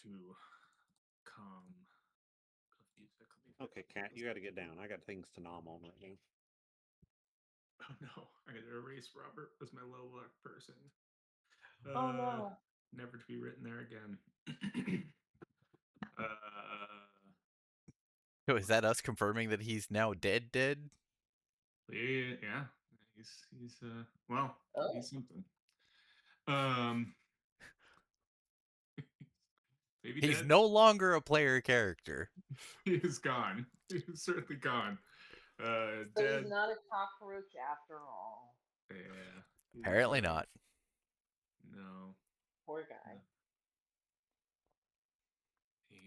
to calm of music. Okay, Kat, you got to get down. I got things to nom on right now. Oh no, I gotta erase Robert as my low luck person. Oh no. Never to be written there again. So is that us confirming that he's now dead? Yeah, he's well, Oh. he's something. Um, maybe He's dead. no longer a player character. He is gone. He is certainly gone. So Dead. he's not a cockroach after all. Yeah. Apparently not. No. Poor guy.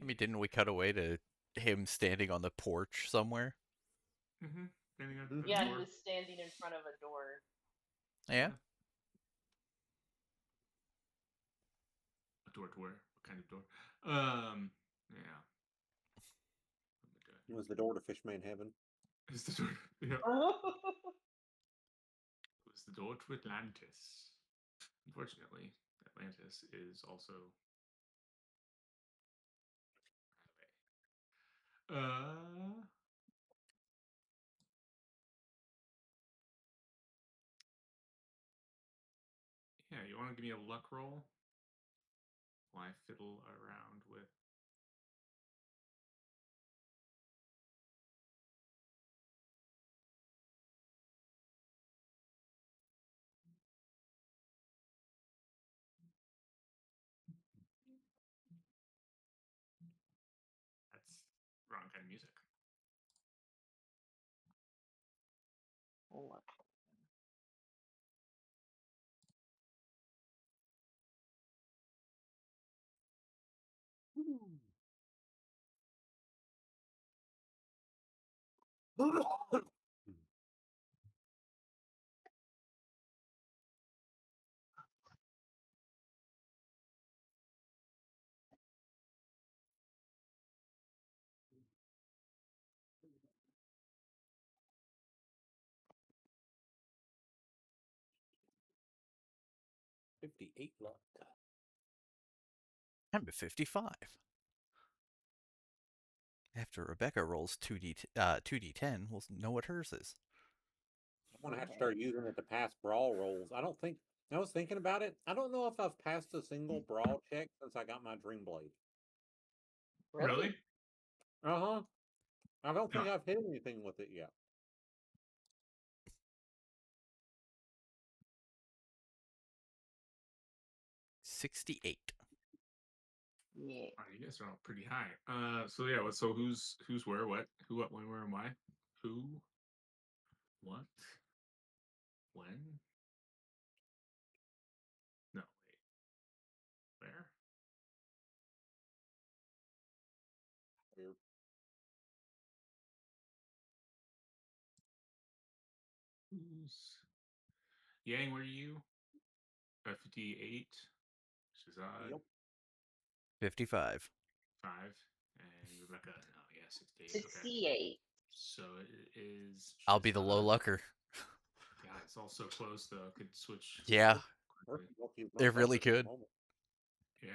I mean, didn't we cut away to him standing on the porch somewhere? Mm-hmm. Yeah, he was standing in front of a door. Yeah. A door to where? What kind of door? Yeah. It was the door to Fishman Heaven. It's the door. Yeah. It was the door to Atlantis. Unfortunately, Atlantis is also yeah, you want to give me a luck roll? While I fiddle around with that's wrong kind of music. Luck. $58 luck. I'm at 55. After Rebecca rolls 2d10, we'll know what hers is. I'm going to have to start using it to pass brawl rolls. I don't think... I was thinking about it. I don't know if I've passed a single brawl check since I got my Dream Blade. Really? Uh-huh. I don't think I've hit anything with it yet. $68. Yeah. Oh, you guys are all pretty high. So yeah, so who's where, what, who, what, when, where, and why? Who, what, when? No, wait. Where? Weird. Who's Yang? Where are you? 58. Shazad. Yep. 55. 5. And Rebecca. Oh yeah, 68. 68. Okay. So it is. I'll be the low lucker. God, it's all so close though. Could switch. Yeah. They really could. Yeah.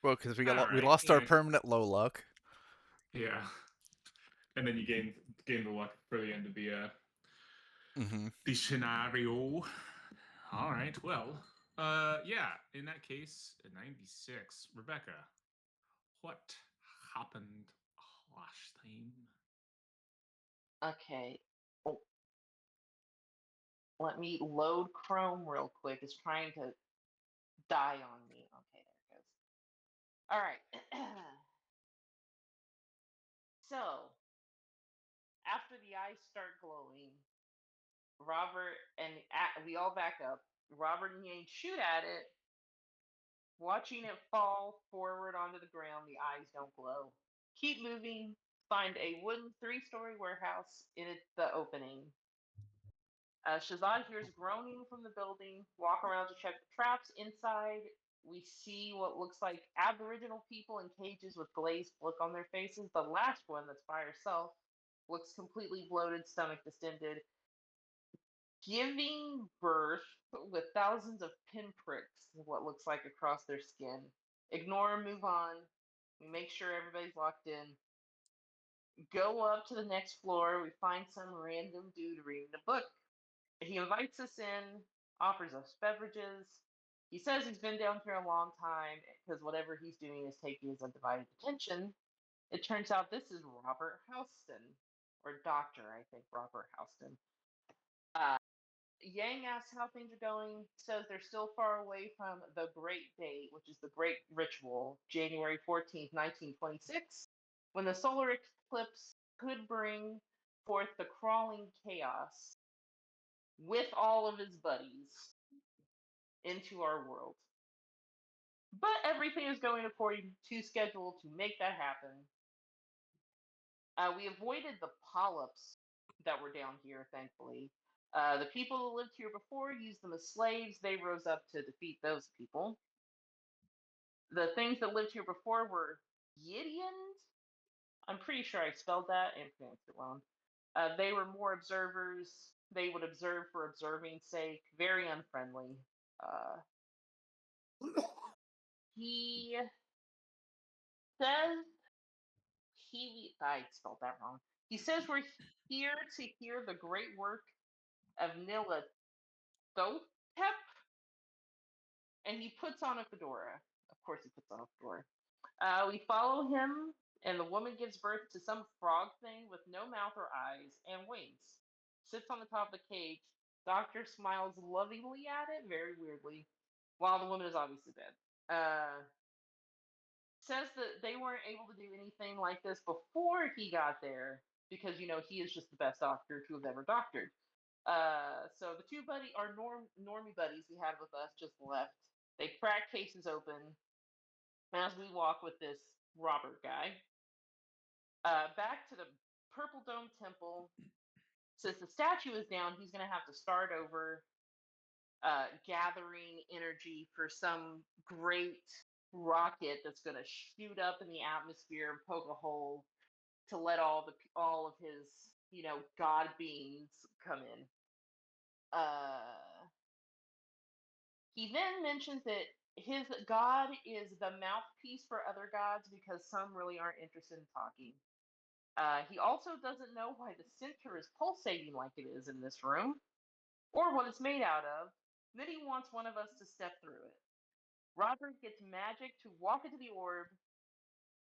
Well, because we Alright, lost our permanent low luck. Yeah. And then you gain the luck for the end of the the scenario. All right. Well, yeah. In that case, 96. Rebecca, what happened last time? Okay. Oh. Let me load Chrome real quick. It's trying to die on me. Okay, there it goes. All right. So, after the eyes start glowing, Robert and we all back up. Robert and Yang shoot at it. Watching it fall forward onto the ground, the eyes don't glow. Keep moving. Find a wooden 3-story warehouse in the opening. Shazad hears groaning from the building. Walk around to check the traps. Inside, we see what looks like Aboriginal people in cages with glazed look on their faces. The last one, that's by herself, looks completely bloated, stomach distended, giving birth with thousands of pinpricks, what looks like across their skin. Ignore and move on. We make sure everybody's locked in. Go up to the next floor. We find some random dude reading a book. He invites us in, offers us beverages. He says he's been down here a long time because whatever he's doing is taking his undivided attention. It turns out this is Robert Houston, or Doctor, I think, Robert Houston. Yang asks how things are going, says they're still far away from the Great Date, which is the Great Ritual, January 14th, 1926, when the solar eclipse could bring forth the crawling chaos with all of his buddies into our world. But everything is going according to schedule to make that happen. We avoided the polyps that were down here, thankfully. The people who lived here before used them as slaves. They rose up to defeat those people. The things that lived here before were Gideons. I'm pretty sure I spelled that and pronounced it wrong. They were more observers. They would observe for observing's sake. Very unfriendly. He says I spelled that wrong. He says we're here to hear the great work of Nyarlathotep, and he puts on a fedora. Of course, he puts on a fedora. We follow him, and the woman gives birth to some frog thing with no mouth or eyes and wings. Sits on the top of the cage. Doctor smiles lovingly at it, very weirdly, while the woman is obviously dead. Says that they weren't able to do anything like this before he got there because he is just the best doctor to have ever doctored. So the two normie buddies we had with us just left. They crack cases open as we walk with this Robert guy. Back to the Purple Dome Temple. Since the statue is down, he's going to have to start over, gathering energy for some great rocket that's going to shoot up in the atmosphere and poke a hole to let all of his god beings come in. He then mentions that his god is the mouthpiece for other gods because some really aren't interested in talking. He also doesn't know why the center is pulsating like it is in this room, or what it's made out of. Then he wants one of us to step through it. Robert gets magic to walk into the orb.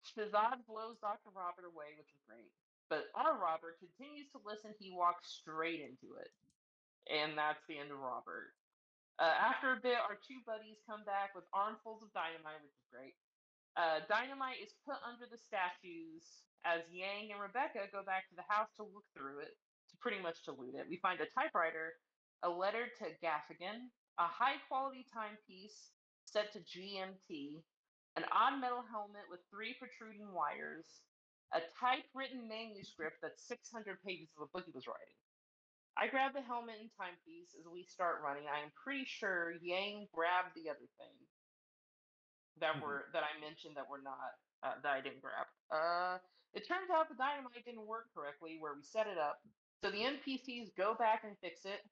Shazad blows Dr. Robert away, which is great. But our Robert continues to listen. He walks straight into it. And that's the end of Robert. After a bit, our two buddies come back with armfuls of dynamite, which is great. Dynamite is put under the statues as Yang and Rebecca go back to the house to look through it, to pretty much to loot it. We find a typewriter, a letter to Gaffigan, a high-quality timepiece set to GMT, an odd metal helmet with 3 protruding wires, a typewritten manuscript that's 600 pages of a book he was writing. I grab the helmet and timepiece as we start running. I am pretty sure Yang grabbed the other thing that I mentioned that were not that I didn't grab. It turns out the dynamite didn't work correctly where we set it up, so the NPCs go back and fix it.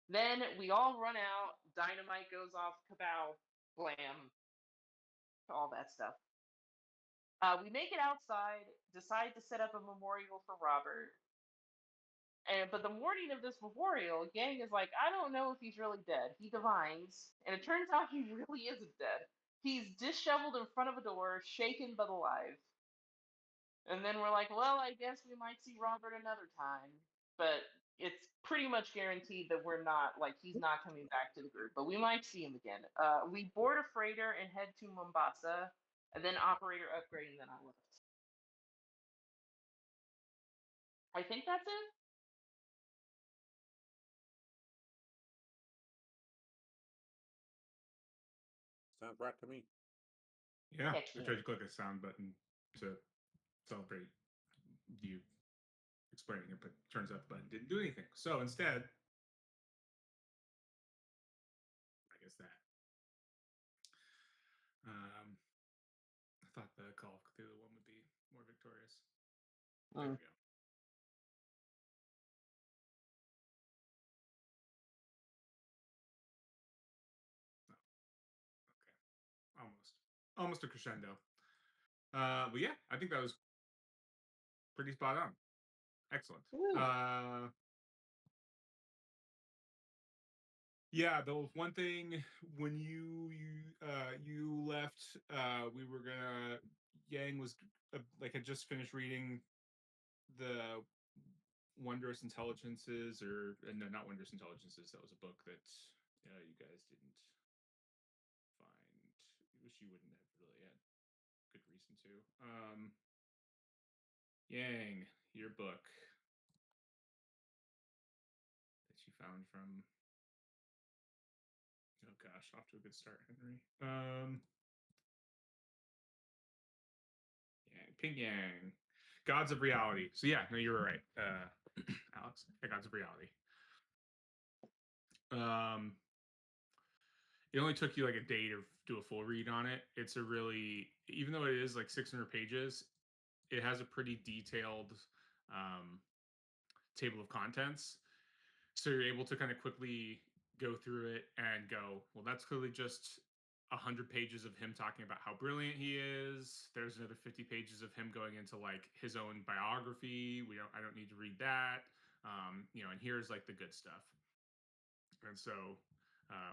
Then we all run out. Dynamite goes off, kabow, blam, all that stuff. We make it outside, decide to set up a memorial for Robert. But the morning of this memorial, Yang is like, I don't know if he's really dead. He divines, and it turns out he really isn't dead. He's disheveled in front of a door, shaken but alive. And then we're like, well, I guess we might see Robert another time. But it's pretty much guaranteed that he's not coming back to the group. But we might see him again. We board a freighter and head to Mombasa, and then operator upgrade, and then I left. I think that's it. Sounds right to me. Yeah, I Excellent. tried to click a sound button to celebrate you explaining it, but turns out the button didn't do anything. So instead, I guess that. I thought the Call of Cthulhu one would be more victorious. There we go. Oh, okay, almost. almost a crescendo. But yeah, I think that was pretty spot on. Excellent. Yeah, the one thing when you left, we were gonna. Yang was like had just finished reading the Wondrous Intelligences, or no, not Wondrous Intelligences. That was a book that you guys didn't find. Wish you wouldn't have really had good reason to. Yang, your book that you found from. Oh gosh, off to a good start, Henry. Yang, Ping Yang, Gods of Reality. So yeah, no, you were right, Alex. Yeah, Gods of Reality. It only took you like a day to do a full read on it. It's a really, even though it is like 600 pages, it has a pretty detailed table of contents. So you're able to kind of quickly go through it and go, well, that's clearly just 100 pages of him talking about how brilliant he is. There's another 50 pages of him going into like his own biography. I don't need to read that. And here's like the good stuff. And so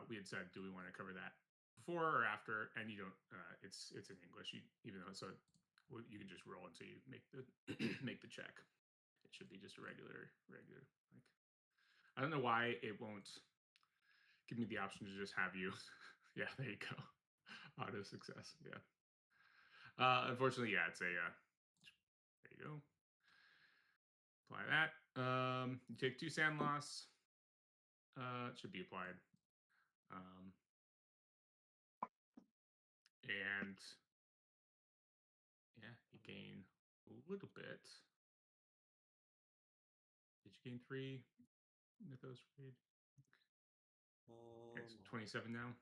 we had said, do we want to cover that before or after? And you don't. It's in English, even though you can just roll until you make the make the check. It should be just a regular like. I don't know why it won't give me the option to just have you. Yeah, there you go. Auto success. Yeah. Unfortunately, yeah, it's a. There you go. Apply that. You take 2 sand loss. It should be applied. And yeah, you gain a little bit. Did you gain 3 mythos read? Okay, so 27 now.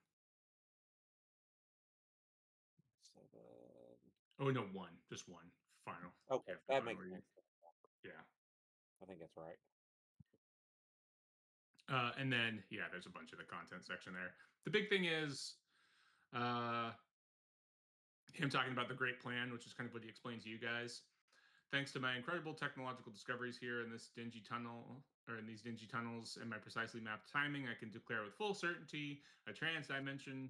7. Oh no, 1, just 1 final. Okay, that makes sense. Yeah, I think that's right. And then yeah, there's a bunch of the content section there. The big thing is him talking about the great plan, which is kind of what he explains to you guys. Thanks to my incredible technological discoveries here in this dingy tunnel, or in these dingy tunnels, and my precisely mapped timing, I can declare with full certainty a transdimensional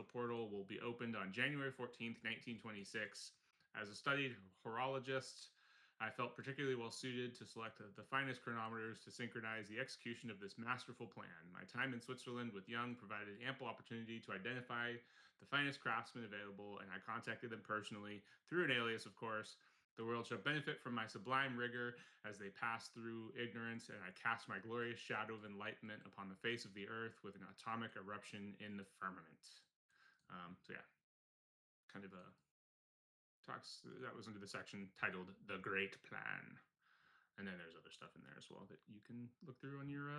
portal will be opened on January 14th, 1926. As a studied horologist, I felt particularly well suited to select the finest chronometers to synchronize the execution of this masterful plan. My time in Switzerland with Young provided ample opportunity to identify the finest craftsmen available, and I contacted them personally, through an alias, of course. The world shall benefit from my sublime rigor as they pass through ignorance, and I cast my glorious shadow of enlightenment upon the face of the earth with an atomic eruption in the firmament. So yeah, kind of a talks that was under the section titled "The Great Plan," and then there's other stuff in there as well that you can look through on your.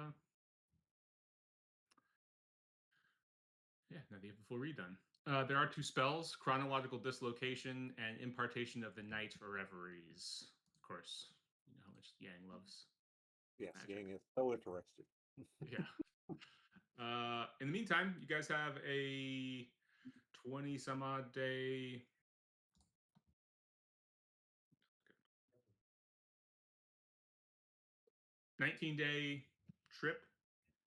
Yeah, now that you have a full read done. There are 2 spells: chronological dislocation and impartation of the night reveries. Of course, you know how much Yang loves. Yes, magic. Yang is so interested. Yeah. In the meantime, you guys have a 20 some odd day. 19-day trip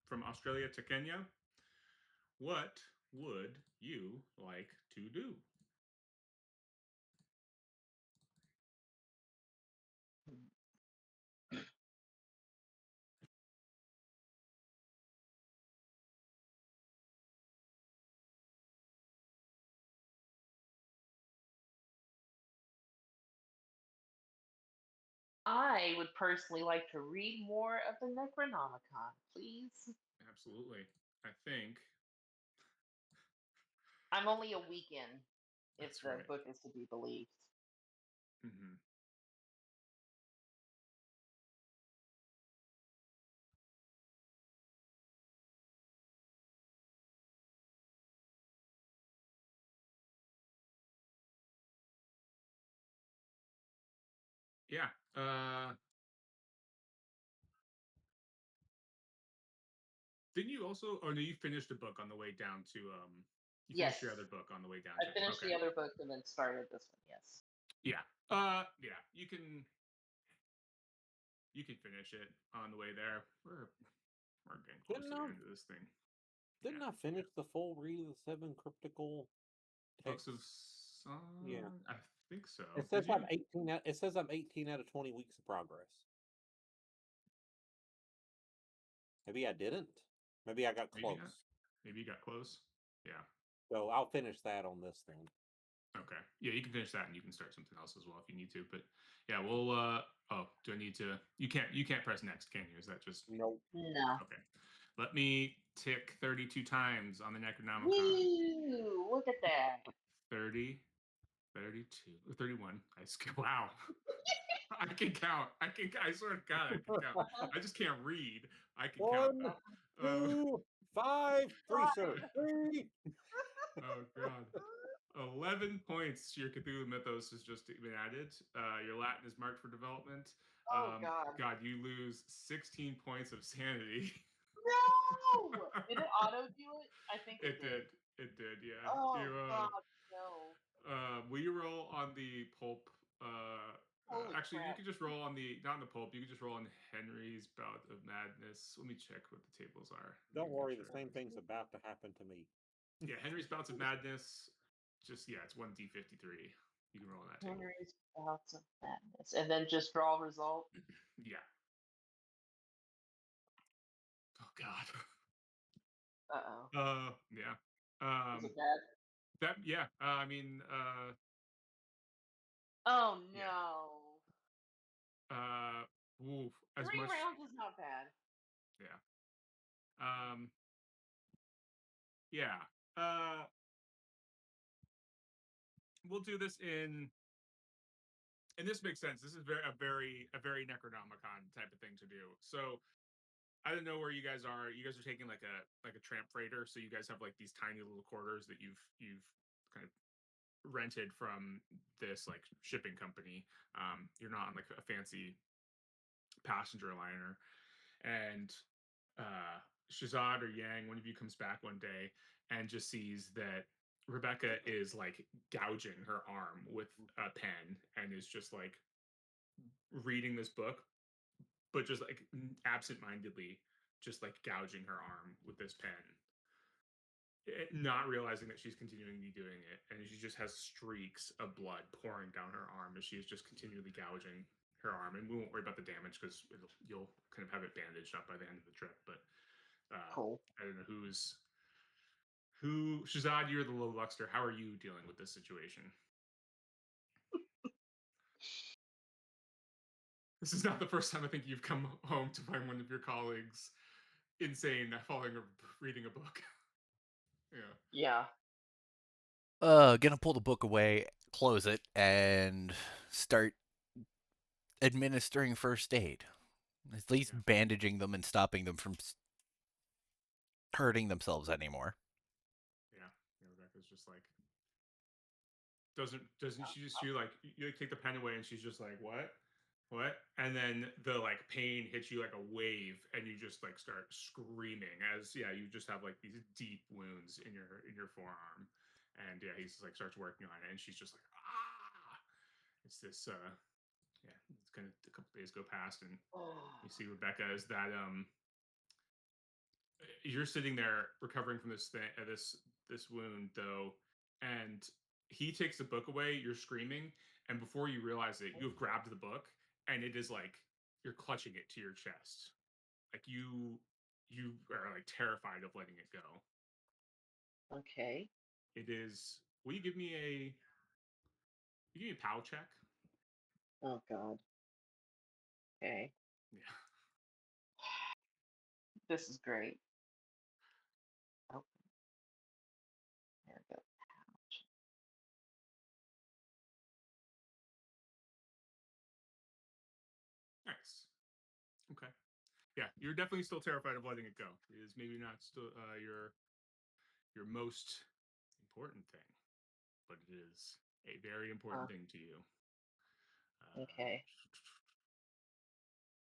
from Australia to Kenya. What would you like to do? I would personally like to read more of the Necronomicon, please. Absolutely. I think I'm only a week in, if that's the right. book is to be believed. Mm-hmm. Yeah. Didn't you also? Oh no, you finished a book on the way down to You Yes. finished your other book on the way down. I finished the other book and then started this one. Yes. Yeah. Yeah. You can finish it on the way there. We're getting close to the end of this thing. Didn't I finish the full read of the 7 cryptical Books texts? of Yeah. I think so. It says I'm 18. It says I'm 18 out of 20 weeks of progress. Maybe I didn't. Maybe I got close. Maybe you got close. Yeah. So I'll finish that on this thing. Okay. Yeah, you can finish that and you can start something else as well if you need to. But yeah, we'll do I need to you can't press next, can you? Is that just Nope. No. Okay. Let me tick 32 times on the Necronomicon. Woo! Look at that. 30, 32, 31. Wow. I can count. I swear to God, I can count. I just can't read. I can count. 1, 2, 5, 3, sir. 3. Oh God. 11 points to your Cthulhu Mythos has just been added. Your Latin is marked for development. Oh God. God, you lose 16 points of sanity. No! Did it auto do it? I think it did. It did, yeah. Oh God, no. Will you roll on the pulp? Actually, crap. you could just roll on the not on the pulp. You could just roll on Henry's bout of madness. Let me check what the tables are. Don't worry, the same thing's about to happen to me. Yeah, Henry's bouts of madness. Just it's 1d53. You can roll on that table. Henry's bouts of madness, and then just draw result. Yeah. Oh God. Yeah. Is it bad? That yeah. I mean. Oh no. Oof, as 3 much. rounds is not bad. Yeah. Yeah. We'll do this in. And this makes sense. This is a very Necronomicon type of thing to do. So I don't know where you guys are. You guys are taking like a tramp freighter, so you guys have like these tiny little quarters that you've kind of rented from this like shipping company. You're not on like a fancy passenger liner, and Shazad or Yang, one of you comes back one day and just sees that Rebecca is like gouging her arm with a pen and is just like reading this book, but just like absentmindedly, just like gouging her arm with this pen, not realizing that she's continuing to be doing it, and she just has streaks of blood pouring down her arm as she is just continually gouging her arm. And we won't worry about the damage because you'll kind of have it bandaged up by the end of the trip. But cool. I don't know who. Shazad, you're the little Luxter. How are you dealing with this situation? This is not the first time I think you've come home to find one of your colleagues insane, reading a book. Yeah. Gonna pull the book away, close it, and start administering first aid. At least bandaging them and stopping them from hurting themselves anymore. Yeah, Rebecca's just like doesn't she like you take the pen away and she's just like what, and then the like pain hits you like a wave and you just like start screaming as you just have like these deep wounds in your forearm, and he's like starts working on it and she's just like ah. It's this it's kind of a couple days go past and you see Rebecca is that you're sitting there recovering from this thing, this wound though, and he takes the book away. You're screaming, and before you realize it, you've grabbed the book, and it is like you're clutching it to your chest, like you are like terrified of letting it go. Okay. It is. Will you give me a? You give me a POW check. Oh God. Okay. Yeah. This is great. Oh. There we go. Nice. Okay. Yeah, you're definitely still terrified of letting it go. It is maybe not still your most important thing, but it is a very important thing to you. Okay.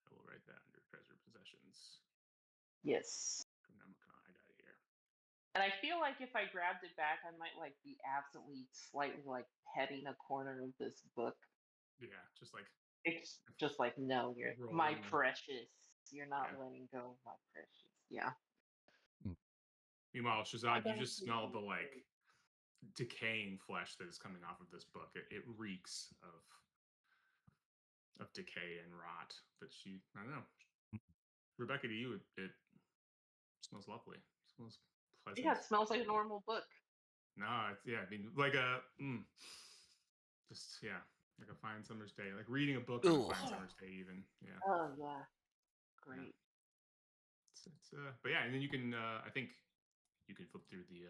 I will write that under treasure possessions. Yes. Necronomicon, I got it here. And I feel like if I grabbed it back, I might like be absently, slightly like petting a corner of this book. Yeah, just like It's just like, no, you're my rolling. precious. You're not Yeah. letting go of my precious. Yeah. Meanwhile, I Shazad, you don't just see smell the anything. like decaying flesh that is coming off of this book. It reeks of decay and rot. But I don't know. Rebecca, to you, it smells lovely. It smells pleasant. Yeah, it smells like a normal book. No, it's I mean, like a just like a fine summer's day, like reading a book on a fine summer's day, even. Yeah. Oh yeah, great. But yeah, and then you can, I think, you can flip through the.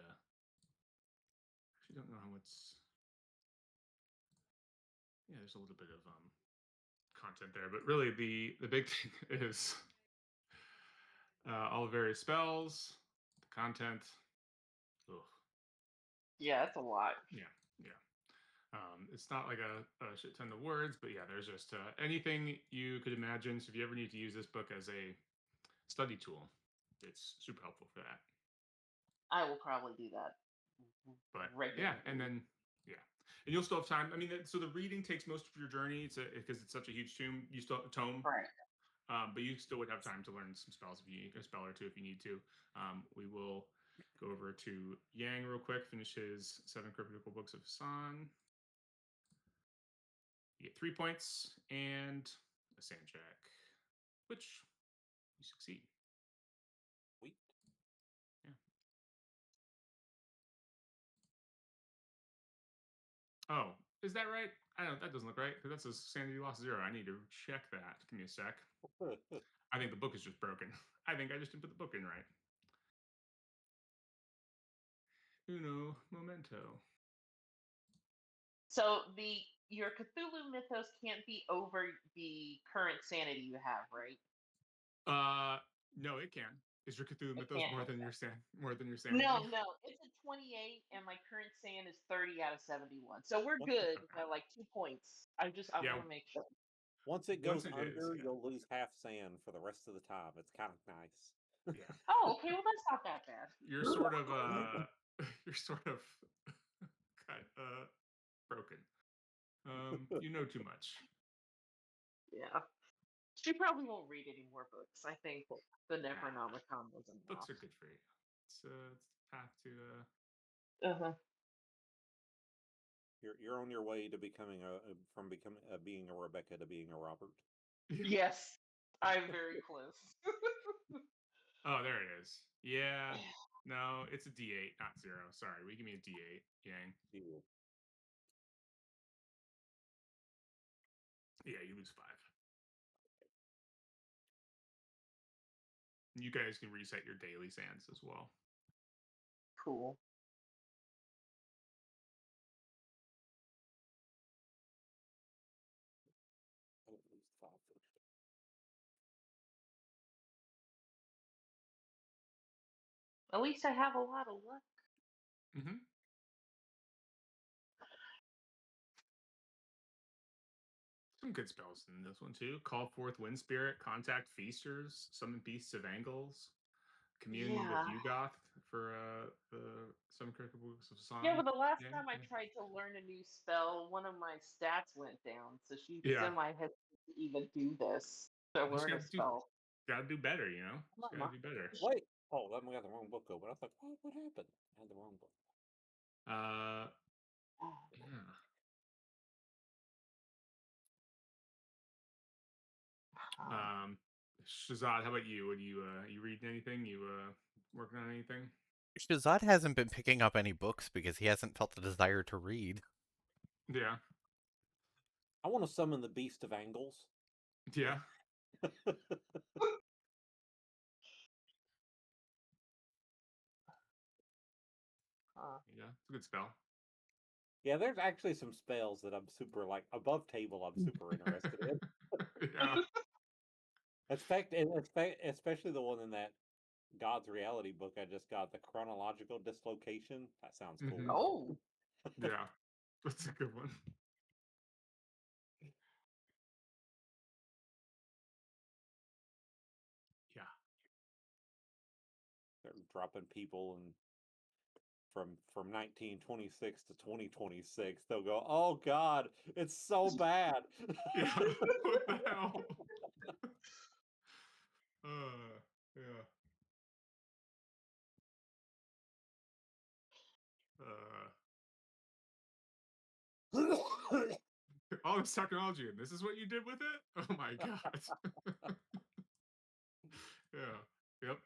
Actually, don't know how much. Yeah, there's a little bit of content there, but really the big thing is all the various spells, the content. Ugh. Yeah, it's a lot. Yeah, yeah. It's not like a shit ton of words, but yeah, there's just anything you could imagine. So if you ever need to use this book as a study tool, it's super helpful for that. I will probably do that. But Regularly. yeah, and then and you'll still have time. I mean, so the reading takes most of your journey. Because it's such a huge tome. Right. But you still would have time to learn some spells if you need a spell or two if you need to. We will go over to Yang real quick. Finish his 7 critical books of San. You get 3 points and a sand check, which you succeed. Sweet. Yeah. Oh, is that right? I don't. That doesn't look right because that's a sanity loss 0. I need to check that. Give me a sec. I think the book is just broken. I think I just didn't put the book in right. Uno momento. So your Cthulhu mythos can't be over the current sanity you have, right? No, it can. Is your Cthulhu It mythos can't. more than your sanity? No, it's a 28, and my current sand is 30 out of 71. So we're good Okay. by like 2 points. I Yeah. want to make sure. Once it Once goes it is, under, yeah. you'll lose half sand for the rest of the time. It's kind of nice. Yeah. Oh, okay. Well, that's not that bad. You're sort of you're sort of broken. You know too much. Yeah. She probably won't read any more books. I think the Necronomicon was enough. Books are good for you. It's the path to Uh-huh. You're on your way to becoming being a Rebecca to being a Robert. Yes, I'm very close. Oh, there it is. Yeah. No, it's a D8, not 0. Sorry, we give me a D8, Yang. Cool. Yeah, you lose 5. You guys can reset your daily sands as well. Cool. I would lose 5 first. At least I have a lot of luck. Mm-hmm. Some good spells in this one too. Call forth wind spirit, contact feasters, summon beasts of angles, commune with Yugoth for the some critical books of song. Yeah, but the last Yeah, time I tried to learn a new spell, one of my stats went down, so she yeah. semi hesitant to even do this to learn a spell. Gotta do better, you know. Gotta do better. Wait. Oh, I got the wrong book open. I was like, what happened? I had the wrong book. Yeah. Shazad, how about you? What do you reading anything? You working on anything? Shazad hasn't been picking up any books because he hasn't felt the desire to read. Yeah. I want to summon the Beast of Angles. Yeah. Yeah, it's a good spell. Yeah, there's actually some spells that I'm super like above table. I'm super interested in. Yeah. Especially the one in that God's Reality book I just got, the chronological dislocation. That sounds cool. Mhm. Oh, Yeah, that's a good one. Yeah. They're dropping people and from 1926 to 2026, they'll go, "Oh God, it's so bad." Yeah. What the hell? Yeah. All this technology, and this is what you did with it? Oh my god. Yeah. Yep.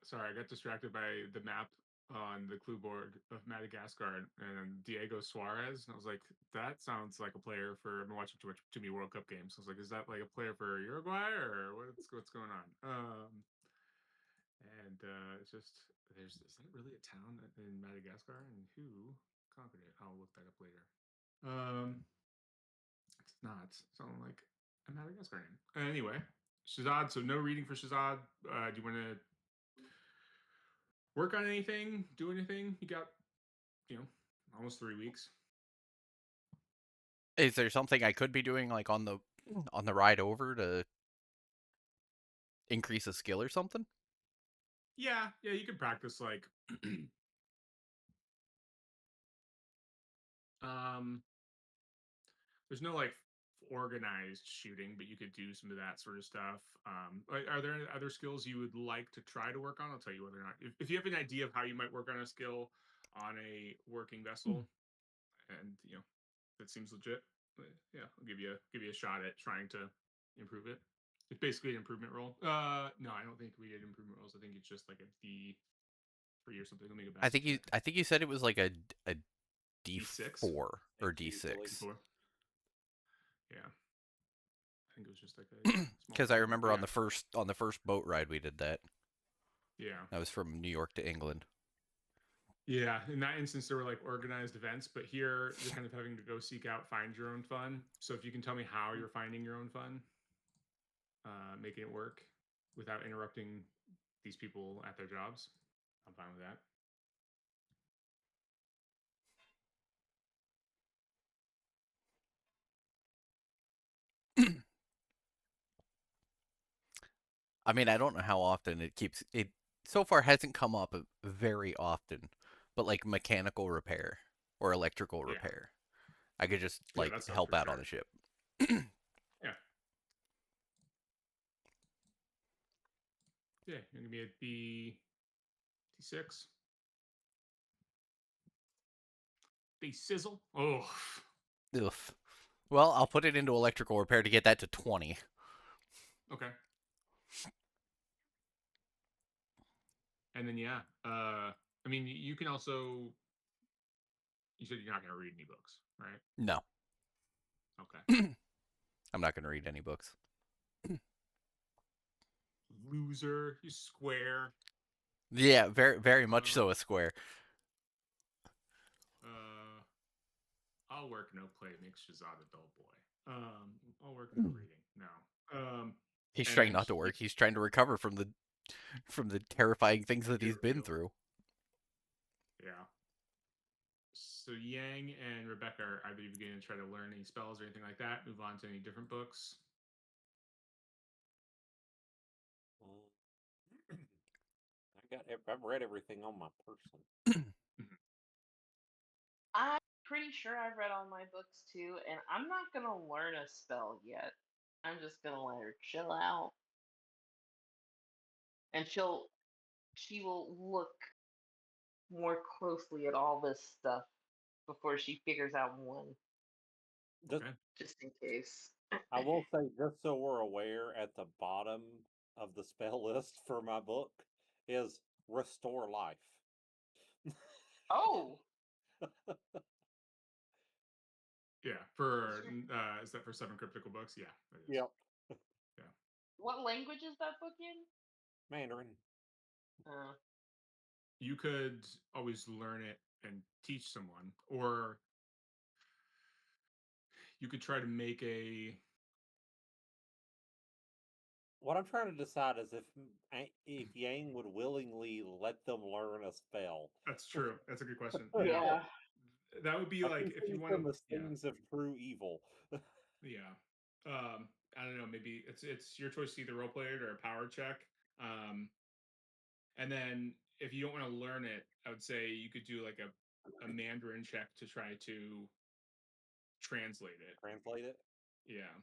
Sorry, I got distracted by the map on the clue board of Madagascar and Diego Suarez, and I was like, that sounds like a player for. I've been watching too many World Cup games. I was like, is that like a player for Uruguay or what's going on? And it's just is that really a town in Madagascar, and who conquered it? I'll look that up later. It's not something like a Madagascar name. Anyway, Shazad. So no reading for Shazad. Do you want to work on anything? Do anything? You got, almost 3 weeks. Is there something I could be doing like on the ride over to increase a skill or something? Yeah, you can practice like um there's no like organized shooting, but you could do some of that sort of stuff. Are there any other skills you would like to try to work on? I'll tell you whether or not if you have an idea of how you might work on a skill on a working vessel, and that seems legit. Yeah, I'll give you a shot at trying to improve it. It's basically an improvement roll. No, I don't think we did improvement rolls. I think it's just like a D3 or something. Let me go back. I think you said it was like a D6. D4 or Usually. D6. D4. Yeah, I think it was just like a small. Because I remember yeah. on the first boat ride we did that. Yeah. That was from New York to England. Yeah, in that instance, there were like organized events, but here you're kind of having to go seek out, find your own fun. So if you can tell me how you're finding your own fun, making it work without interrupting these people at their jobs, I'm fine with that. I mean, I don't know how often it so far hasn't come up very often, but like mechanical repair or electrical Yeah, repair. I could just yeah, like that stuff's help for out on sure. the ship. Yeah, yeah, you're gonna be at D6. D sizzle. Oh, Ugh. Well, I'll put it into electrical repair to get that to 20. okay. And then I mean, you can also. You said you're not gonna read any books, right? No. Okay. I'm not going to read any books. Loser, you square. Yeah, very much so a square. Uh, I'll work no play makes Shazad a dull boy. I'll work no reading. No. He's And trying then not to work. He's trying to recover from the terrifying things that he's been through. Yeah. So Yang and Rebecca, are either of you going to try to learn any spells or anything like that? Move on to any different books? I've read everything on my person. Mhm. I'm pretty sure I've read all my books too, and I'm not gonna learn a spell yet. I'm just gonna let her chill out, and she will look more closely at all this stuff before she figures out one, Just, Okay. just in case. I will say, just so we're aware, at the bottom of the spell list for my book is restore life. Oh, Yeah. Is that for 7 cryptical books? Yeah, that is. Yep. Yeah. what language is that book in? Mandarin. Uh, You could always learn it and teach someone, or you could try to make a. What I'm trying to decide is if Yang would willingly let them learn a spell. That's true. That's a good question. Yeah. yeah. That would be I like can if you see want to. from the Yeah. scenes of true evil. Yeah. I don't know, maybe it's your choice to either role play it or a power check. And then if you don't want to learn it, I would say you could do like a Mandarin check to try to translate it. Translate it. Yeah.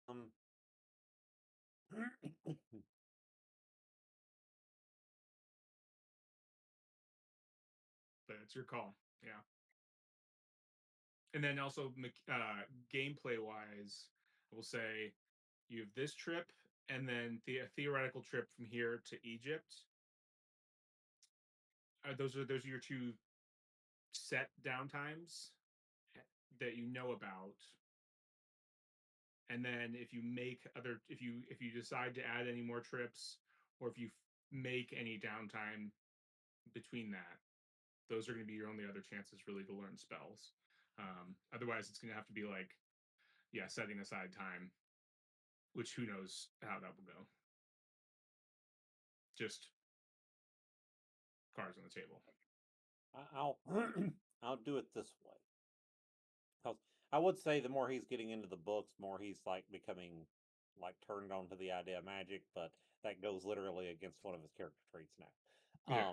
Um, But it's your call. Yeah. And then also gameplay wise, I will say you have this trip and then the theoretical trip from here to Egypt. Those are your two set downtimes that you know about. And then if you decide to add any more trips, or if you make any downtime between that, those are going to be your only other chances really to learn spells. Otherwise, it's going to have to be like, yeah, setting aside time, which who knows how that will go. Just cards on the table. I'll I'll do it this way. Because I would say the more he's getting into the books, more he's like becoming like turned on to the idea of magic, but that goes literally against one of his character traits now. Yeah.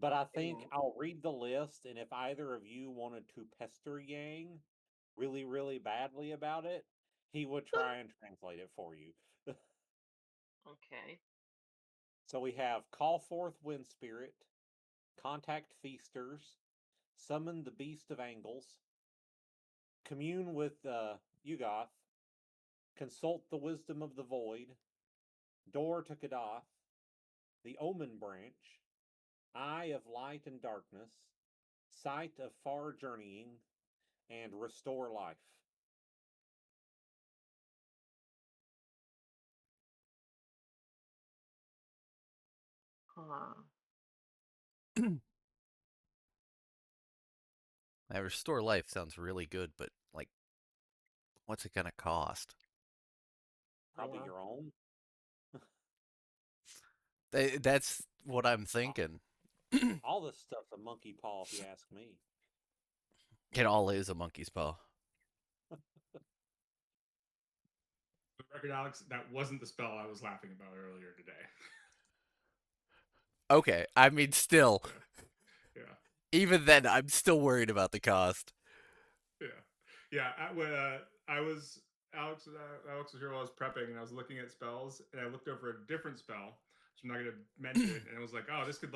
But I think I'll read the list, and if either of you wanted to pester Yang really, really badly about it, he would try and translate it for you. Okay. So we have Call Forth Wind Spirit, Contact Feasters, Summon the Beast of Angles, Commune with Yugoth, Consult the Wisdom of the Void, Door to Kadath, The Omen Branch, Eye of Light and Darkness, Sight of Far Journeying, and Restore Life. Huh. That restore life sounds really good, but like, what's it gonna cost? Probably Yeah. your own. That's what I'm thinking. All this stuff's a monkey paw, if you ask me. It all is a monkey's paw. For the record, Alex, that wasn't the spell I was laughing about earlier today. Okay, I mean, still, Yeah. even then, I'm still worried about the cost. Yeah. When I was Alex was here while I was prepping, and I was looking at spells, and I looked over a different spell, which I'm not going to mention, and I was like, oh, this could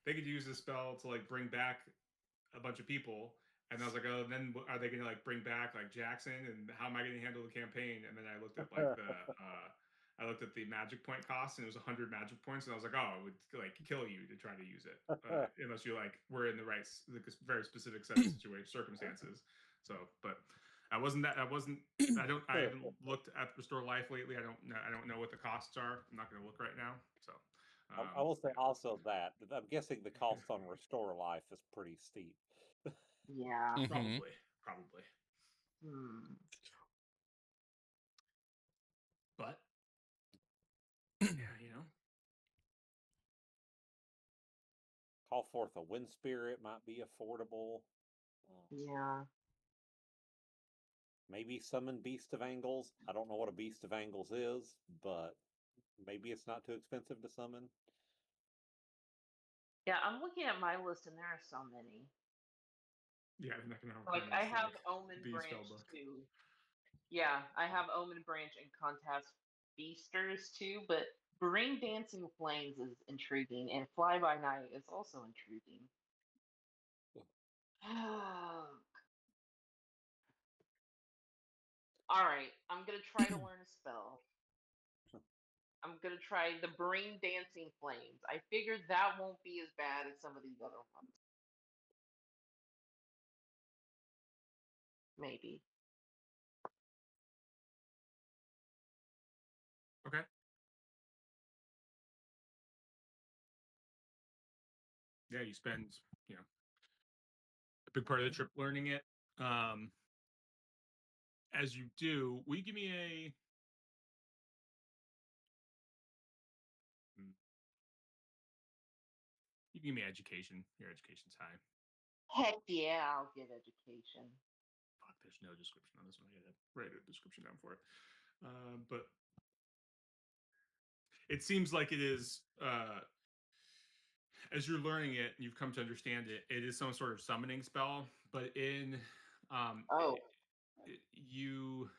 they could use this spell to like bring back a bunch of people. And I was like, oh, then are they going to like bring back like Jackson? And how am I going to handle the campaign? And then I looked at I looked at the magic point cost, and it was 100 magic points, and I was like, oh, it would like kill you to try to use it unless you like were in the right, very specific set of circumstances. So, but I wasn't. I haven't looked at Restore Life lately. I don't know what the costs are. I'm not going to look right now. So. I will say also that I'm guessing the cost on Restore Life is pretty steep. Yeah. Mm-hmm. Probably. Hmm. But yeah, Call Forth a Wind Spirit might be affordable. Yeah. Maybe Summon Beast of Angles. I don't know what a Beast of Angles is, but maybe it's not too expensive to summon. Yeah, I'm looking at my list and there are so many. Yeah, they're not gonna Like I have Omen the spell Branch book. too. Yeah, I have Omen Branch and Contest Feasters too, but Bring Dancing Flames is intriguing, and Fly by Night is also intriguing. All right, I'm gonna try to learn a spell. I'm gonna try the Bring Dancing Flames. I figured that won't be as bad as some of these other ones. Maybe. Okay. Yeah, you spend a big part of the trip learning it. As you do, will you give me a? You give me education. Your education's high. Heck yeah, I'll get education. Fuck There's no description on this one. I gotta write a description down for it. But it seems like it is, as you're learning it and you've come to understand it, it is some sort of summoning spell. But Oh. you,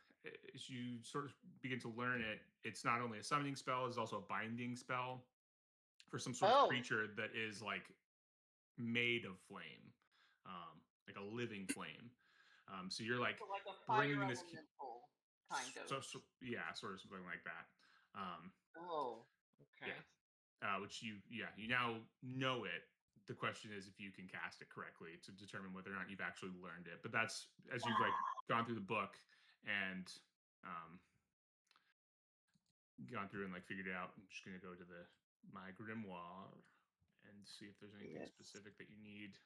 as you sort of begin to learn it, it's not only a summoning spell, it's also a binding spell for some sort of Oh. creature that is like made of flame, like a living flame. So you're like So like a fire bringing this, elemental kind of. so yeah, sort of something like that. Oh. Okay. Yeah, which you now know it. The question is if you can cast it correctly to determine whether or not you've actually learned it. But that's as you've like gone through the book and gone through and like figured it out. I'm just gonna go to my grimoire and see if there's anything Yes. specific that you need.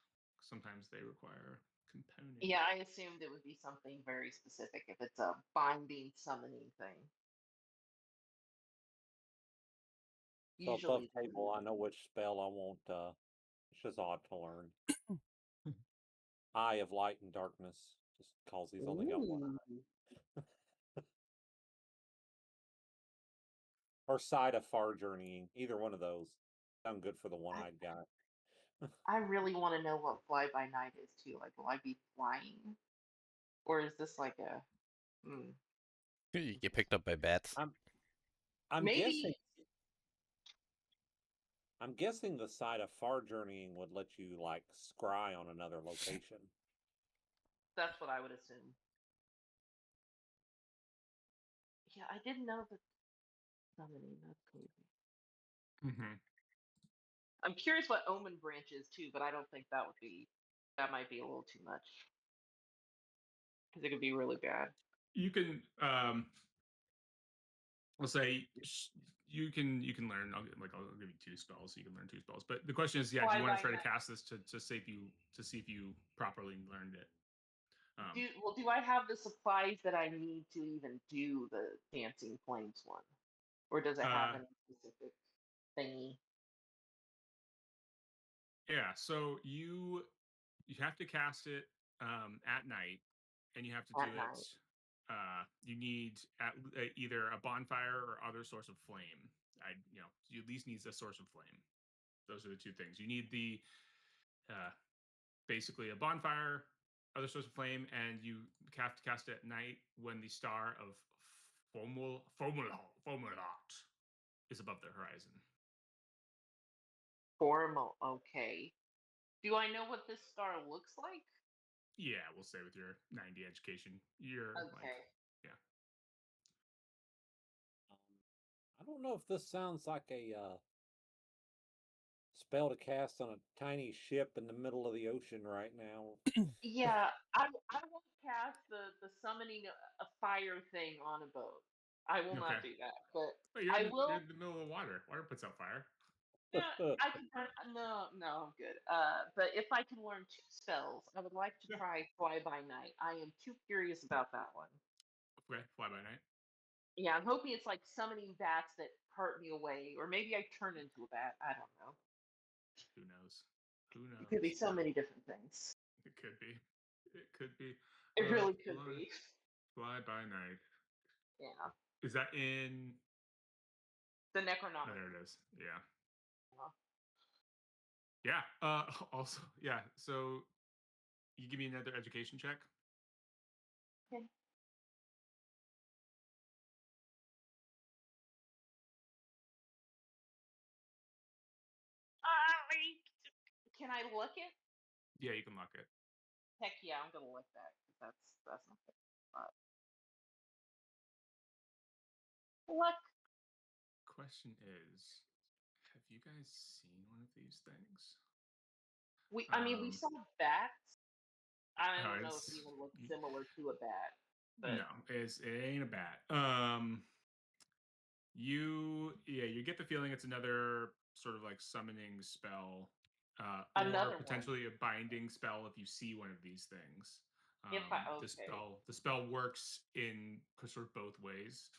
Sometimes they require components. Yeah, I assumed it would be something very specific if it's a binding summoning thing. So above Usually, table, I know which spell I want Shazad to learn. Eye of Light and Darkness, just cause he's only got one. Ooh. Or Side of Far Journeying. Either one of those sound good for the one-eyed guy. I really want to know what fly by night is too. Like, will I be flying, or is this like a? You get picked up by bats. I'm Maybe guessing. I'm guessing the Side of Far Journeying would let you like scry on another location. that's what I would assume. Yeah, I didn't know that summoning. That's crazy. Mm-hmm. I'm curious what Omen branch is too, but I don't think that would be. That might be a little too much because it could be really bad. You can, let's say, you can learn. I'll give you 2 spells, so you can learn 2 spells. But the question is, yeah, do you want to try to cast this to see if you properly learned it? Do I have the supplies that I need to even do the Dancing Flames one, or does it have any specific thingy? Yeah, so you have to cast it at night, and you have to do At it. night. You need either a bonfire or other source of flame. You at least needs a source of flame. Those are the 2 things. You need the basically a bonfire, other source of flame, and you have to cast it at night when the star of Fomulat is above the horizon. Formal. Okay. Do I know what this star looks like? Yeah, we'll say with your 90 education, you're Okay. yeah. I don't know if this sounds like a spell to cast on a tiny ship in the middle of the ocean right now. Yeah, I won't cast the summoning a fire thing on a boat. I will Okay. not do that. But Well, I will. you're in the middle of the water. Water puts out fire. Yeah, I can. No, I'm good. But if I can learn 2 spells, I would like to try Fly by Night. I am too curious about that one. Okay, fly by night. Yeah, I'm hoping it's like summoning bats that hurt me away, or maybe I turn into a bat. I don't know. Who knows? Who knows? It could be so many different things. It could be. It could be. It really could be. Fly by night. Yeah. Is that in The Necronomicon? There it is. Yeah. Uh-huh. Yeah. Also, yeah. So you give me another education check. Okay. Can I look it? Yeah, you can lock it. Heck yeah, I'm gonna look that. That's not good. Look. Question is, have you guys seen one of these things? I mean, we saw bats. I don't know if it even looks similar to a bat. But no, it ain't a bat. You get the feeling it's another sort of like summoning spell, or potentially a binding spell if you see one of these things. The spell works in sort of both ways,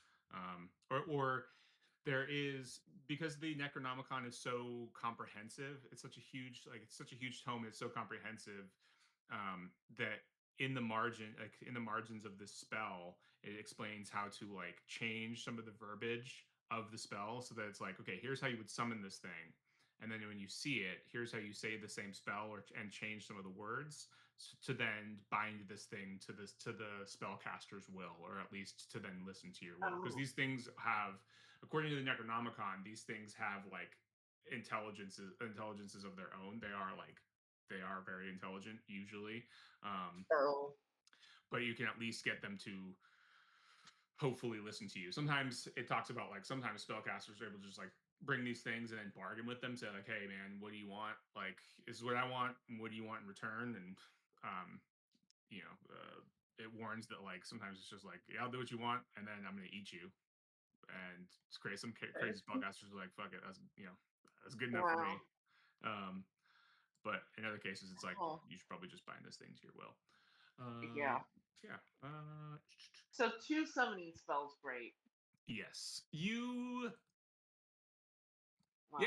or there is, because the Necronomicon is so comprehensive. It's such a huge tome. It's so comprehensive that in the margins of this spell, it explains how to like change some of the verbiage of the spell so that it's like, okay, here's how you would summon this thing, and then when you see it, here's how you say the same spell and change some of the words to then bind this thing to the spellcaster's will, or at least to then listen to your will, because these things have, according to the Necronomicon, these things have like intelligences of their own. They are very intelligent usually, but you can at least get them to hopefully listen to you. Sometimes it talks about like sometimes spellcasters are able to just like bring these things and then bargain with them, say like, hey man, what do you want? Like, this is what I want, and what do you want in return? And it warns that like sometimes it's just like, yeah, I'll do what you want, and then I'm gonna eat you. And it's crazy. Some crazy spellcasters are like, fuck it, that's good enough for me. But in other cases, it's like you should probably just bind this thing to your will. Yeah. So 2 summoning spells, great. Yes. You. Wow.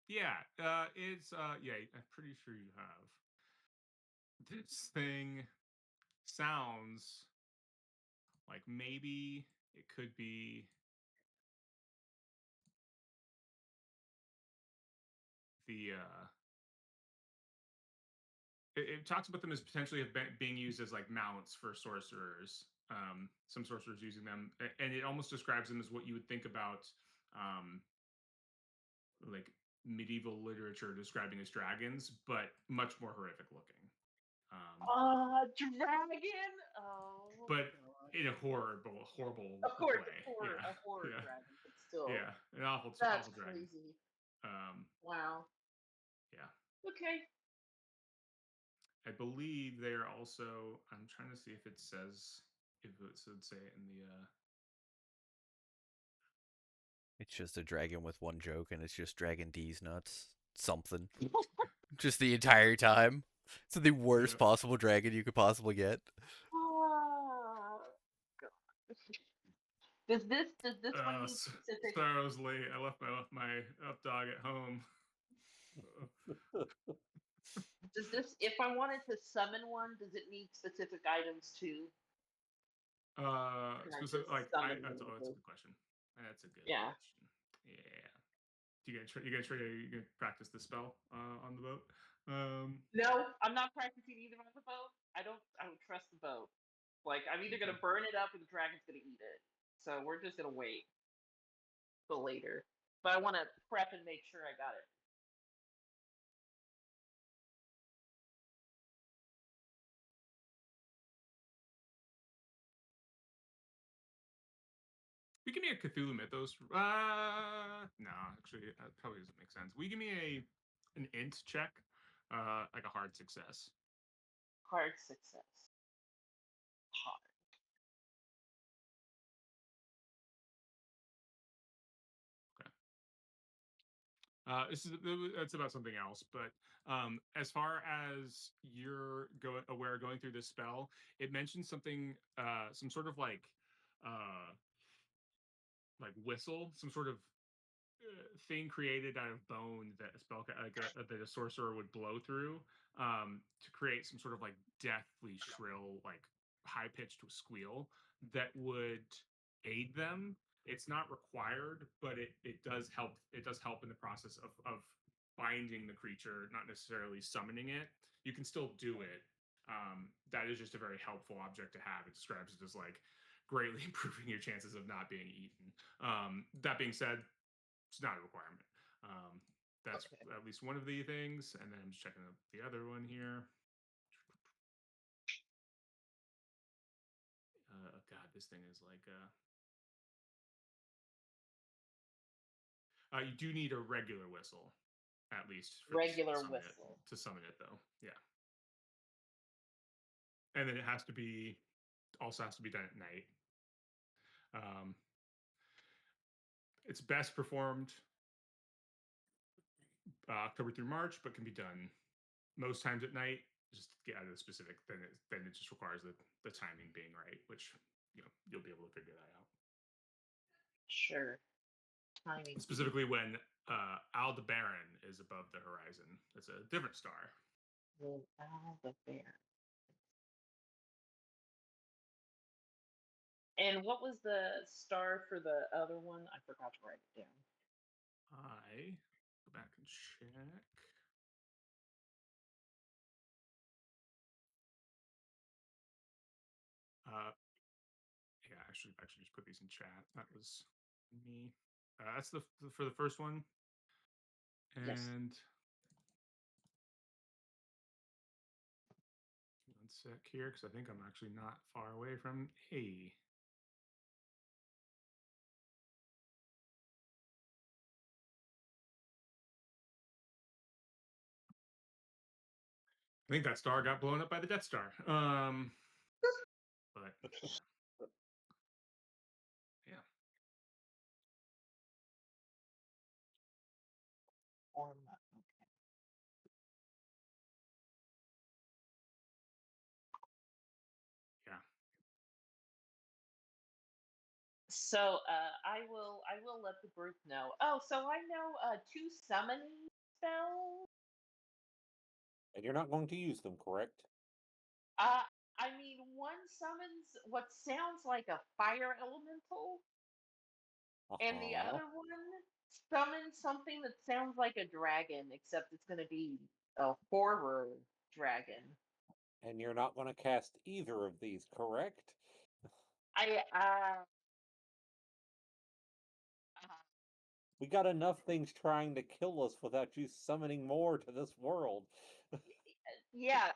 Yeah. It's yeah. I'm pretty sure you have. This thing sounds like maybe it could be the. It talks about them as potentially being used as like mounts for sorcerers. Some sorcerers using them, and it almost describes them as what you would think about, like medieval literature describing as dragons, but much more horrific looking. Dragon. Oh. But in a horrible Of course, way. a horror dragon, but still. Yeah, an awful That's dragon. crazy. Wow. Yeah. Okay. I believe they are also. I'm trying to see if it says if it would say it in the. It's just a dragon with one joke, and it's just Dragon D's nuts. Something. Just the entire time. It's the worst possible dragon you could possibly get. God. Does this one need specific? Sorry, I was late. I left my up dog at home. Does this, if I wanted to summon one, does it need specific items too? Specific, like that's a good question. That's a good question. Yeah. You gonna practice the spell on the boat? No, I'm not practicing either on the boat. I don't trust the boat. Like, I'm either gonna burn it up or the dragon's gonna eat it. So we're just gonna wait till later. But I want to prep and make sure I got it. We give me a Cthulhu Mythos. No, actually, that probably doesn't make sense. We give me an int check, like a hard success. Hard success. Hard. That's about something else, but as far as you're going through this spell, it mentions something, some sort of like whistle, some sort of thing created out of bone that that a sorcerer would blow through, to create some sort of like deathly shrill, like high pitched squeal that would aid them. It's not required, but it does help. It does help in the process of binding the creature, not necessarily summoning it. You can still do it. That is just a very helpful object to have. It describes it as like greatly improving your chances of not being eaten. That being said, it's not a requirement. That's at least one of the things. And then I'm just checking out the other one here. God, this thing is like. You do need a regular whistle, at least. Regular whistle. To summon it, though. Yeah. And then it has to be done at night. It's best performed October through March, but can be done most times at night. Just to get out of the specific, then it just requires the timing being right, which you'll be able to figure that out. Sure. Timing. Specifically when Aldebaran is above the horizon. It's a different star. Aldebaran. And what was the star for the other one? I forgot to write it down. I go back and check. Yeah, I should actually just put these in chat. That was me. That's the for the first one. Yes. And one sec here, because I think I'm actually not far away from A. I think that star got blown up by the Death Star. But yeah. Yeah. So I will let the group know. Oh, so I know two summoning spells. And you're not going to use them, correct? I mean, one summons what sounds like a fire elemental, and the Uh-huh. other one summons something that sounds like a dragon, except it's going to be a horror dragon. And you're not going to cast either of these, correct? I We got enough things trying to kill us without you summoning more to this world. yeah,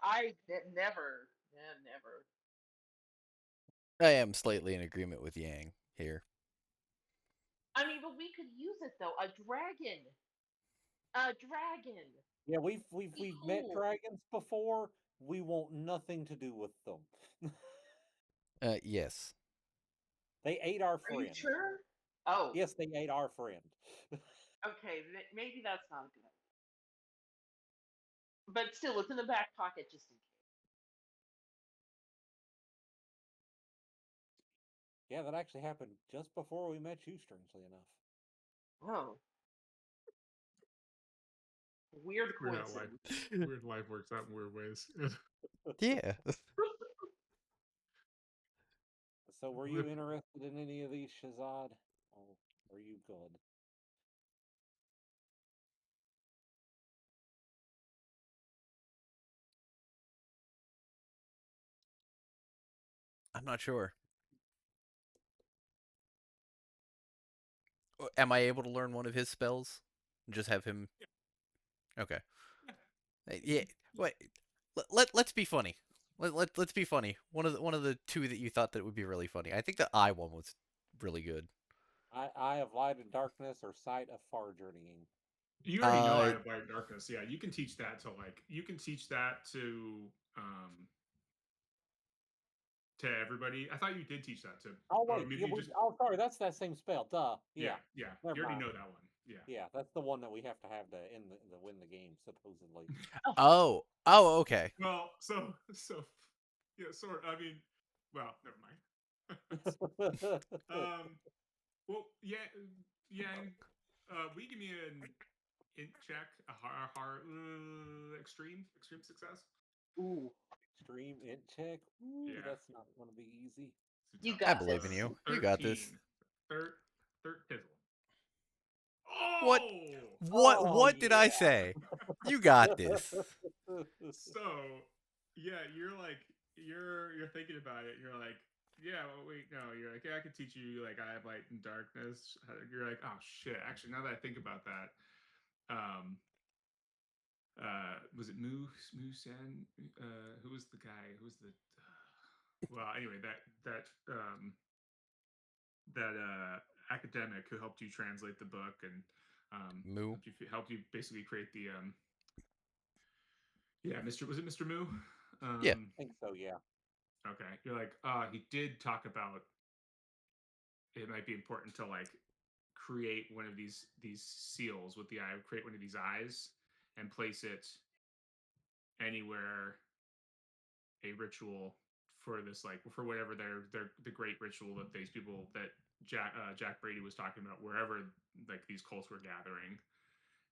never, yeah, never. I am slightly in agreement with Yang here. I mean, but we could use it though. A dragon. Yeah, we've met Cool. dragons before. We want nothing to do with them. Yes. They ate our Are you friend. sure? Oh, Yes, they ate our friend. okay. Maybe that's not a good idea. But still, it's in the back pocket just in case. Yeah, that actually happened just before we met you, strangely enough. Oh, weird Weird how life, coincidence. weird life works out in weird ways. Yeah. So, were you interested in any of these, Shazad? Or are you good? I'm not sure. Am I able to learn one of his spells? And just have him. Okay. Yeah. Wait. Let's be funny. Let's be funny. One of the two that you thought that would be really funny. I think the eye one was really good. Eye of Light and Darkness or Sight of Far Journeying? You already know I have Light and Darkness. Yeah, you can teach that to you can teach that to everybody. I thought you did teach that to. Oh wait, maybe yeah, you just. oh sorry, that's that same spell. Duh. Yeah, Yeah. yeah. Never You already mind. know that one. Yeah. Yeah, that's the one that we have to have to end the win the game, supposedly. Oh. Oh. Okay. Well, yeah, sort. I mean, well, never mind. Well, yeah, Yang. Will you give me an int check, a hard extreme success? Ooh, Extreme int check. Ooh, Yeah. that's not going to be easy. It's a you tough I got one. believe in this. you. You got this. 13. Third pizzle. What? Oh! What did I say? You got this. So, yeah, you're thinking about it. You're like, yeah, well, wait, no. You're like, yeah, I could teach you like I have light and darkness. You're like, oh shit. Actually, now that I think about that, was it Sen? Who was the guy? Who was the? Well, anyway, that academic who helped you translate the book and Moo. helped you basically create the yeah, was it Mr. Moo? Yeah. I think so, yeah. Okay, you're like, he did talk about it might be important to like create one of these seals with the eye, create one of these eyes and place it anywhere a ritual for this, like for whatever their the great ritual that these people that Jack Brady was talking about, wherever like these cults were gathering.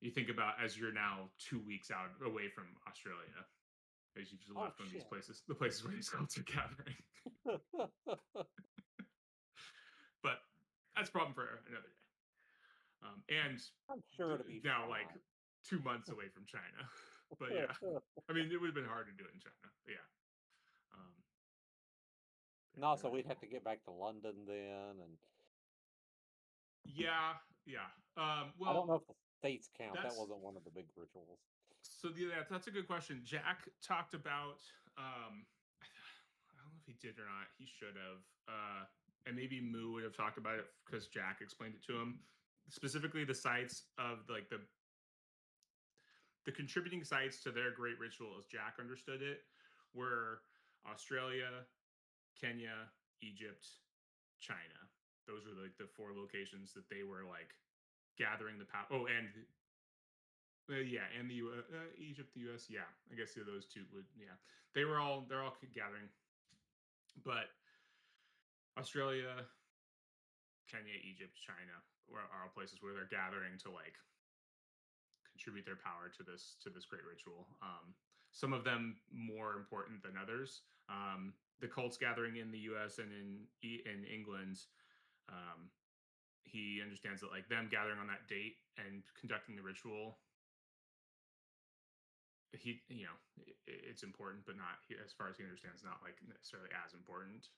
You think about as you're now 2 weeks out away from Australia, as you've left one of these places, the places where these cults are gathering. that's a problem for another day. And I'm sure it'll be now, fine. like 2 months away from China. But yeah, I mean, it would have been hard to do it in China. But yeah. And also, we'd have to get back to London then, and yeah, yeah. Well, I don't know if the states count. That that's wasn't one of the big rituals. so. Yeah, that's a good question. Jack talked about. I don't know if he did or not. He should have. And maybe Moo would have talked about it because Jack explained it to him. Specifically, the sites of like the contributing sites to their great ritual, as Jack understood it, were Australia, Kenya, Egypt, China. Those were like the 4 locations that they were like gathering the power. Oh, and yeah, and the Egypt, the U.S. Yeah, I guess those 2 would. Yeah, they're all gathering, but Australia, Kenya, Egypt, China are all places where they're gathering to like contribute their power to this great ritual. Some of them more important than others. The cults gathering in the U.S. and in England, um, he understands that like them gathering on that date and conducting the ritual, it's important, but not, as far as he understands, not like necessarily as important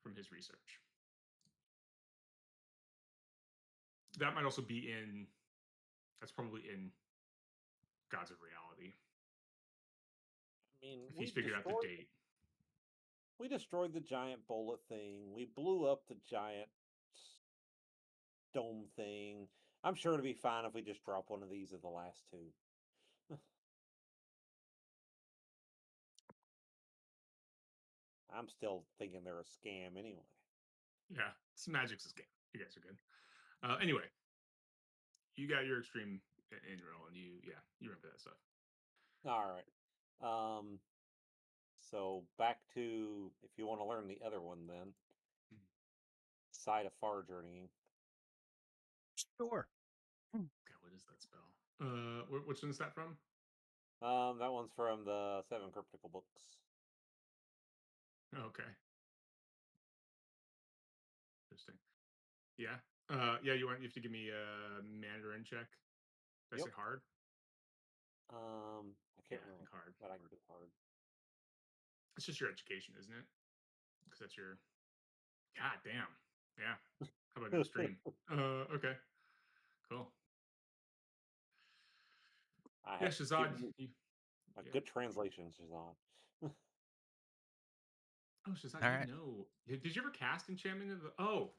from his research. That might also be that's probably in Gods of Reality. I mean, If he's figured out the date. We destroyed the giant bullet thing. We blew up the giant dome thing. I'm sure it'll be fine if we just drop one of these at the last 2. I'm still thinking they're a scam anyway. Yeah, magic's a scam. You guys are good. Anyway, you got your extreme in roll, and you remember that stuff. All right. So back to, if you want to learn the other one, then side of far journeying. Sure. Okay, what is that spell? Which one's that from? That one's from the 7 Cryptical books. Okay. Interesting. Yeah. Yeah. You have to give me a Mandarin check. Did I say hard? I can't I remember, think hard. but I can do hard. It's just your education, isn't it? Because that's your. God damn. Yeah. How about an extreme? Okay. Cool. Yeah, Shazad. A good translation, Shazad. Oh, Shazad, All you right. know. Did you ever cast Enchantment of the? Oh,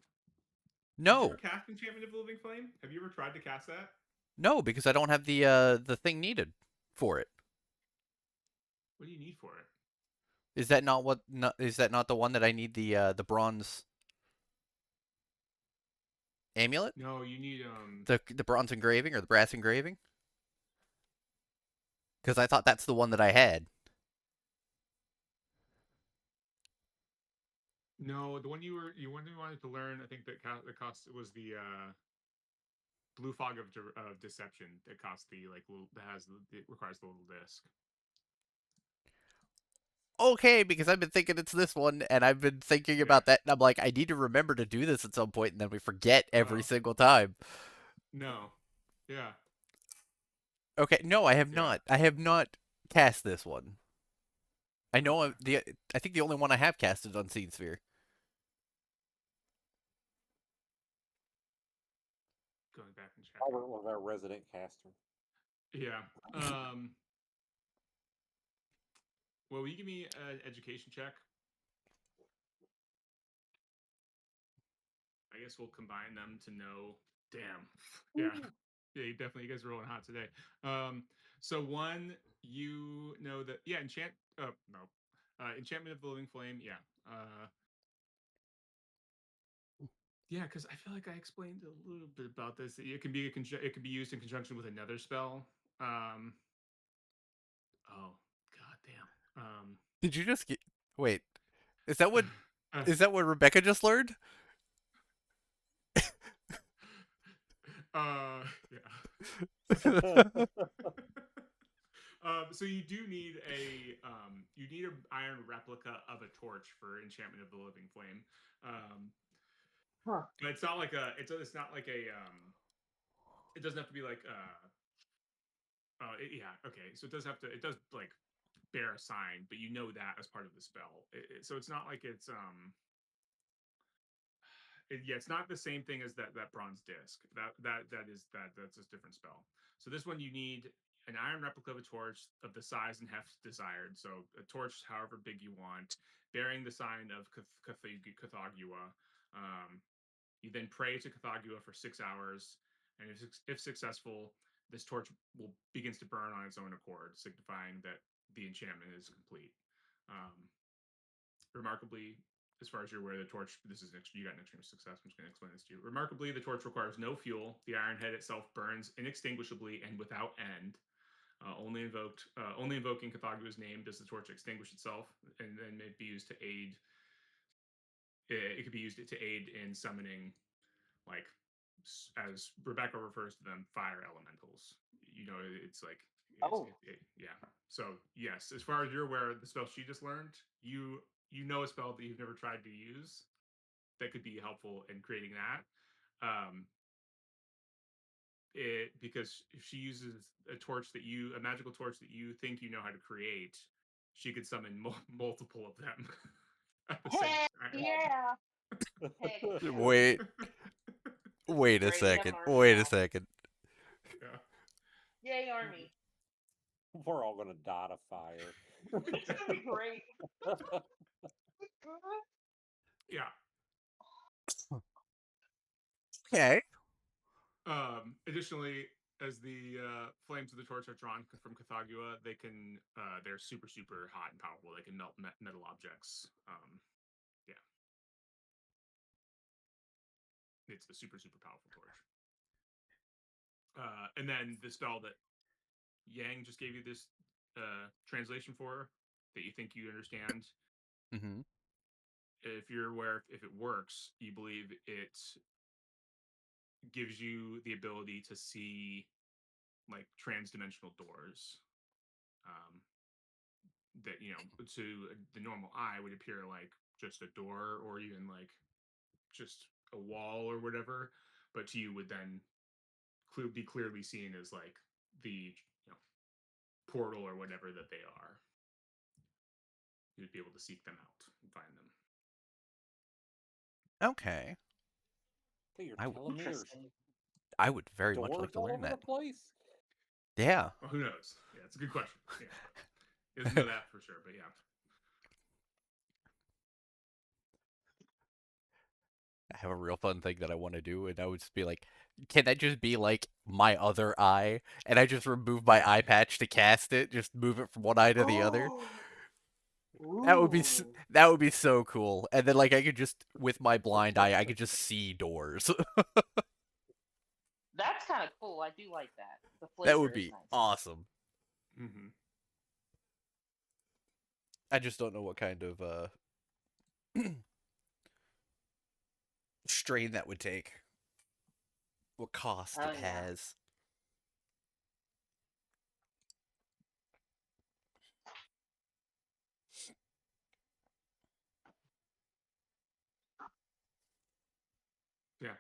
did you ever No, cast Enchantment of the Living Flame? Have you ever tried to cast that? no, because I don't have the thing needed for it. What do you need for it? Is that not what? No, is that not the one that I need the bronze amulet? No, you need The bronze engraving or the brass engraving? Because I thought that's the one that I had. No, the one you wanted to learn. I think that the cost was the blue fog of deception that costs the like little, it requires the little disc. Okay, because I've been thinking it's this one, and I've been thinking Yeah. about that, and I'm like, I need to remember to do this at some point, and then we forget every Oh single time. no. Yeah. Okay, no, I have Yeah. not. I have not cast this one. I know Okay. I think the only one I have cast is Unseen Sphere. Going back and checking. Robert was our resident caster. Yeah. Well, will you give me an education check? I guess we'll combine them to know. Damn. Yeah. Yeah, you guys are rolling hot today. So one, you know that Enchantment of the Living Flame, yeah. Yeah, because I feel like I explained a little bit about this. It can be it can be used in conjunction with another spell. Oh, god damn. Did you just get? Wait, is that what Uh, is that what Rebecca just learned? yeah. So you do need you need an iron replica of a torch for Enchantment of the Living Flame. Huh. But it's not like a. It's not like a. It doesn't have to be like. Yeah. Okay. So it does have to. It does like bear a sign, but you know that as part of the spell. So it's not like it's yeah, it's not the same thing as that bronze disc. That's a different spell. So this one you need an iron replica of a torch of the size and heft desired. So a torch, however big you want, bearing the sign of Cathagua. You then pray to Cathagua for 6 hours, and if successful, this torch will begins to burn on its own accord, signifying that the enchantment is complete. Um, Remarkably, as far as you're aware, the torch, this is you got an extreme success. I'm just going to explain this to you. Remarkably, the torch requires no fuel. The iron head itself burns inextinguishably and without end. Only invoking Cathagua's name does the torch extinguish itself, and then may be used to aid. It could be used to aid in summoning, like as Rebecca refers to them, fire elementals. You know, it's like Oh. yeah. So yes, as far as you're aware, the spell she just learned, you know a spell that you've never tried to use that could be helpful in creating that. Because if she uses a magical torch that you think you know how to create, she could summon multiple of them at the same Heck time. yeah. Heck yeah. Wait, wait a Ready to have an second. army Wait a now. second. Yeah. Yay, army. We're all gonna die to fire. It's gonna be great. Yeah. Okay. Additionally, as the flames of the torch are drawn from Cathagua, they're super super hot and powerful. They can melt metal objects. Yeah, it's the super super powerful torch. And then the spell that Yang just gave you this translation for, that you think you understand. Mm-hmm. If you're aware, if it works, you believe it gives you the ability to see like trans-dimensional doors. Um, that to the normal eye would appear like just a door or even like just a wall or whatever, but to you would then be clearly seen as like the portal or whatever that they are. You'd be able to seek them out and find them. Okay. So you're I telling me there's Interesting. I would very much doors like to all learn over that. the place? Yeah. Well, who knows? Yeah, it's a good question. Yeah, but he doesn't know that for sure, but yeah. I have a real fun thing that I want to do, and I would just be like, can that just be like my other eye? And I just remove my eye patch to cast it, just move it from one eye to the other. Ooh. That would be so cool. And then like I could just with my blind eye, I could just see doors. That's kind of cool. I do like that. The That flavor would is be nice. awesome. Mm-hmm. I just don't know what kind of strain that would take. What cost Oh it yeah. has. Yeah.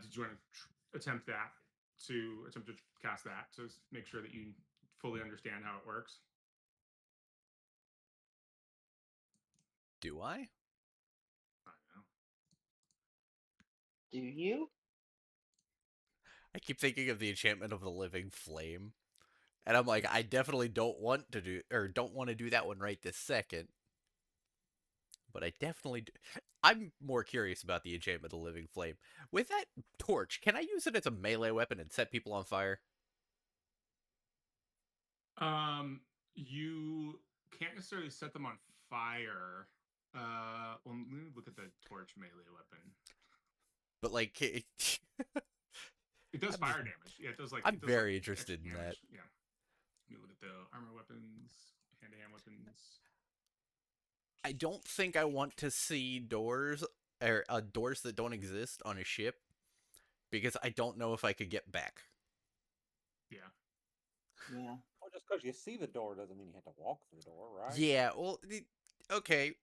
Did you want to attempt to cast that to make sure that you fully understand how it works? Do I? I don't know. Do you? I keep thinking of the enchantment of the living flame. And I'm like, I definitely don't want to do that one right this second. But I definitely do. I'm more curious about the enchantment of the living flame. With that torch, can I use it as a melee weapon and set people on fire? You can't necessarily set them on fire. Well, let me look at the torch melee weapon. But like, It does I'm fire just- damage. Yeah, it does like I'm it does very like interested extra in damage. that. Yeah. Let me look at the armor weapons, hand-to-hand weapons. I don't think I want to see doors or doors that don't exist on a ship because I don't know if I could get back. Yeah. Yeah. Well, just because you see the door doesn't mean you have to walk through the door, right? Yeah, well, okay.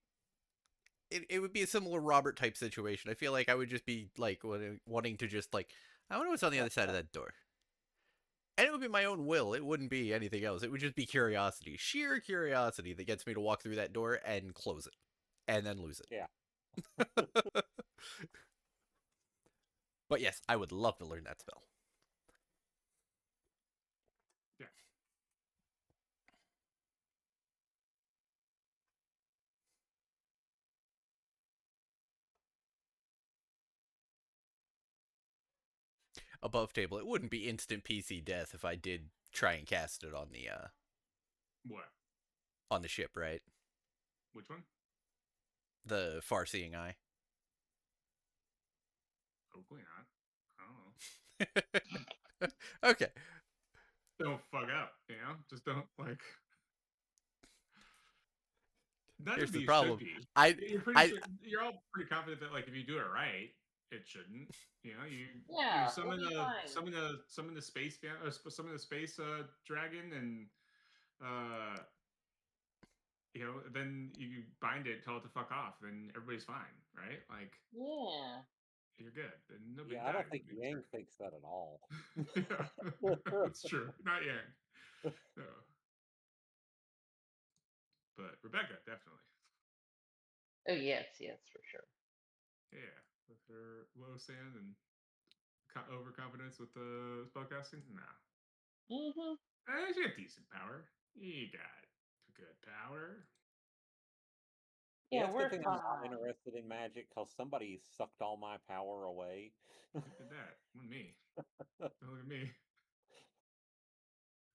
it would be a similar Robert type situation. I feel like I would just be like wanting to just like I wonder what's on the other side of that door. And it would be my own will. It wouldn't be anything else. It would just be curiosity, sheer curiosity that gets me to walk through that door and close it, and then lose it. Yeah. But yes, I would love to learn that spell. Yeah. Above table, it wouldn't be instant PC death if I did try and cast it What? on the ship, right? Which one? The far-seeing eye. Hopefully not. I don't know. Okay. Don't fuck up, you know? Just don't like. None Here's of the these should problem. be. I You're pretty I sure. You're all pretty confident that like if you do it right, it shouldn't. You know, you Yeah, summon we'll be fine. summon the space summon the space dragon and you know, then you bind it, tell it to fuck off, then everybody's fine, right? Like Yeah. you're good. And nobody Yeah, I died. don't think Yang thinks that at all. Yeah, that's true. Not Yang. No. But Rebecca, definitely. Oh yes, yes, for sure. Yeah. With her low sand and overconfidence with the spellcasting? Nah. Mhm. She got decent power. You got good power. Yeah, Yeah, it's a good we're thing I'm not fine. interested in magic because somebody sucked all my power away. Who did that? Not me. Don't look at me.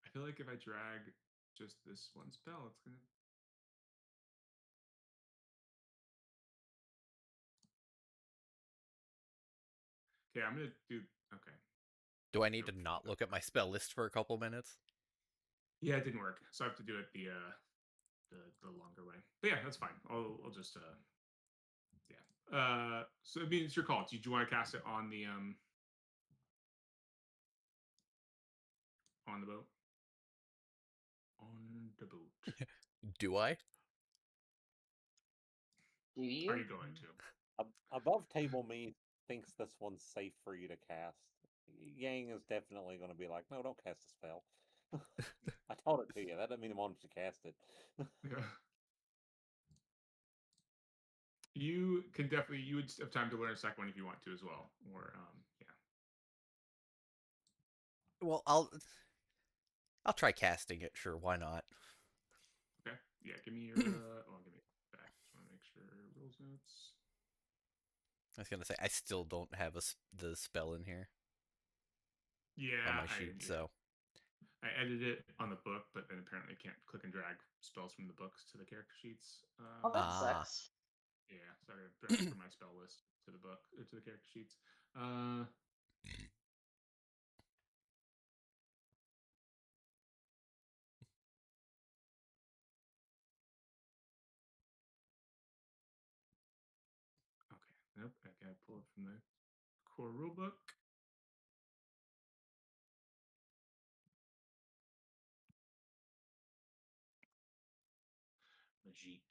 I feel like if I drag just this one spell, it's gonna. Okay, I'm gonna do. Okay. do I need to Nope. not look at my spell list for a couple minutes? Yeah, it didn't work, so I have to do it the longer way. But yeah, that's fine. I'll just yeah. So I mean, it's your call. Do you want to cast it on the on the boat? On the boat. Do I? Do Are you? you going to? Above table me thinks this one's safe for you to cast. Yang is definitely going to be like, no, don't cast the spell. I told it to you. That doesn't mean I wanted to cast it. Yeah. You can definitely you would have time to learn a second one if you want to as well. Or yeah. Well, I'll try casting it. Sure, why not? Okay. Yeah, give me your oh give me it back. Just want to make sure rules notes. I was gonna say I still don't have the spell in here on Yeah, my sheet, so I edited it on the book, but then apparently can't click and drag spells from the books to the character sheets. Oh, that ah, sucks. Yeah, so I gotta transfer my spell list to the book or to the character sheets. Okay, nope, I gotta pull it from the core rulebook. Magique.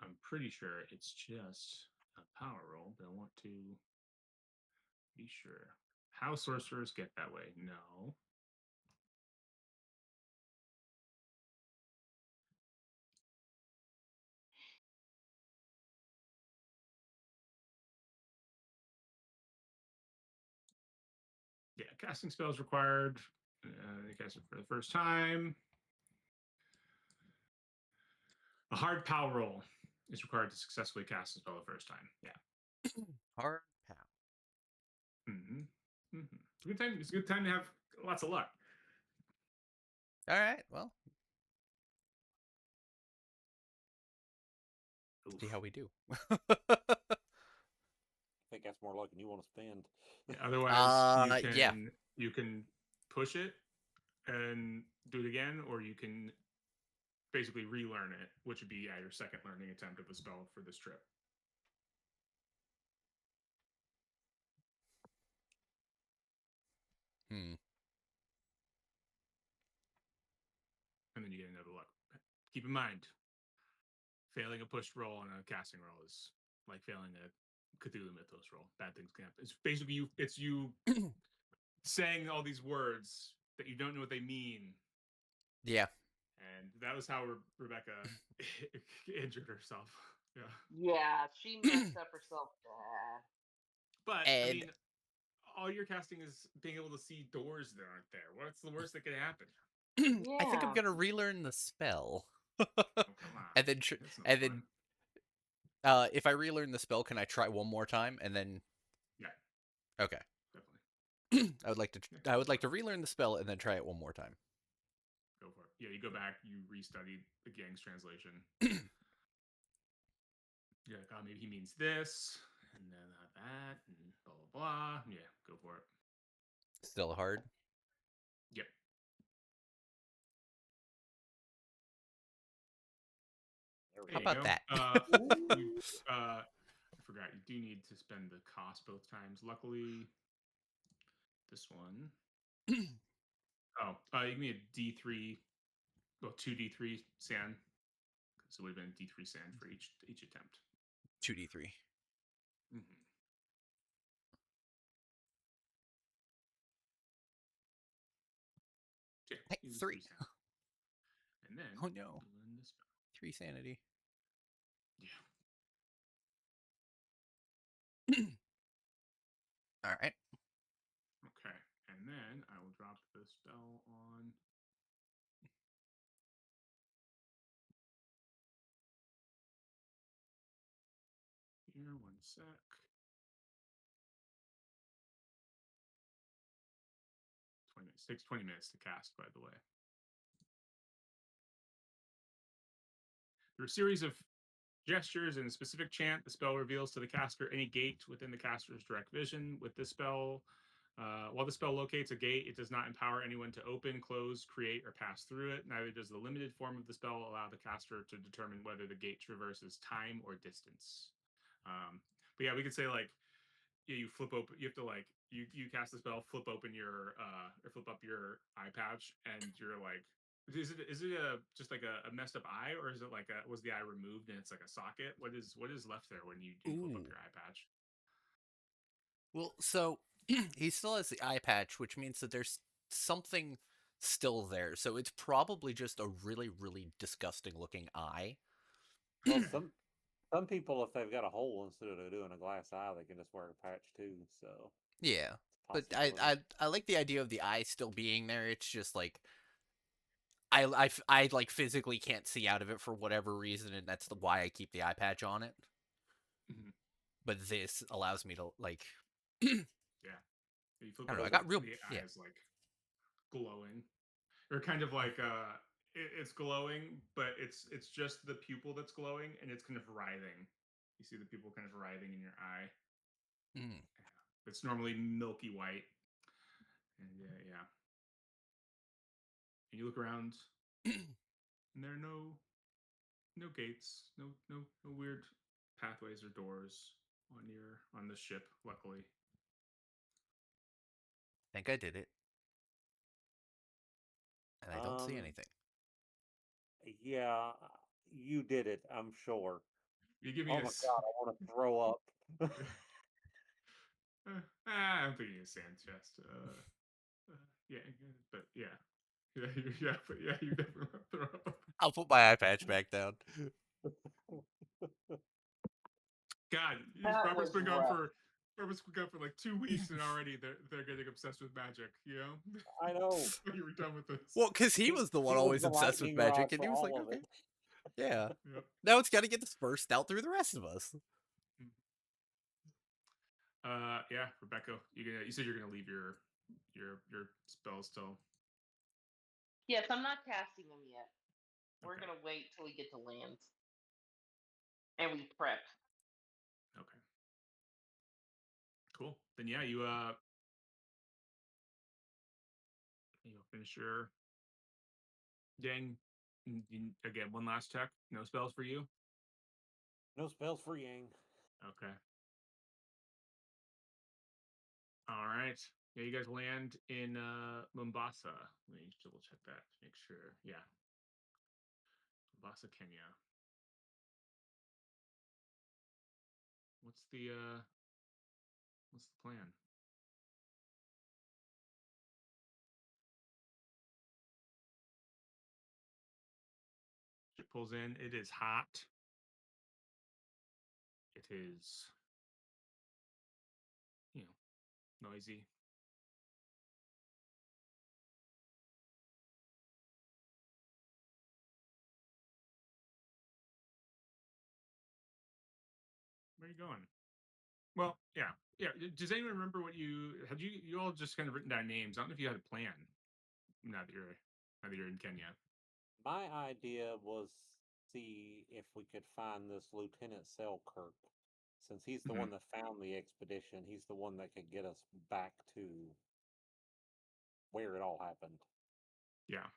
I'm pretty sure it's just a power roll, but I want to be sure. How sorcerers get that way? No. Yeah, casting spells required. They cast it for the first time. A hard power roll is required to successfully cast a spell the first time. Yeah. hard pow. Mm-hmm. Mm-hmm. It's a good time. It's a good time to have lots of luck. All right, well, Oof. see how we do. I think that's more luck than you want to spend. Yeah, otherwise, Yeah. you can push it and do it again, or you can basically relearn it, which would be your second learning attempt of the spell for this trip. Hmm. And then you get another luck. Keep in mind, failing a push roll on a casting roll is like failing a Cthulhu Mythos roll. Bad things can happen. It's basically you. It's you saying all these words that you don't know what they mean. Yeah. And that was how Rebecca injured herself. Yeah. Yeah, she messed up herself bad. But I And mean, all you're casting is being able to see doors that aren't there. What's the worst that could happen? I think I'm Yeah. gonna relearn the spell. Oh, come on. and then That's no and fun. then if I relearn the spell, can I try one more time and then? Yeah, Okay. definitely. I would like to. Yeah, I go would for like it. to relearn the spell and then try it one more time. Go for it. Yeah, you go back, you restudy the gang's translation. You're like, oh, maybe he means this, and then that, and blah, blah, blah. Yeah, go for it. Still hard. Yep. There we There How you about go. that? I forgot, you do need to spend the cost both times. Luckily, this one. Oh, you can get a D3, well, 2D3 sand. So it would have been D3 sand for each attempt. 2d3. Mm-hmm. Yeah, Hey, use 3. 3 sand. And then Oh no. you learn this. 3 sanity. Yeah. All right. Okay. And then I will drop the spell on. Here, 1 sec. 20 minutes. Takes 20 minutes to cast, by the way. Through a series of gestures and a specific chant, the spell reveals to the caster any gate within the caster's direct vision. With this spell, while the spell locates a gate, it does not empower anyone to open, close, create, or pass through it. Neither does the limited form of the spell allow the caster to determine whether the gate traverses time or distance. But yeah, we could say like, yeah, you flip open. You have to like you cast the spell, flip open your or flip up your eye patch, and you're like, is it a just like a messed up eye, or is it like a was the eye removed and it's like a socket? What is left there when you do flip up Ooh. your eye patch? Well, so he still has the eye patch, which means that there's something still there. So it's probably just a really, really disgusting looking eye. Well, Okay. some people, if they've got a hole instead of doing a glass eye, they can just wear a patch too. So Yeah. But it's a possibility. I like the idea of the eye still being there. It's just like I like physically can't see out of it for whatever reason, and that's why I keep the eye patch on it. Mm-hmm. But this allows me to like Yeah. You flip I it don't know. I over, got real the yeah. eye is like glowing, or kind of like it's glowing, but it's just the pupil that's glowing, and it's kind of writhing. You see the pupil kind of writhing in your eye. Mm. It's normally milky white, and yeah. And you look around, and there are no gates, no weird pathways or doors on the ship. Luckily, Think I did it, and I don't see Um, anything. yeah, you did it. I'm sure. you give me Oh a. my god, I want to throw up. I'm thinking a sand chest. Yeah, but yeah, yeah, you definitely want to throw up. I'll put my eye patch back down. God, That was rough. Robert's been gone for like 2 weeks, and already they're getting obsessed with magic. You know, I know. you were done with this. Well, because he He, was the one he was always the obsessed with lightning rod magic, and for he was like, all of okay, it. yeah. Yep. Now it's got to get dispersed out through the rest of us. Yeah, Rebecca, you said you're gonna leave your spells till. Yes, I'm not casting them yet. We're Okay. gonna wait till we get to lands, and we prep. Okay. Cool. Then yeah, you finish your gang. Again, one last check. No spells for you. No spells for Yang. Okay. All right. Yeah, you guys land in Mombasa. Let me double check that to make sure. Yeah. Mombasa, Kenya. what's the plan? Ship pulls in. It is hot. It is, noisy. Where are you going? Well, yeah. Does anyone remember what you had? You all just kind of written down names. I don't know if you had a plan. Now that you're in Kenya. My idea was see if we could find this Lieutenant Selkirk. Since he's the one that found the expedition, he's the one that could get us back to where it all happened. Yeah.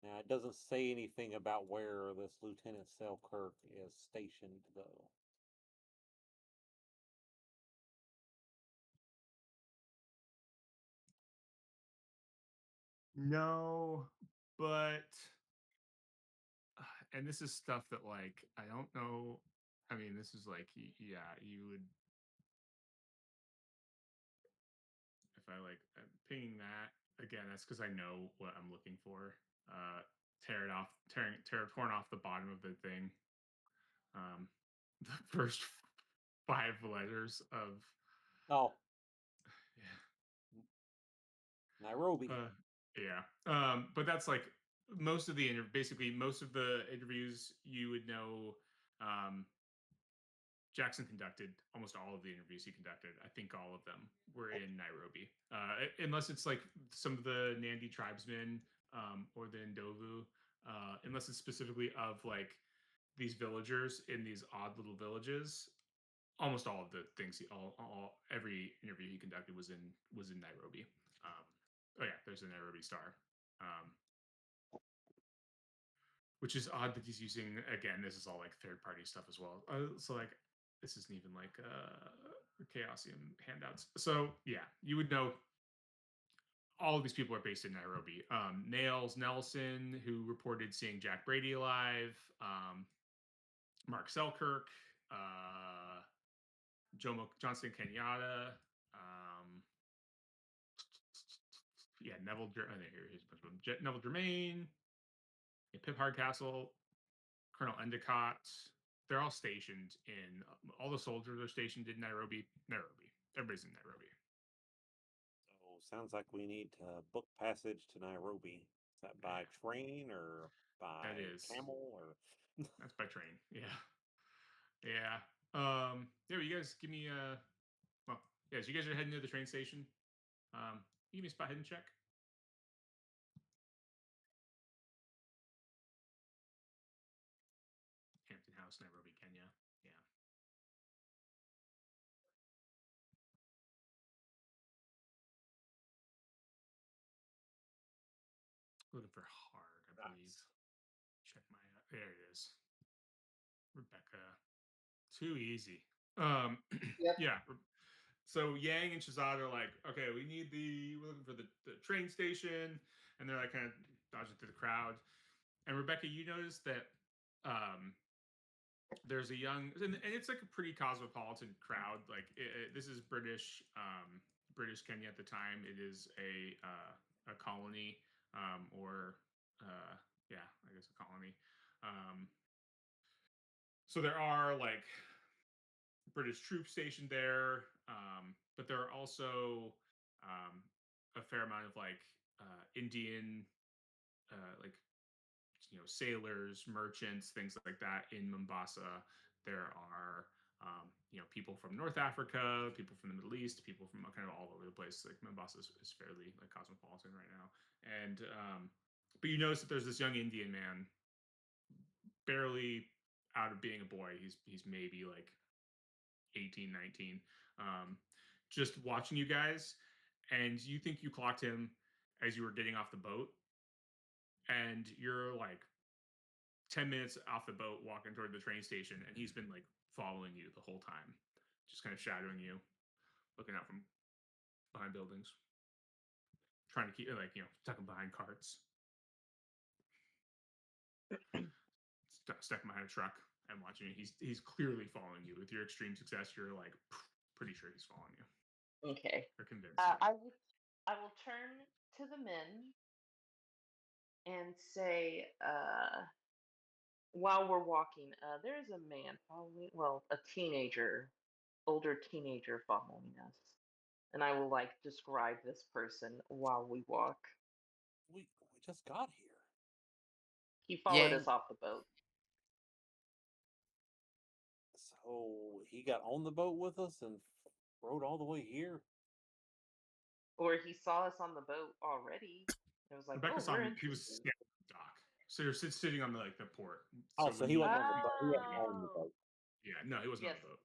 Now, it doesn't say anything about where this Lieutenant Selkirk is stationed, though. No, but and this is stuff that like I don't know. I mean, this is like yeah, you would if I like I'm pinging that again. That's because I know what I'm looking for. Torn off the bottom of the thing. The first 5 letters of Oh, yeah. Nairobi. Yeah. But that's like most of the basically most of the interviews you would know. Jackson conducted almost all of the interviews he conducted. I think all of them were in Nairobi, unless it's like some of the Nandi tribesmen or the Ndovu, unless it's specifically of like these villagers in these odd little villages. Almost all of the things, every interview he conducted was in Nairobi. Oh yeah, there's a Nairobi Star. Which is odd that he's using again. This is all like third party stuff as well. So like this isn't even like Chaosium handouts. So yeah, you would know all of these people are based in Nairobi. Nails Nelson, who reported seeing Jack Brady alive. Mark Selkirk, Johnston Kenyatta. Yeah, Neville. Here's a bunch of them. Neville Germain. Yeah, Pip Hardcastle. Colonel Endicott. They're all stationed in. All the soldiers are stationed in Nairobi. Nairobi. Everybody's in Nairobi. So sounds like we need to book passage to Nairobi. Is that by train or by camel or? That's by train. Yeah. Yeah. Yeah. You guys give me well, yeah. So you guys are heading to the train station. You give me a spot hidden check. Hampton House, Nairobi, Kenya. Yeah. Looking for hard, I believe. Check my. There it is. Rebecca. Too easy. Yep. Yeah. So Yang and Shazad are like, okay, we're looking for the train station, and they're like kind of dodging through the crowd. And Rebecca, you notice that there's a young, and it's like a pretty cosmopolitan crowd. Like this is British Kenya at the time. It is a colony, or yeah, I guess a colony. So there are like British troops stationed there, but there are also a fair amount of like Indian, like sailors, merchants, things like that in Mombasa. There are people from North Africa, people from the Middle East, people from kind of all over the place. Like Mombasa is fairly like cosmopolitan right now, and but you notice that there's this young Indian man, barely out of being a boy. He's maybe like 18, 19, just watching you guys, and you think you clocked him as you were getting off the boat, and you're like 10 minutes off the boat walking toward the train station, and he's been like following you the whole time, just kind of shadowing you, looking out from behind buildings, trying to keep tuck him behind carts. Stuck him behind a truck and watching it. He's clearly following you. With your extreme success, you're like pretty sure he's following you. Okay. Or convinced. I will turn to the men and say, while we're walking, there's a man following, well, a teenager, older teenager following us. And I will like describe this person while we walk. We just got here. He followed Yang. us off the boat. So he got on the boat with us and rode all the way here. Or he saw us on the boat already. It was like, Rebecca oh, saw we're him. He was interested. on the dock. So you're sitting on the port. Oh, so when he you- wasn't on the boat. He wasn't Oh. on the boat. Yeah, no, he wasn't Yes. on the boat.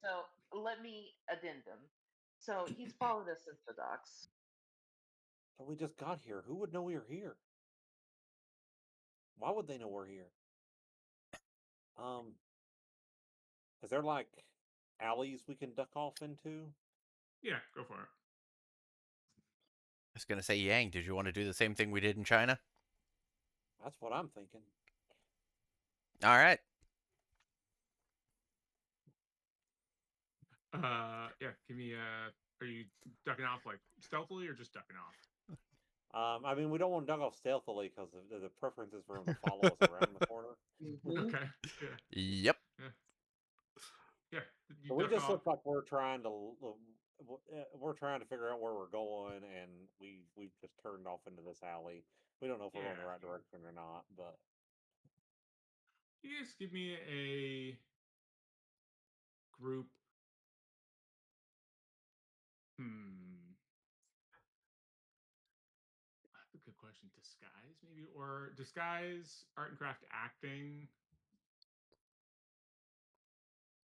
So let me addendum. So he's followed us into the docks. So we just got here. Who would know we were here? Why would they know we're here? Is there like alleys we can duck off into? Yeah, go for it. I was gonna say, Yang, did you want to do the same thing we did in China? That's what I'm thinking. All right. Yeah, give me are you ducking off like stealthily or just ducking off? I mean, we don't want to duck off stealthily because the preference is for him to follow us around the corner. Okay. Yeah. Yep. Yeah. So we duck just off. look like we're trying to figure out where we're going, and we've just turned off into this alley. We don't know if we're going the Yeah. right direction or not, but You guys give me a group. That's a good question. Disguise, maybe? Or disguise, art and craft, acting.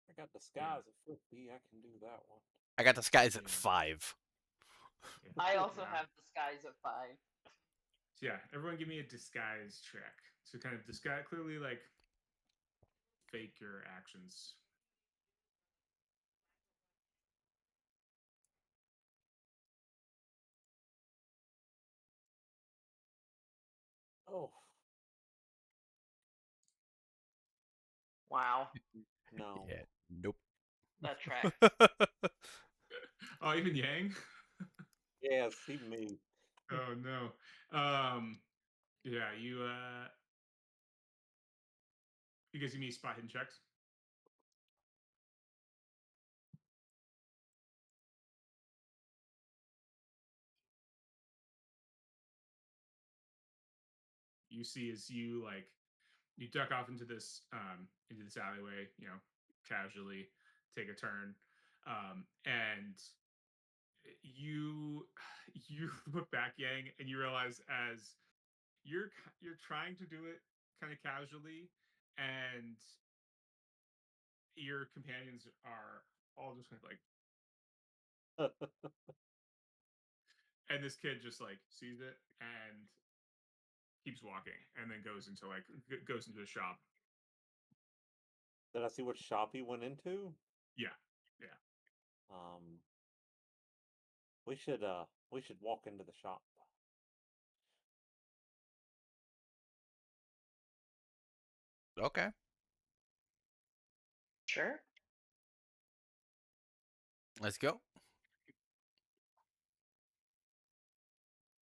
I got disguise at 50. I can do that one. I got disguise at Yeah. 5. Yeah. I also Yeah. have disguise at 5. So yeah, everyone give me a disguise check. So kind of disguise, clearly like fake your actions. Oh Wow, no! Yeah. Nope. that track. Oh, even Yang? Yes, even me. Oh no. Yeah, you guys give me spot hidden checks. You see as you like you duck off into this alleyway, casually take a turn. And you you look back, Yang, and you realize as you're trying to do it kind of casually, and your companions are all just kind of like, and this kid just like sees it and keeps walking, and then goes into the shop. Did I see what shop he went into? Yeah, yeah. Um, we should walk into the shop. Okay. Sure. Let's go.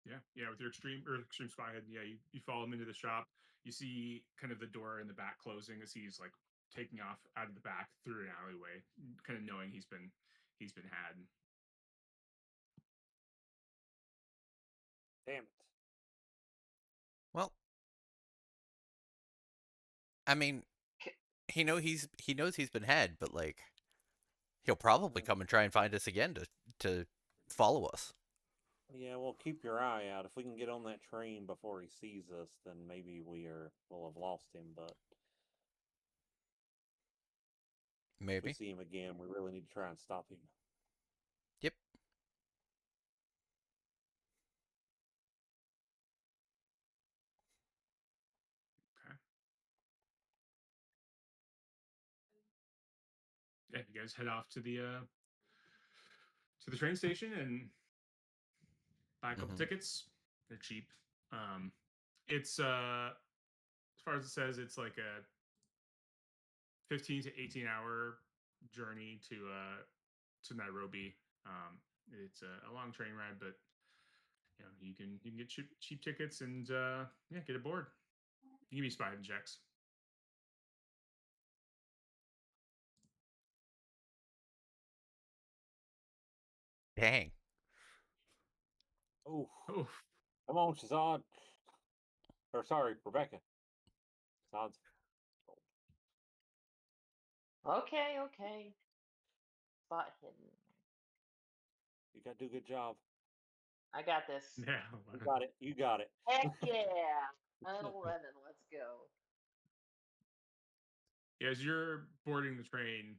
Yeah. With your extreme spy head, yeah, you follow him into the shop. You see kind of the door in the back closing as he's like taking off out of the back through an alleyway, kind of knowing he's been had. Damn it! Well, I mean, he knows he's been had, but like, he'll probably come and try and find us again to follow us. Yeah, well, keep your eye out. If we can get on that train before he sees us, then maybe we'll have lost him. But if we Maybe. see him again, we really need to try and stop him. Yep. Okay. Yeah, you guys head off to the train station and buy a couple tickets, They're cheap. It's as far as it says, it's like a 15 to 18-hour journey to Nairobi. It's a long train ride, but you can get cheap tickets and get aboard. You can be spied and checks. Dang. Oh, Oh, come on, Shazad. Or sorry, Rebecca. Shazad's. Okay, okay. Spot hidden. You got to do a good job. I got this. yeah. You got it. You got it. Heck yeah. An 11. Let's go. Yeah, as you're boarding the train,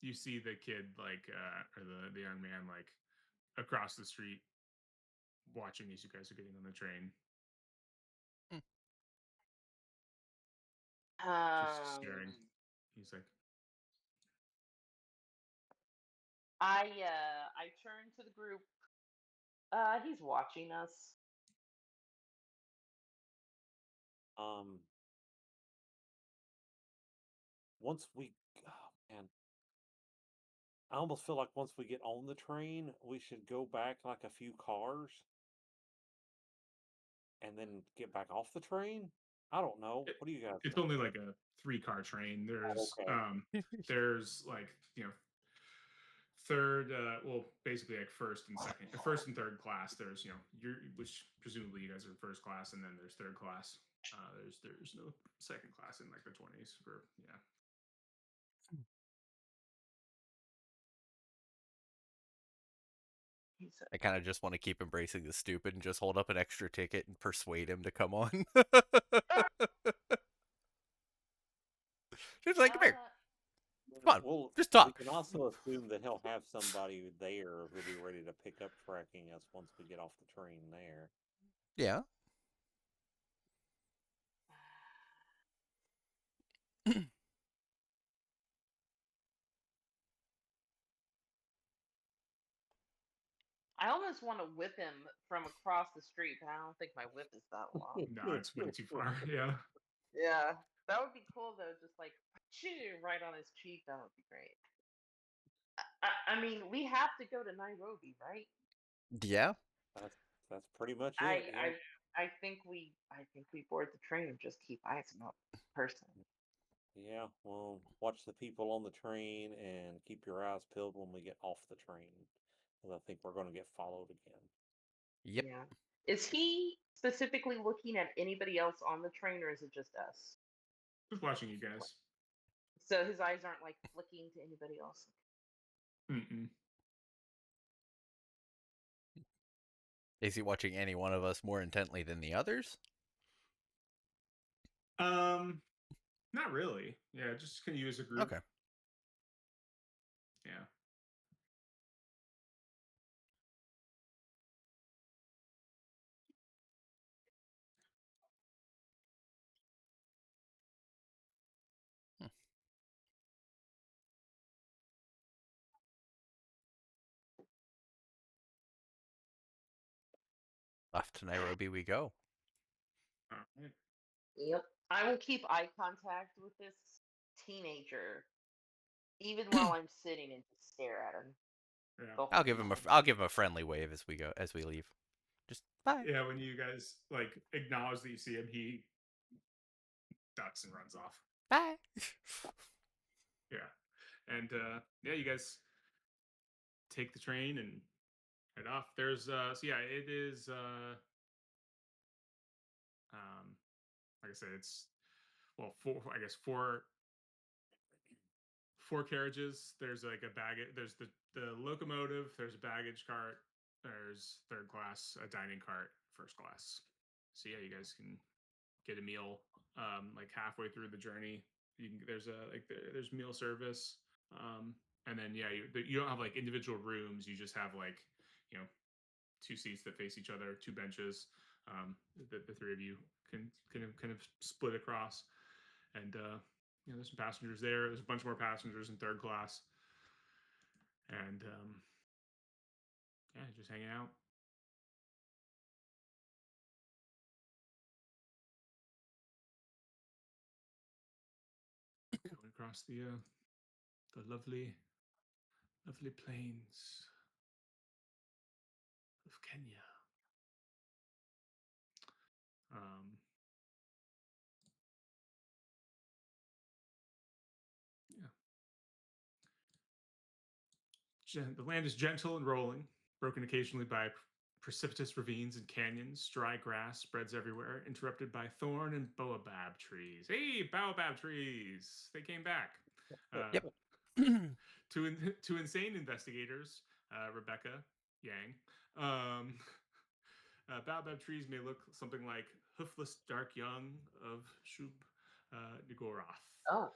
you see the kid or the young man across the street watching as you guys are getting on the train, just staring. He's like, I turn to the group. He's watching us. Um, once we, oh man, I almost feel like once we get on the train, we should go back like a few cars and then get back off the train. I don't know. What do you guys it's think? only like a 3-car train. Okay. There's third, well, basically like first and third class. There's which presumably you guys are first class, and then there's third class. There's no second class in like the 20s for I kind of just want to keep embracing the stupid and just hold up an extra ticket and persuade him to come on. Just like, come here. Come on. Well, Just we talk. can also assume that he'll have somebody there who'll be ready to pick up tracking us once we get off the train there. Yeah. I almost want to whip him from across the street, but I don't think my whip is that long. no, it's way too far. Yeah. Yeah. That would be cool though, just like right on his cheek. That would be great. I mean, we have to go to Nairobi, right? Yeah. That's pretty much I it. Yeah. I think we board the train and just keep eyes on the person. Yeah, well, watch the people on the train and keep your eyes peeled when we get off the train. Because I think we're going to get followed again. Yep. Yeah. Is he specifically looking at anybody else on the train, or is it just us? Just watching you guys. So his eyes aren't like flicking to anybody else. Mm-mm. Is he watching any one of us more intently than the others? Not really. Yeah, just can use a group. Okay. Yeah. Off to Nairobi we go. All right. Yep. I will keep eye contact with this teenager, even while I'm sitting and just stare at him. Yeah. I'll give him a friendly wave as we leave. Just bye. Yeah, when you guys acknowledge that you see him, he ducks and runs off. Bye. Yeah. And you guys take the train and head off. There's it is like I said, it's four carriages. There's like a baggage. There's the locomotive. There's a baggage cart. There's third class, a dining cart, first class. So yeah, you guys can get a meal like halfway through the journey. You can there's meal service, and then you don't have like individual rooms. You just have two seats that face each other, two benches. The three of you can kind of split across, and there's some passengers there. There's a bunch more passengers in third class, and just hanging out. across the lovely plains of Kenya. Um, yeah. The land is gentle and rolling, broken occasionally by precipitous ravines and canyons. Dry grass spreads everywhere, interrupted by thorn and baobab trees. Hey, baobab trees! They came back. Yep. To insane investigators, Rebecca Yang, baobab trees may look something like hoofless dark young of Shub Nigoroth. Oh,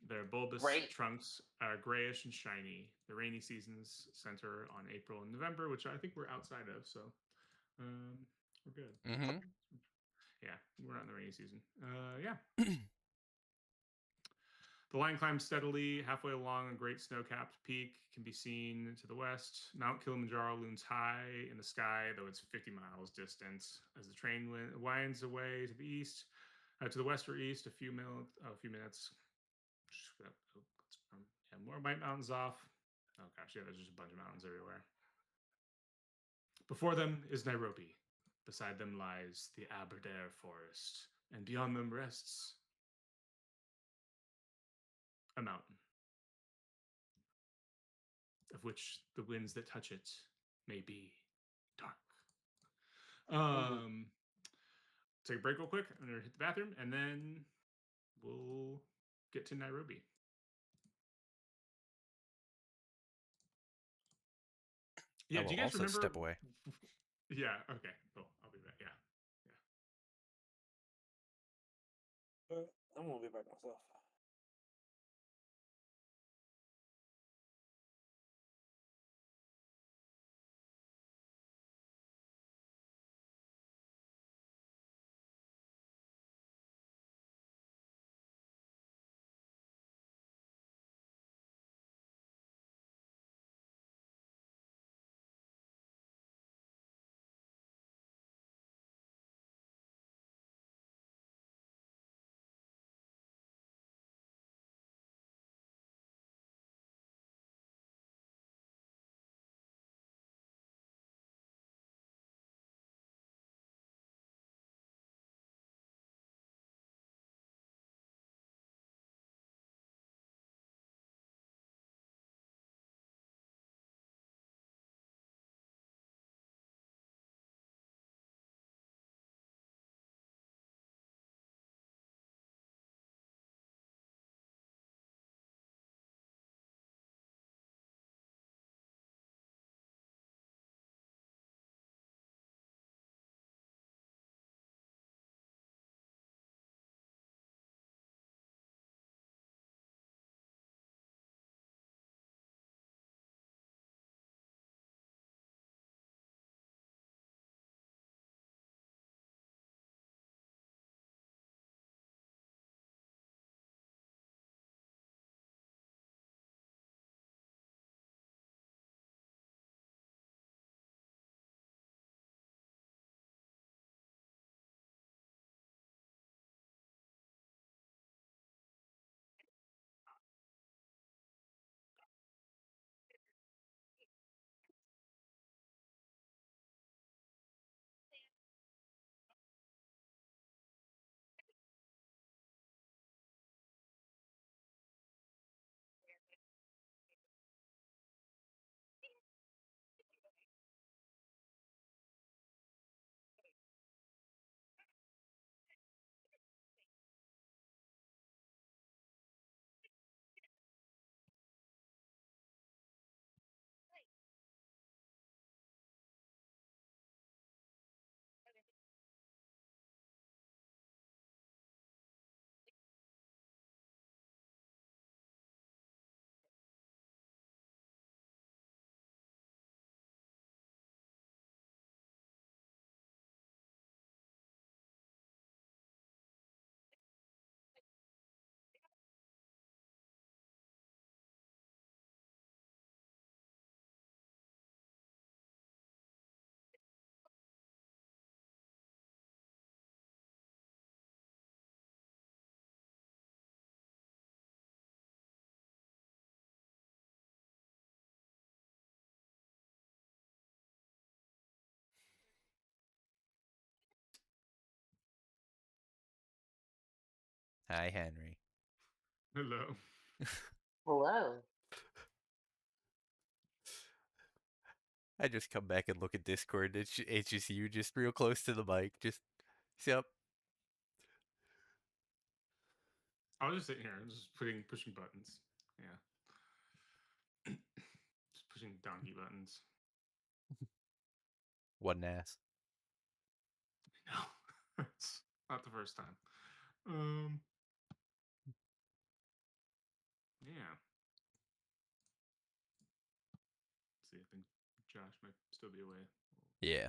Their bulbous great. trunks are grayish and shiny. The rainy seasons center on April and November, which I think we're outside of, so we're good. Mm-hmm. Yeah, we're not in the rainy season. Yeah. The line climbs steadily. Halfway along a great snow-capped peak can be seen to the west. Mount Kilimanjaro looms high in the sky, though it's 50 miles distant. As the train winds away to the east, to the west or east, a few minutes. Yeah, more White Mountains off. Oh gosh, yeah, there's just a bunch of mountains everywhere. Before them is Nairobi. Beside them lies the Aberdare forest, and beyond them rests a mountain, of which the winds that touch it may be dark. Take a break real quick. I'm gonna hit the bathroom, and then we'll get to Nairobi. Yeah, I do will you guys also remember? step away. Yeah. Okay. Cool. I'll be back. Yeah. I'm gonna be by myself. Hi, Henry. Hello. Hello. I just come back and look at Discord. It's just you, just real close to the mic. Just, yep. I was just sitting here, just pushing buttons. Yeah. Just pushing donkey buttons. One ass. No. It's not the first time. Yeah. Let's see, I think Josh might still be away. Yeah.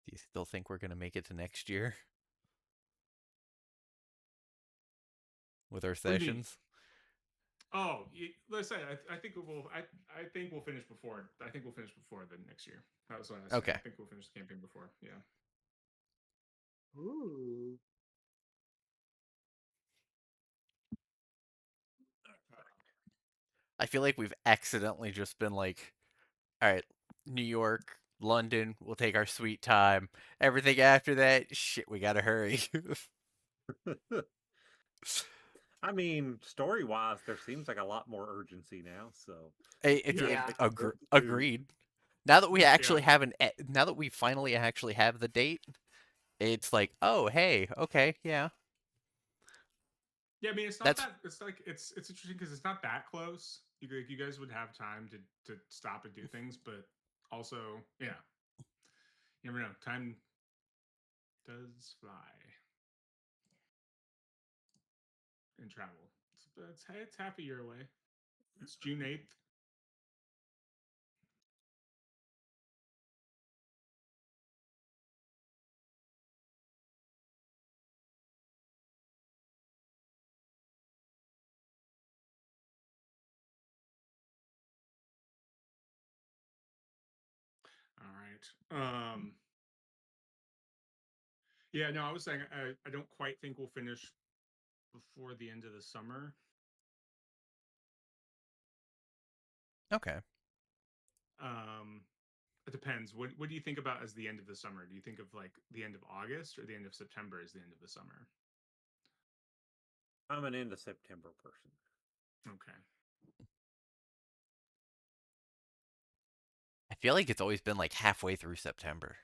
Do you still think we're gonna make it to next year with our What do you mean? sessions? Oh, let's say I think we'll I think we'll finish before. I think we'll finish before the next year. That was what I was saying. Okay. I think we'll finish the campaign before. Yeah. Ooh. I feel like we've accidentally just been like, all right, New York, London, we'll take our sweet time. Everything after that, shit, we gotta hurry. I mean, story-wise, there seems like a lot more urgency now. So Yeah. Yeah. Agreed. Now that we Yeah. actually have now that we finally actually have the date, it's like, oh, hey, okay, yeah, Yeah, I mean, it's not that's that. It's like it's interesting because it's not that close. You guys would have time to stop and do things, but also, yeah, you never know. Time does fly in travel. It's half a year away. It's June 8th. All right. Yeah, no, I was saying I don't quite think we'll finish before the end of the summer. okay. Um, it depends. What do you think about as the end of the summer? Do you think of like the end of August or the end of September as the end of the summer? I'm an end of September person. Okay. I feel like it's always been like halfway through September.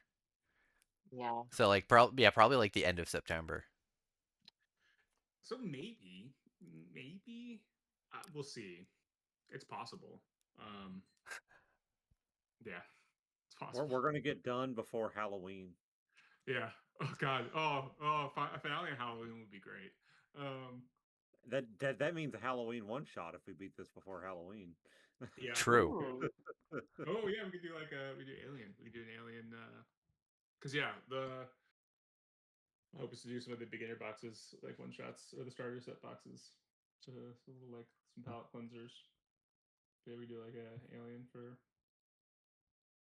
Yeah. So like, probably like the end of September. So maybe we'll see. It's possible. Um, yeah, it's We're possible. we're gonna get done before Halloween. Yeah. Oh God. A finale on Halloween would be great. Um, That means a Halloween one shot if we beat this before Halloween. yeah. True. Ooh. Oh yeah, we could do like we do Alien. We could do an Alien. Because yeah, the hope is to do some of the beginner boxes, like one shots or the starter set boxes, so like some palette cleansers. Yeah, we do like a Alien for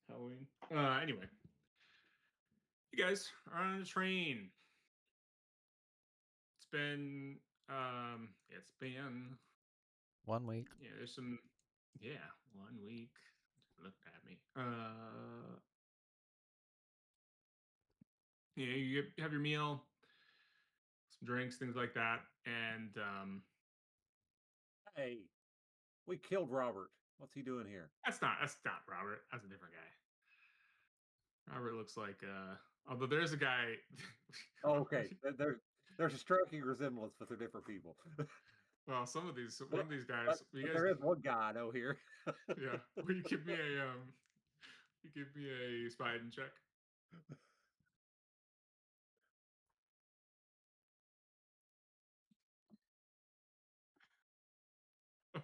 Halloween. Anyway, you guys are on a train. It's been 1 week. yeah. There's some yeah 1 week. Look at me. Yeah, you have your meal, some drinks, things like that, and Hey, we killed Robert. What's he doing here? that's not Robert. That's a different guy. Robert looks like although there's a guy. Oh, okay. There's a striking resemblance, but they're different people. Well, one but, of these but guys. You but guys, there is one guy I know here. yeah. Will you give me a Spiden check?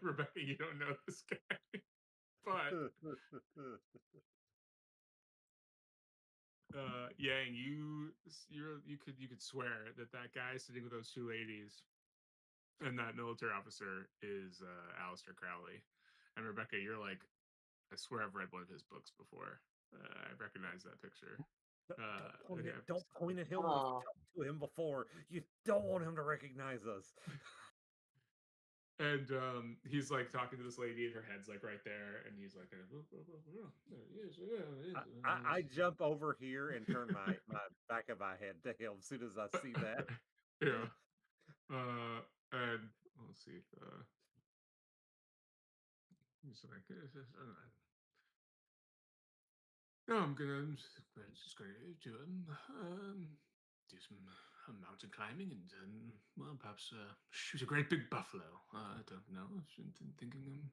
Rebecca, you don't know this guy, but yeah, and you could swear that guy sitting with those two ladies and that military officer is Aleister Crowley. And Rebecca, you're like, I swear I've read one of his books before. I recognize that picture. Okay. Don't point at him. We've Oh. talked to him before. You don't want him to recognize us. and he's like talking to this lady, and her head's like right there, and he's like, I jump over here and turn my back of my head to him as soon as I see that. yeah. And let's see. He's like, no, I'm just going to do some mountain climbing and well, perhaps shoot a great big buffalo. I don't know. I've been thinking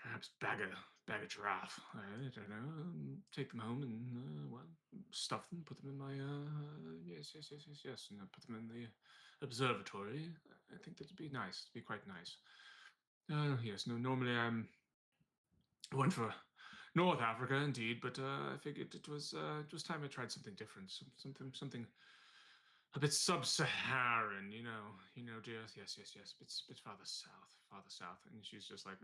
perhaps bag a giraffe. I don't know. Take them home and well, stuff them, put them in my yes, and put them in the observatory. I think that'd be nice. It'd be quite nice. Yes. No. Normally I went for North Africa, indeed, but I figured it was time I tried something different, something a bit sub-Saharan, dear. Yes, bit farther south. And she's just like,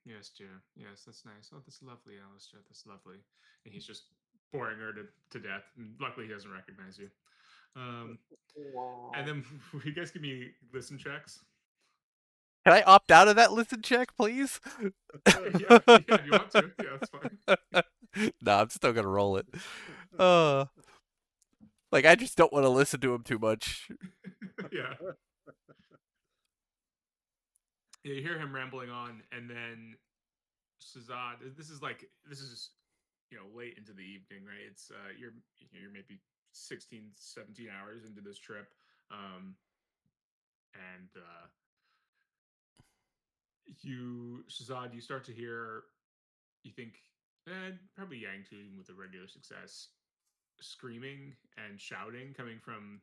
yes, dear, yes, that's nice. Oh, that's lovely, Alistair, that's lovely. And he's just boring her to death. And luckily, he doesn't recognize you. And then you guys give me listen checks. Can I opt out of that listen check, please? Yeah, if you want to. Yeah, that's fine. Nah, I'm still gonna roll it. Like, I just don't want to listen to him too much. Yeah. Yeah, you hear him rambling on, and then Shazad. This is late into the evening, right? It's you're maybe 16, 17 hours into this trip, and Shazad, you start to hear. You think, probably Yangtu with a regular success, screaming and shouting coming from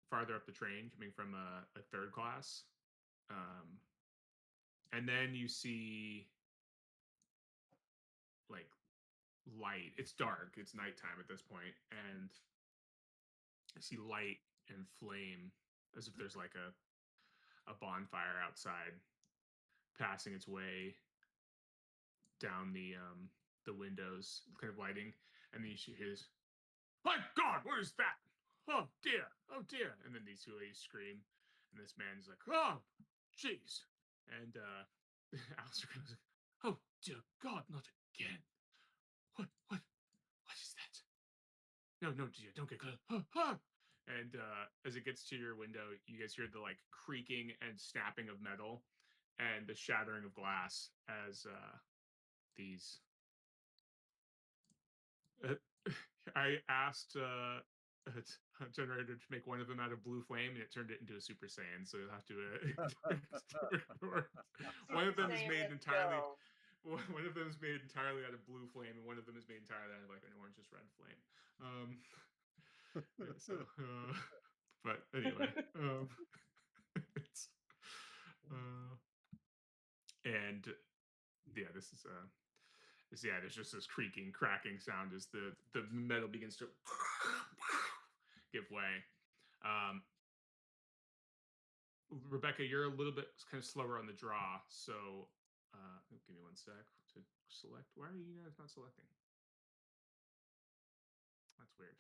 farther up the train, coming from a third class. And then you see like light. It's dark. It's nighttime at this point, and I see light and flame as if there's like a bonfire outside passing its way down the windows, kind of lighting, and then you hear this, "My God, what is that? Oh dear, oh dear!" And then these two ladies scream, and this man's like, "Oh, jeez!" And Alistair goes, "Oh dear God, not again! What is that? No, no, dear, don't get close." And as it gets to your window, you guys hear the like creaking and snapping of metal and the shattering of glass as these. Uh, I asked a generator to make one of them out of blue flame, and it turned it into a Super Saiyan. So you'll have to ignore. One of them is made entirely. One of them is made entirely out of blue flame, and one of them is made entirely out of like an orangish red flame. But anyway, it's, and yeah, this is there's just this creaking, cracking sound as the metal begins to give way. Um, Rebecca, you're a little bit kind of slower on the draw, so give me one sec to select. Why are you guys not selecting? That's weird.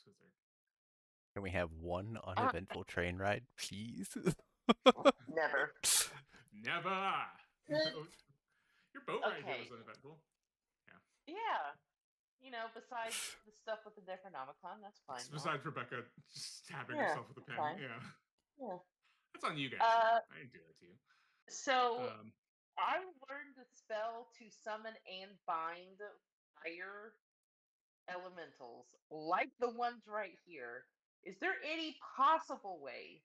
So there. Can we have one uneventful train ride, please? Never. Never. Your boat ride here was Okay. uneventful. Yeah. Besides the stuff with the Necronomicon, that's fine. Besides Rebecca stabbing herself with a pen. Fine. Yeah. Yeah. That's on you guys. I didn't do that to you. So I learned the spell to summon and bind fire elementals, like the ones right here. Is there any possible way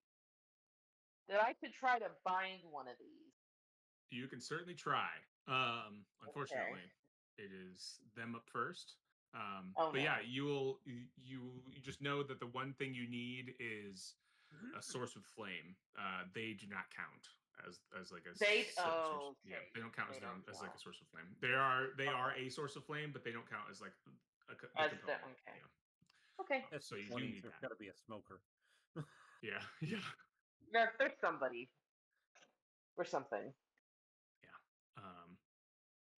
that I could try to bind one of these? You can certainly try. Unfortunately, it is them up first. But yeah, you just know that the one thing you need is a source of flame. They do not count as like a source. Yeah, they don't count as like a source of flame. They are a source of flame, but they don't count as like the component. Okay. Yeah. Okay. So you do need There's that. got to be a smoker. Yeah, yeah, Yeah, there's somebody or something. yeah.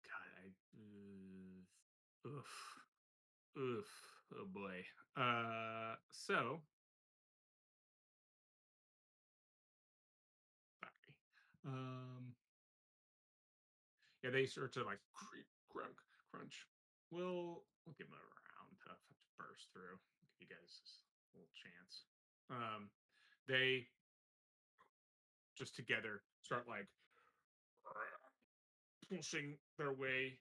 God, oof, oof, oh boy. So Um, yeah, they start to like creep, grunk, crunch. We'll give them a round to burst through. Give you guys a little chance. They just together start like pushing their way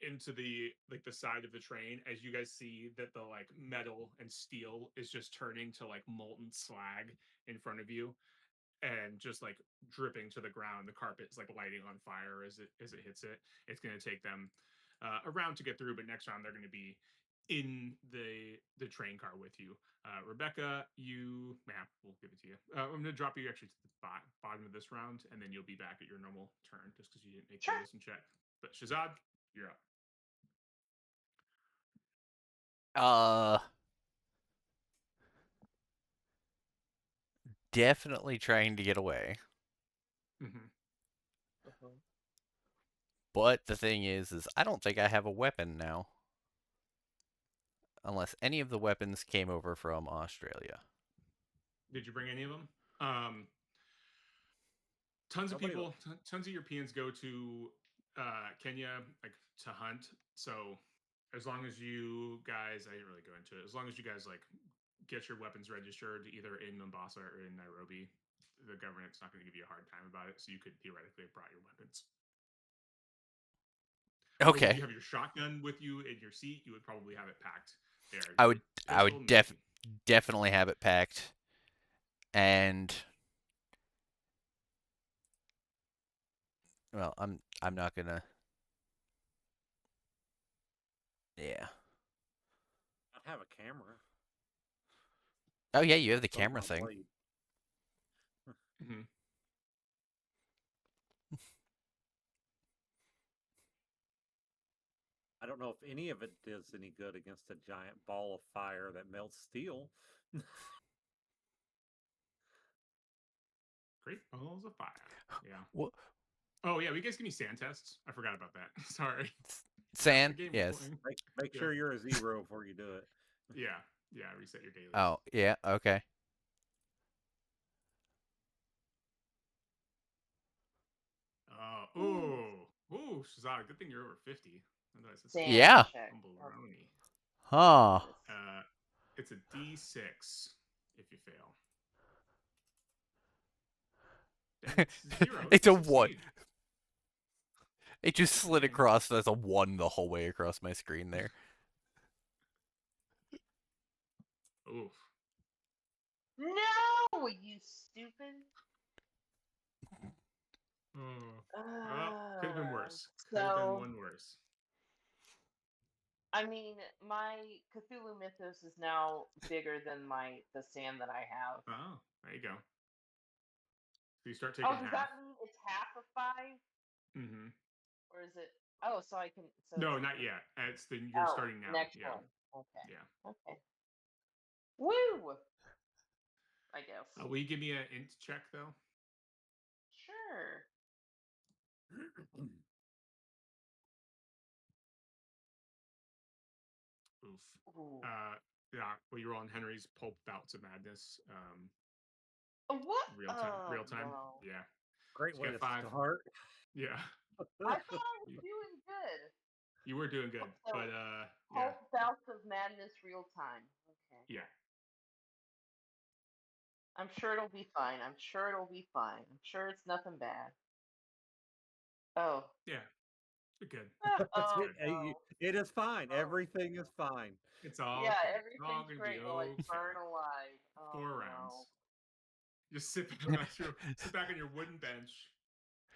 into the side of the train as you guys see that the like metal and steel is just turning to like molten slag in front of you and just like dripping to the ground. The carpet's like lighting on fire as it hits it. It's going to take them a round to get through, but next round they're going to be in the train car with you. Rebecca, we'll give it to you. I'm going to drop you actually to the bottom of this round, and then you'll be back at your normal turn just because you didn't make Sure. the listen check. But Shazad, you're up. Definitely trying to get away. Mm-hmm. But the thing is I don't think I have a weapon now. Unless any of the weapons came over from Australia. Did you bring any of them? Tons of Nobody. people, tons of Europeans go to Kenya like to hunt. So as long as you guys, I didn't really go into it. As long as you guys like get your weapons registered either in Mombasa or in Nairobi, the government's not going to give you a hard time about it. So you could theoretically have brought your weapons. Or would Okay. you have your shotgun with you in your seat? You would probably have it packed there. I Your would pistol, definitely have it packed. And well, I'm not gonna. Yeah. I'd have a camera. Oh yeah, you have the So on camera my thing. blade. mm-hmm. I don't know if any of it does any good against a giant ball of fire that melts steel. Great balls of fire. Yeah. What? Oh yeah, you guys give me sand tests. I forgot about that. Sorry. That's the Sand? game we're Yes. playing. Make Yeah. sure you're a 0 before you do it. Yeah. Yeah. Reset your dailies. Oh yeah. Okay. Ooh, Shazad, good thing you're over 50. Otherwise, it's a Sand Yeah. check. baloney. Huh. It's a D6 if you fail. And it's 0 if It's you a one. succeed. It just slid Dang. across as a 1 the whole way across my screen there. Oof. No, you stupid. Oh. Well, could have been worse. Could have been So, one worse. I mean, my Cthulhu mythos is now bigger than the sand that I have. Oh, there you go. So you start Oh, taking does half. that mean it's half of 5? Mm-hmm. Or is it? Oh, so I can. So No, it's not yet. You're oh, starting now. next Yeah. one. Okay. Yeah. Okay. Woo! I guess. Will you give me an int check though? Sure. Oof. Ooh. Yeah. Well, you were on Henry's Pulp Bouts of Madness. What? Real time. No. Yeah. Great So way you to got 5. start. Yeah. I thought I was doing good. You were doing good, So, but yeah, Pulp Bouts of Madness real time. Okay. yeah, I'm sure it'll be fine. I'm sure it'll be fine. I'm sure it's nothing bad. Oh. yeah. You're good. It's Oh good. no. It is fine. Oh Everything is fine. It's all yeah, good. It's all everything's gonna be great while I okay. burn alive. Oh 4 no. rounds. Just sit back on your wooden bench.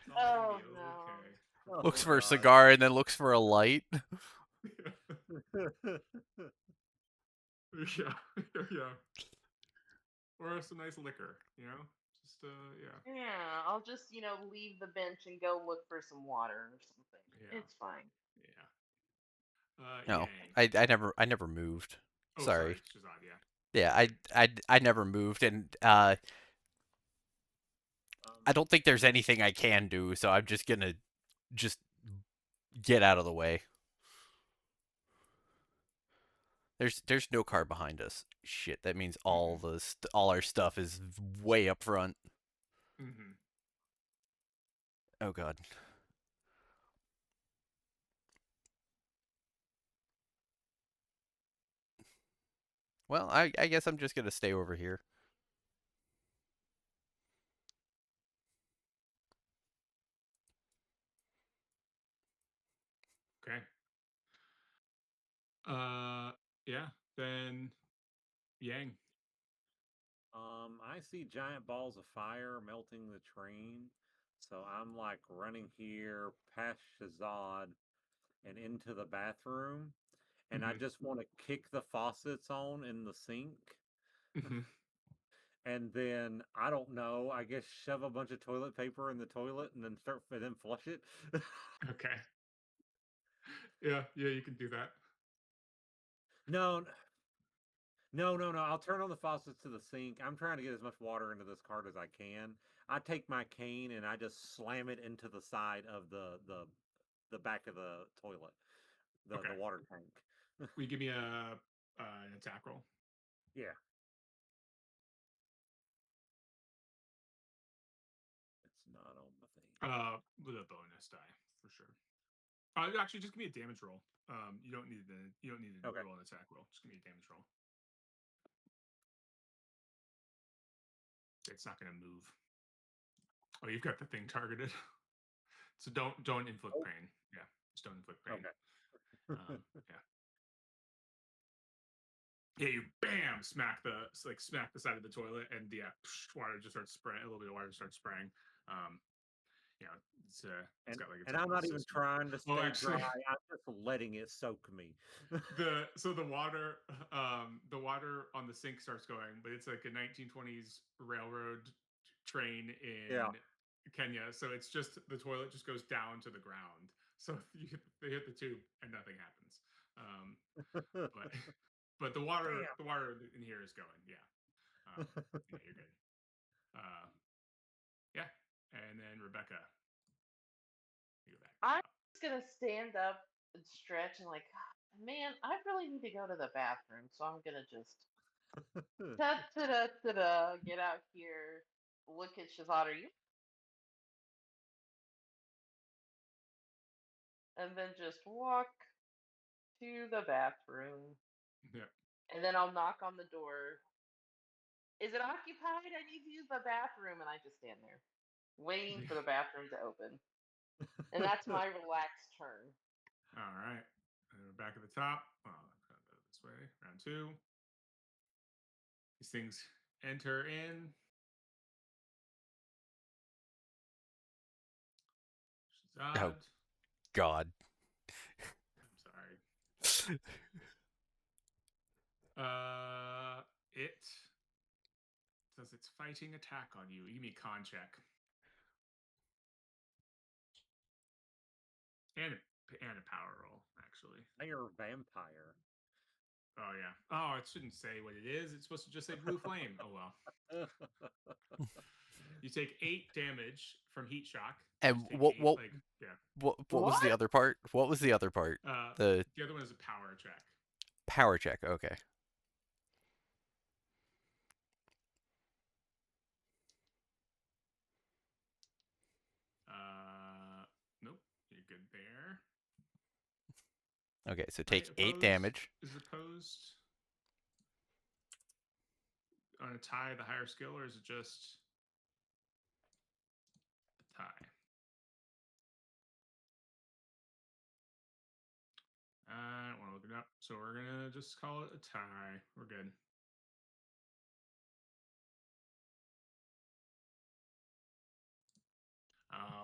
It's all gonna Oh be no. okay for Oh, Looks 4 for a rounds. God. cigar and then looks for a light. Yeah, yeah. Or some nice liquor, you know. Just yeah, Yeah, I'll just, leave the bench and go look for some water or something. yeah, It's fine. yeah. No, Yang. I never moved. Oh, sorry, Sorry. Shazad. Yeah. Yeah, I never moved, and I don't think there's anything I can do, so I'm just gonna just get out of the way. There's no car behind us. Shit, that means all Mm-hmm. all our stuff is way up front. Mm-hmm. Oh god. Well, I guess I'm just gonna stay over here. Okay. Yeah. Then Yang. I see giant balls of fire melting the train. So I'm like running here past Shazad and into the bathroom. And I Mm-hmm. just want to kick the faucets on in the sink. Mm-hmm. And then I don't know, I guess shove a bunch of toilet paper in the toilet and then flush it. Okay. Yeah. Yeah. You can do that. No, no. I'll turn on the faucets to the sink. I'm trying to get as much water into this cart as I can. I take my cane and I just slam it into the side of the back of the toilet, Okay. the water tank. Will you give me an attack roll? Yeah, it's not on the thing. With a bonus die for sure. Actually, just give me a damage roll. You don't need to Okay. roll an attack roll. Just give me a damage roll. It's not going to move. Oh, you've got the thing targeted. So don't inflict Oh, pain. Yeah, just don't inflict pain. okay. Yeah. Yeah, you bam smack the side of the toilet, and yeah, water just starts spraying. A little bit of water starts spraying. Um, you know, it's and got like its and own I'm little not even system. trying to Well, stay dry. actually, I'm just letting it soak me. the water on the sink starts going, but it's like a 1920s railroad train Yeah. in Kenya, so it's just the toilet just goes down to the ground. So they hit the tube and nothing happens. But but Damn. the water in here is going. Yeah, um, yeah, you're good. Uh, yeah, and then Rebecca, you go back to the I'm top. just gonna stand up and stretch and like, man, I really need to go to the bathroom, so I'm gonna just ta ta da ta da get out here, look at Shazad, are you? And then just walk to the bathroom, Yeah, and then I'll knock on the door. Is it occupied? I need to use the bathroom, and I just stand there, waiting for the bathroom to open. And that's my relaxed turn. all right. And we're back at the top. Oh, go this way. Round two. These things enter in. Oh Shazad. god. I'm sorry. It does its fighting attack on you. Give me a con check. And a power roll, actually. You're a vampire. Oh yeah. Oh, it shouldn't say what it is. It's supposed to just say blue flame. Oh well. You take 8 damage from heat shock. You And just take what eight. what Like yeah. what was the What? other part? What was the other part? The The other one is a power check. power check. Okay. Nope. You're good there. Okay, so Right. take 8 Opposed damage. is opposed on a tie the higher skill, or is it just a tie? I don't want to look it up, so we're gonna just call it a tie. We're good.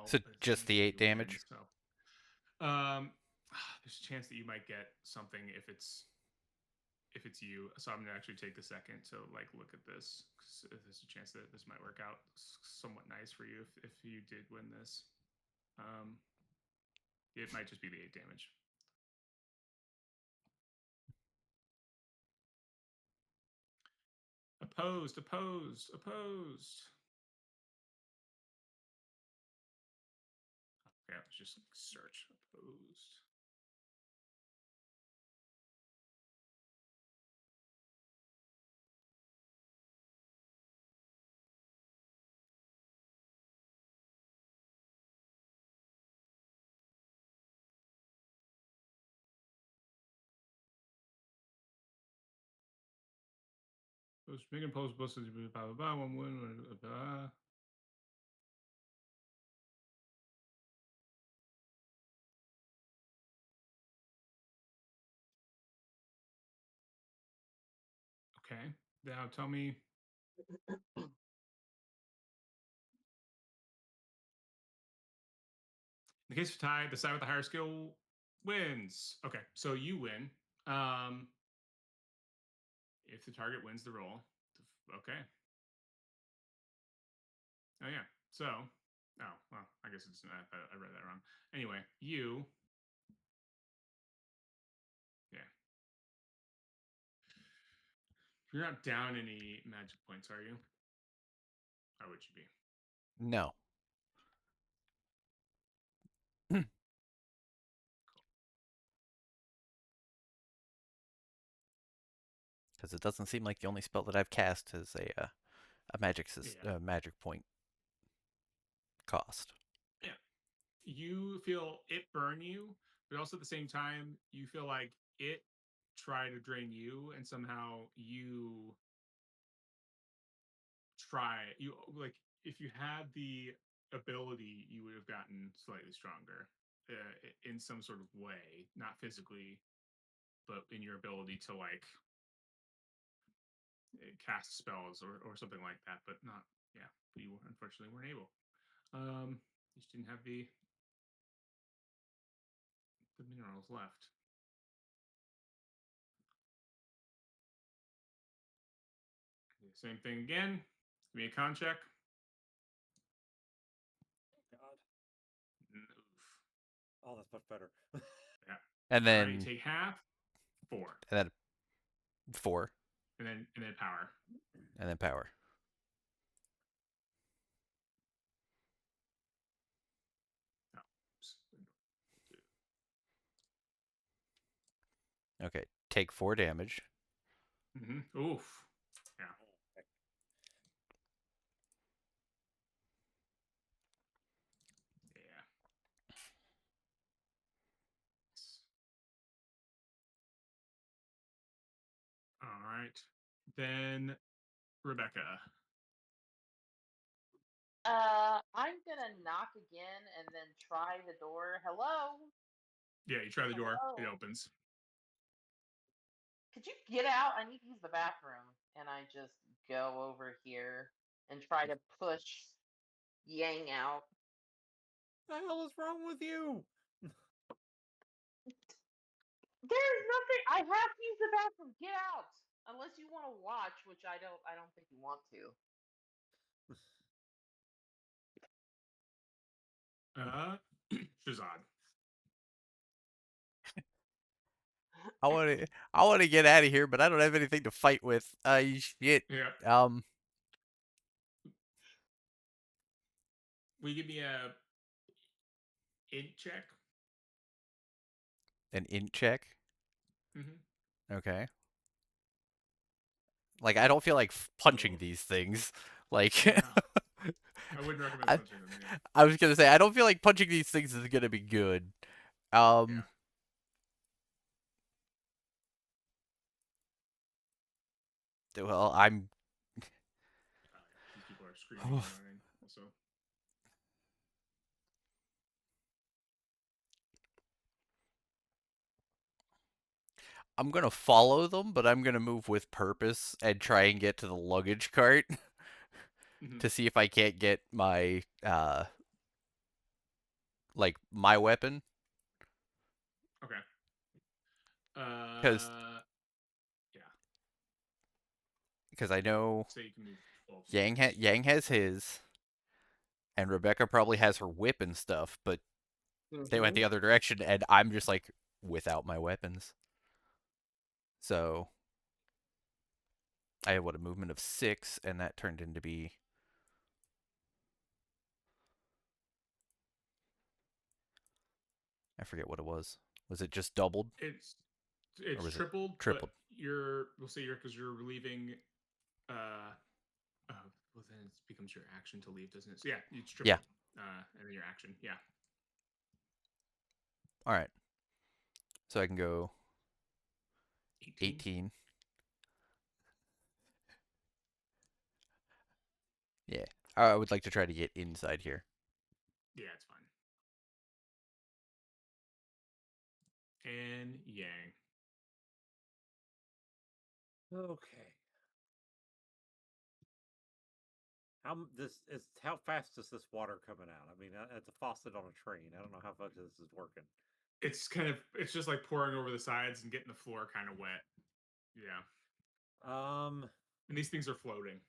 So just Assuming the that 8 you win, damage. so um, there's a chance that you might get something if it's you. So I'm gonna actually take the second to like look at this, 'cause there's a chance that this might work out somewhat nice for you if you did win this. Um, it might just be the 8 damage. Opposed, opposed, opposed. Okay, let's just search opposed. Making post blah blah blah blah. Okay. Now tell me. In the case of tie, the side with the higher skill wins. Okay, so you win. If the target wins the roll. Okay. Oh yeah. So, oh well, I guess it's I read that wrong. Anyway, you. Yeah. You're not down any magic points, are you? Or would you be? No. Because it doesn't seem like the only spell that I've cast has a magic point cost. Yeah. You feel it burn you, but also at the same time, you feel like it tried to drain you, and somehow you you like if you had the ability, you would have gotten slightly stronger in some sort of way, not physically, but in your ability to like cast spells or something like that, but not yeah. You unfortunately weren't able. You just didn't have the minerals left. Same thing again. Give me a con check. God. Oof. Oh, that's much better. Yeah. And All right, you then take half, 4, and then 4, and then power. and then power. Oh, Okay, take 4 damage. Oof. Yeah. Yeah. All right. Then Rebecca. I'm gonna knock again and then try the door. Hello? Yeah, you try the door. It Hello? opens. Could you get out? I need to use the bathroom. And I just go over here and try to push Yang out. What the hell is wrong with you? There's nothing. I have to use the bathroom. Get out. Unless you want to watch, which I don't think you want to. Shazad. I want to get out of here, but I don't have anything to fight with. Shit. Yeah. Um, Will you give me a int check? an int check. Mm-hmm. Okay. Like I don't feel like punching Oh. these things. Like Yeah. I wouldn't recommend I, punching them. Yeah. I was gonna say I don't feel like punching these things is gonna be good. Yeah. Well, I'm. These people are screaming and running. Also. I'm gonna follow them, but I'm gonna move with purpose and try and get to the luggage cart to see if I can't get my like my weapon. Okay. Because Yeah. I know Say you can move 12 squares. Yang has his, and Rebecca probably has her whip and stuff, but they went the other direction, and I'm just like without my weapons. So I had a movement of 6, and that turned into be. I forget what it was. Was it just doubled? It's was it tripled, tripled? but we'll say because you're relieving. Well then it becomes your action to leave, doesn't it? So yeah, it's Yeah. tripled. And then your action, yeah. All right. So I can go 18. 18. Yeah, I would like to try to get inside here. Yeah, it's fine. And Yang. Okay. How fast is this water coming out? I mean, it's a faucet on a train. I don't know how fast this is working. It's just like pouring over the sides and getting the floor kind of wet. Yeah. Um, And these things are floating.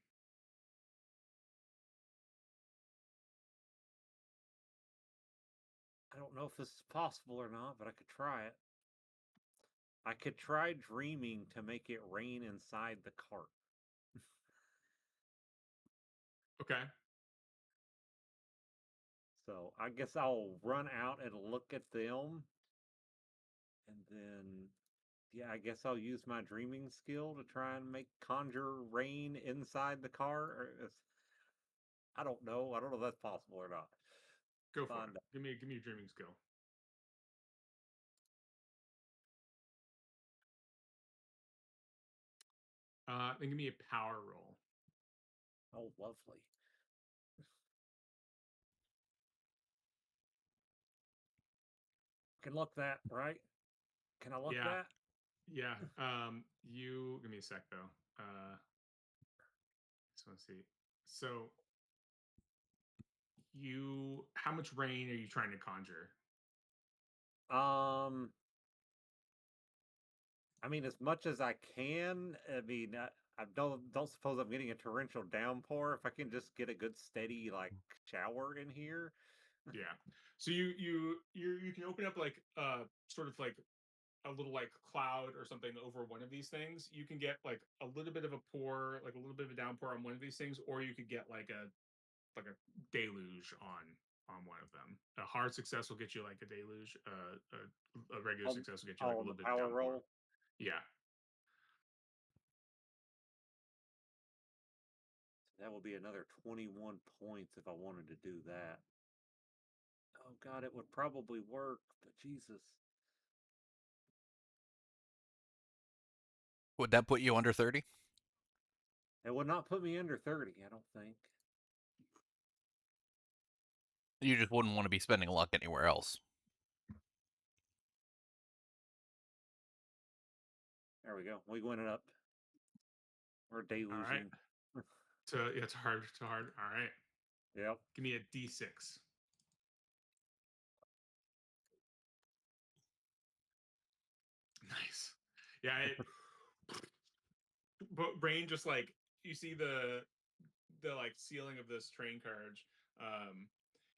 I don't know if this is possible or not, but I could try it. I could try dreaming to make it rain inside the cart. Okay. So I guess I'll run out and look at them, and then yeah, I guess I'll use my dreaming skill to try and make conjure rain inside the car. I don't know. I don't know if that's possible or not. Go for Find it. Give me a dreaming skill. Then give me a power roll. Oh, lovely. Can look that, right? Can I look Yeah. that? Yeah. You give me a sec though. Just want to see. So how much rain are you trying to conjure? Um, I mean, as much as I can. I mean, I don't suppose I'm getting a torrential downpour. If I can just get a good steady like shower in here. Yeah. So you can open up like sort of like a little like cloud or something over one of these things. You can get like a little bit of a pour, like a little bit of a downpour on one of these things, or you could get like a deluge on one of them. A hard success will get you like a deluge. A regular success will get you like a On the little bit of power downpour. roll. Yeah. That would be another 21 points if I wanted to do that. Oh God, it would probably work, but Jesus. Would that put you under 30? It would not put me under 30, I don't think. You just wouldn't want to be spending luck anywhere else. There we go. We went it up. We're All right. deluging. So yeah, it's hard. It's hard. All right. Yep. Give me a D6. Nice. Yeah. But brain just like you see the like ceiling of this train carriage. Um,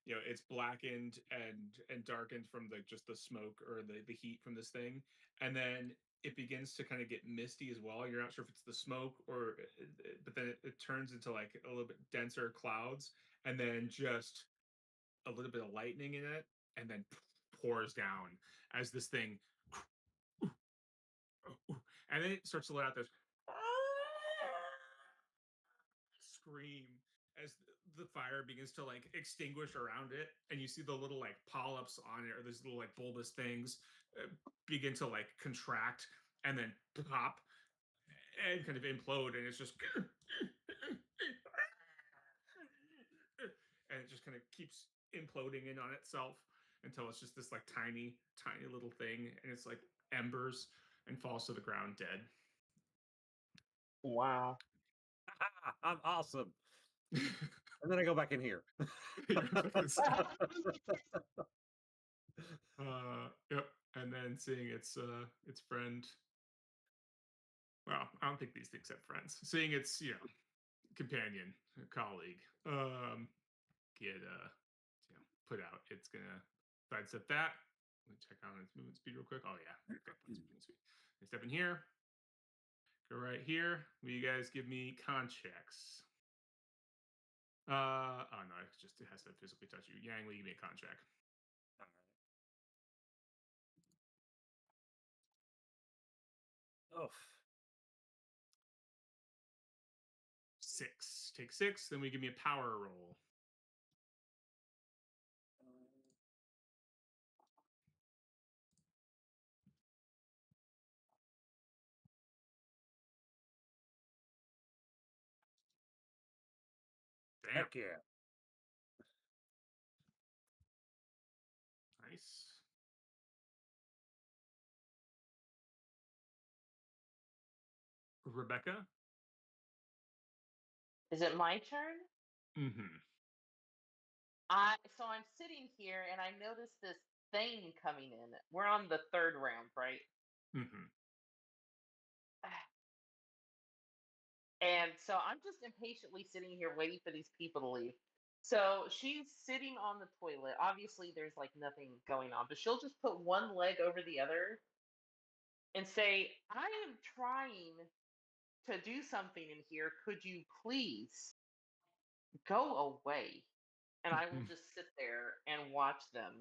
it's blackened and darkened from the just the smoke or the heat from this thing, and then it begins to kind of get misty as well. You're not sure if it's the smoke or, but then it turns into like a little bit denser clouds, and then just a little bit of lightning in it, and then pours down as this thing, and then it starts to let out this scream as the fire begins to like extinguish around it, and you see the little like polyps on it or these little like bulbous things begin to like contract and then pop and kind of implode, and it's just and it just kind of keeps imploding in on itself until it's just this like tiny little thing, and it's like embers and falls to the ground dead. Wow. I'm awesome. And then I go back in here. Yep. And then seeing its friend. Well, I don't think these things have friends. Seeing its companion, colleague, get put out. It's gonna sidestep that. Let me check on its movement speed real quick. Oh yeah, it's got plenty of movement speed. I step in here. Go right here. Will you guys give me con checks? Oh no, it has to physically touch you. Yang, will you give me a con check? Oh. 6. Take 6. Then we give me a power roll. Damn. Heck yeah. Nice. Rebecca? Is it my turn? Mm-hmm. So I'm sitting here and I notice this thing coming in. We're on the third round, right? Mm-hmm. And so I'm just impatiently sitting here waiting for these people to leave. So she's sitting on the toilet. Obviously, there's like nothing going on, but she'll just put one leg over the other and say, I am trying to do something in here. Could you please go away? And I will just sit there and watch them.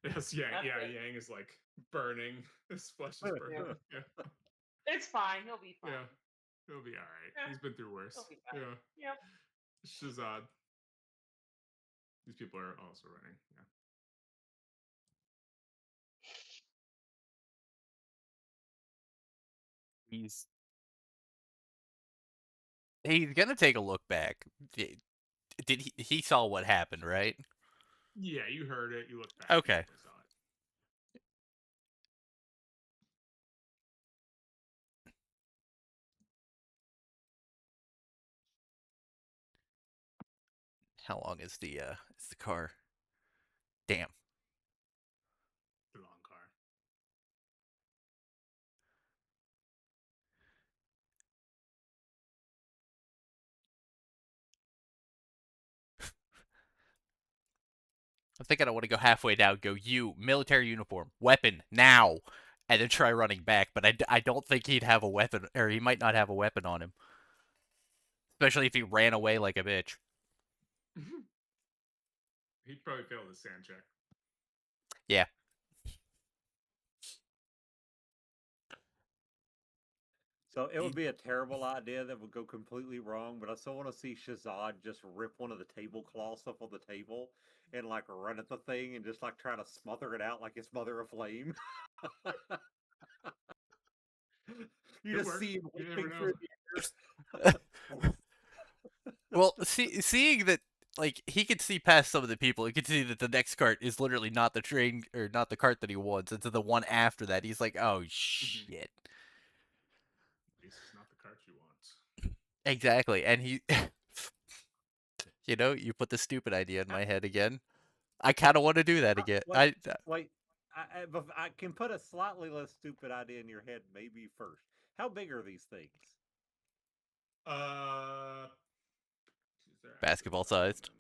Yes, Yang. That's Yeah, it. Yang is like burning. His flesh is burning. Yeah. Yeah. It's fine. He'll be fine. Yeah. He'll be all right. Yeah, He's been through worse. he'll be fine. Yeah. Yep. Shazad. These people are also running. Yeah. He's gonna take a look back. Did he saw what happened, right? Yeah, you heard it. You looked back. Okay. You definitely saw it. How long is the car? Damn. The long car. I'm thinking I want to go halfway down. Go you military uniform, weapon now, and then try running back. But I don't think he'd have a weapon, or he might not have a weapon on him, especially if he ran away like a bitch. He'd probably fail the sand check. Yeah. So it would be a terrible idea that would go completely wrong, but I still want to see Shazad just rip one of the tablecloths up on the table and like run at the thing and just like try to smother it out like it's Mother of Flame. You Could just work. see him You never leaping know. through the air. Well, seeing that, like, he could see past some of the people. He could see that the next cart is literally not the train or not the cart that he wants. It's the one after that. He's like, oh shit. At least it's not the cart you want. Exactly, and he, you put the stupid idea in my head again. I kind of want to do that again. Wait, wait. I can put a slightly less stupid idea in your head maybe first. How big are these things? Is there actually Basketball size on sized.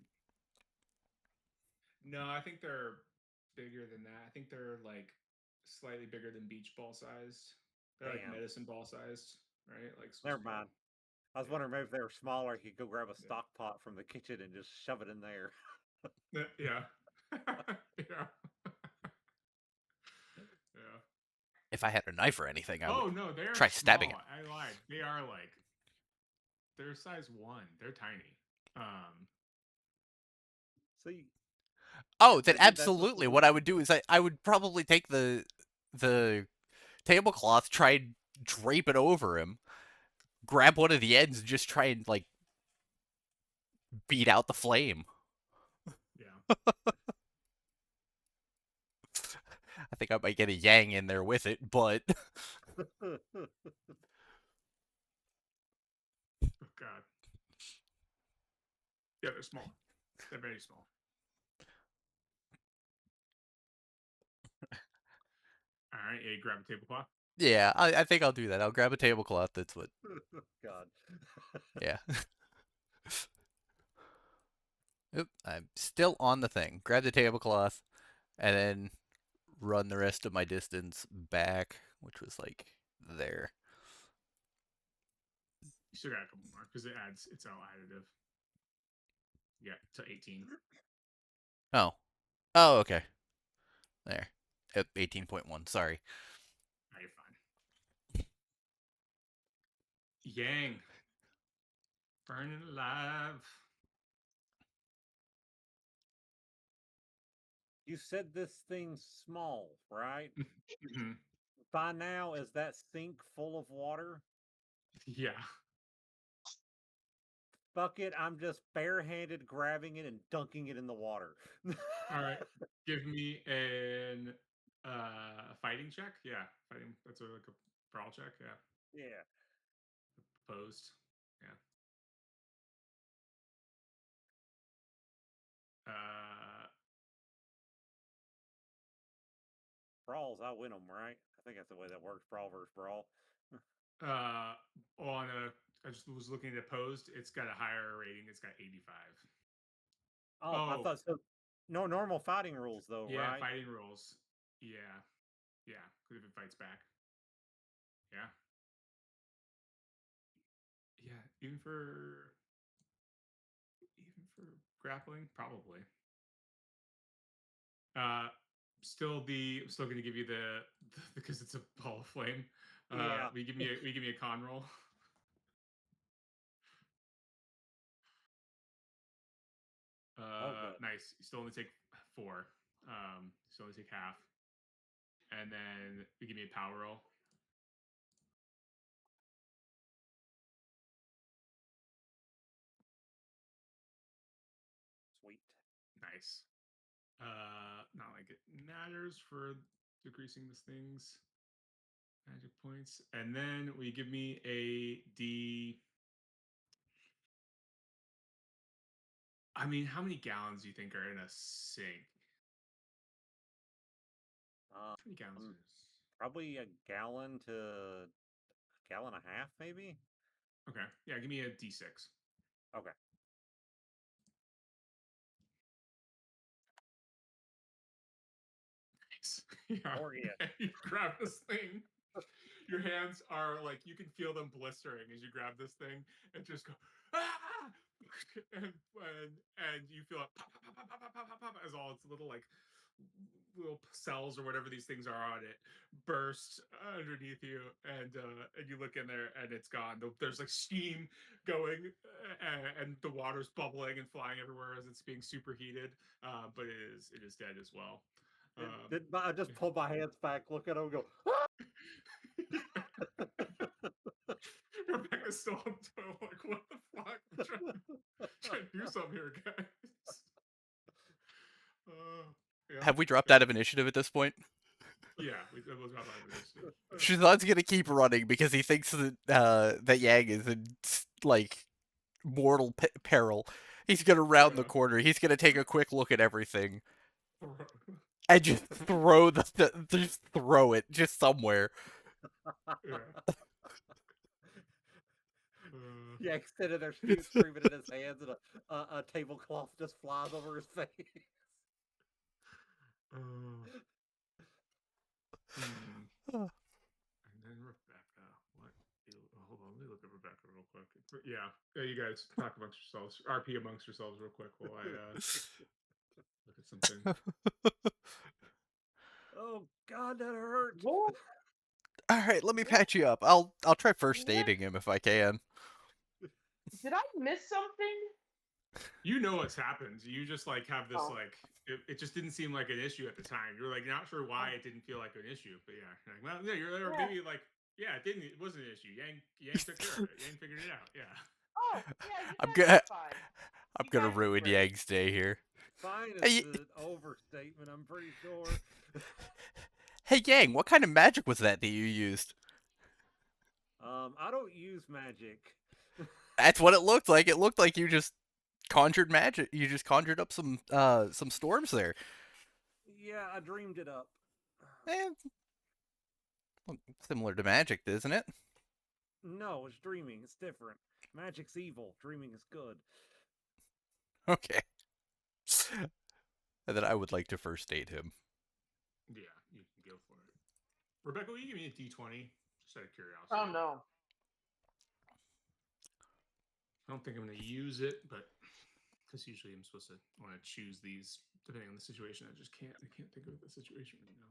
them? No, I think they're bigger than that. I think they're like slightly bigger than beach ball sized. They're like Damn. medicine ball sized, right? Like Never mind. I was Yeah. wondering maybe if they were smaller, you could go grab a Yeah. stock pot from the kitchen and just shove it in there. Yeah. Yeah. Yeah. If I had a knife or anything, I would Oh no, they are try small. stabbing it. I lied. They are like they're size 1. They're tiny. See, Oh, then maybe that's the absolutely. What solution. I would do is I would probably take the tablecloth, try and drape it over him, grab one of the ends, and just try and like beat out the flame. Yeah. I think I might get a Yang in there with it, but Oh god. Yeah, they're small. They're very small. All right, yeah, you grab a tablecloth. yeah, I think I'll do that. I'll grab a tablecloth. That's what. God. Yeah. Oop, I'm still on the thing. Grab the tablecloth, and then run the rest of my distance back, which was like there. You still got a couple more because it's all additive. Yeah, to 18. Oh. Oh, okay. There. Yep, 18.1. Sorry. Now you're fine. Yang. Burning alive. You said this thing's small, right? Mhm. By now, is that sink full of water? Yeah. bucket. I'm just barehanded grabbing it and dunking it in the water. All right. Give me an fighting check. Yeah, fighting. That's like a brawl check. Yeah, Yeah. opposed. Yeah. Uh, Brawls, I win them, right? I think that's the way that works. Brawl versus brawl. on a. I just was looking at opposed. It's got a higher rating. It's got 85. Oh, I Oh, thought so. No normal fighting rules, though, yeah, right? fighting rules. Yeah, yeah. Because if it fights back. Yeah, yeah. Even for grappling, probably. Uh, still going to give you the because it's a ball of flame. Yeah. We give me a con roll. Oh, good. Nice. You still only take 4. Still only take half, and then we give me a power roll. Sweet. Nice. Not like it matters for decreasing this thing's magic points, and then we give me a D. I mean, how many gallons do you think are in a sink? How many gallons is? Probably a gallon to a gallon and a half, maybe. Okay. Yeah, give me a D6. Okay. Nice. Yeah. Orgia. You grab this thing. Your hands are like you can feel them blistering as you grab this thing and just go ah! and you feel it pop, pop, pop, pop, pop, pop, pop, pop, as all its little cells or whatever these things are on it burst underneath you, and you look in there and it's gone. There's like steam going, and the water's bubbling and flying everywhere as it's being superheated, but it is dead as well. I just pulled my hands back, look at him, and go. Rebecca's still on toe, like, what the fuck? I'm trying to do something here, guys. Yeah, Have we dropped okay. out of initiative at this point? Yeah, it was not out of initiative. Shazad's gonna keep running because he thinks that that Yang is in like mortal peril. He's gonna round the corner. He's gonna take a quick look at everything and just throw just throw it just somewhere. Yeah. Yeah, instead of their screaming in his hands, and a tablecloth just flies over his face. And then Rebecca. What? Hold on, let me look at Rebecca real quick. Yeah, you guys talk amongst yourselves. RP amongst yourselves real quick while I look at something. Oh God, that hurt. All right, let me patch you up. I'll try first aiding him if I can. Did I miss something? You know what's happened. You just like have this like it just didn't seem like an issue at the time. You're like not sure why it didn't feel like an issue, but yeah, like, well, yeah, you're maybe like yeah, it wasn't an issue. Yang took care of it. Yang figured it out. Yeah. Oh yeah, I'm gonna ruin Yang's day here. Fine is an overstatement, I'm pretty sure. Hey Yang, what kind of magic was that you used? I don't use magic. That's what it looked like. It looked like you just conjured magic. You just conjured up some storms there. Yeah, I dreamed it up. Similar to magic, isn't it? No, it's dreaming. It's different. Magic's evil. Dreaming is good. Okay. And then I would like to first aid him. Yeah, you can go for it. Rebecca, will you give me a D20? Just out of curiosity. Oh no. I don't think I'm going to use it, but because usually I'm supposed to want to choose these depending on the situation. I just can't. I can't think of the situation right now.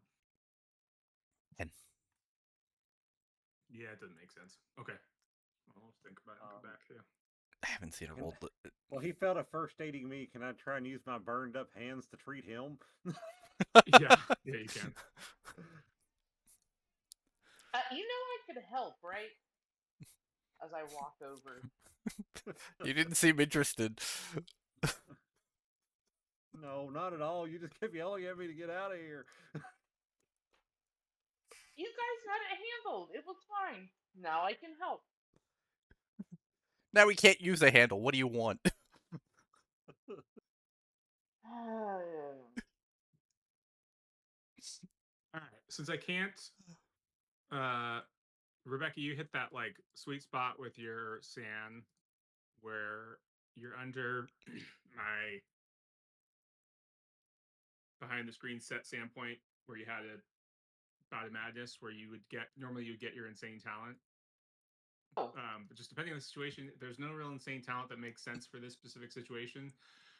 10. Yeah, it doesn't make sense. Okay, I'll think about it and come back. Yeah. I haven't seen a roll. Well, he failed at first aiding me. Can I try and use my burned up hands to treat him? Yeah, you can. You know I could help, right? as I walk over. You didn't seem interested. No, not at all. You just kept yelling at me to get out of here. You guys had it handled. It was fine. Now I can help. Now we can't use a handle. What do you want? All right. Since I can't, Rebecca, you hit that like sweet spot with your sand where you're under my behind the screen set sand point where you had a bout of madness where you would get normally you would get your insane talent. Oh. But just depending on the situation, there's no real insane talent that makes sense for this specific situation.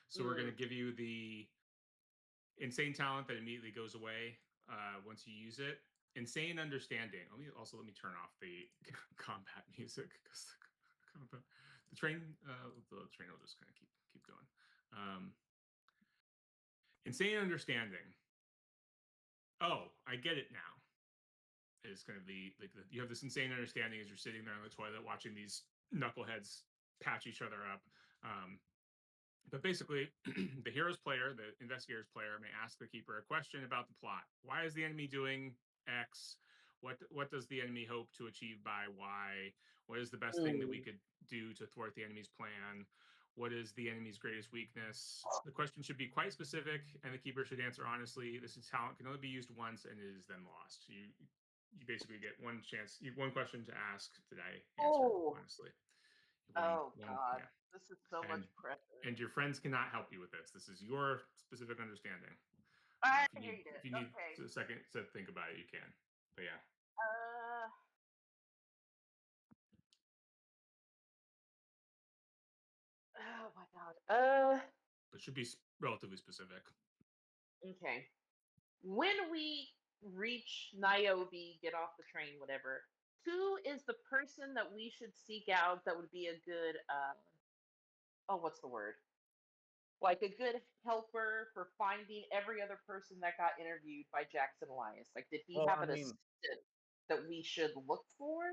So we're going to give you the insane talent that immediately goes away once you use it. Insane understanding. Let me turn off the combat music because the train will just kind of keep going. Insane understanding. Oh, I get it now. Is kind of you have this insane understanding as you're sitting there on the toilet watching these knuckleheads patch each other up. But basically, the hero's player, the investigator's player, may ask the keeper a question about the plot. Why is the enemy doing X? What does the enemy hope to achieve by Y? What is the best thing that we could do to thwart the enemy's plan? What is the enemy's greatest weakness? The question should be quite specific, and the keeper should answer honestly. This talent can only be used once and is then lost. You basically get one chance, one question to ask. Did I answer honestly? God, yeah. This is so much pressure. And your friends cannot help you with this. This is your specific understanding. I hate it. If you need a second to think about it, you can. But yeah. Oh my God. But should be relatively specific. Okay. When we reach Niobe, get off the train, whatever, who is the person that we should seek out that would be a good what's the word? Like a good helper for finding every other person that got interviewed by Jackson Elias. Like, did he have an assistant that we should look for?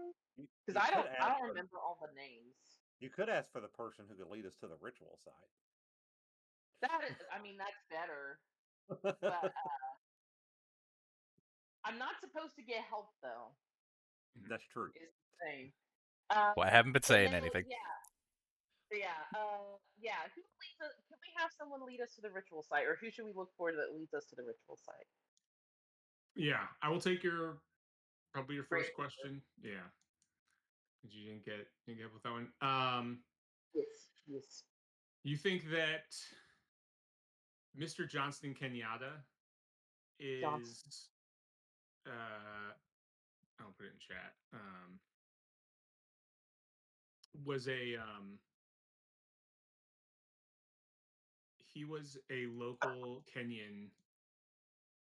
Because I don't remember all the names. You could ask for the person who could lead us to the ritual site. That's better. But I'm not supposed to get help though. That's true. Is the thing. Well, I haven't been saying anything. Yeah. Who leads us? Can we have someone lead us to the ritual site, or who should we look for that leads us to the ritual site? Yeah, I will take probably your first question. Yeah, because you didn't get with that one. Yes. You think that Mr. Johnston Kenyatta is I'll put it in chat. Was he was a local Kenyan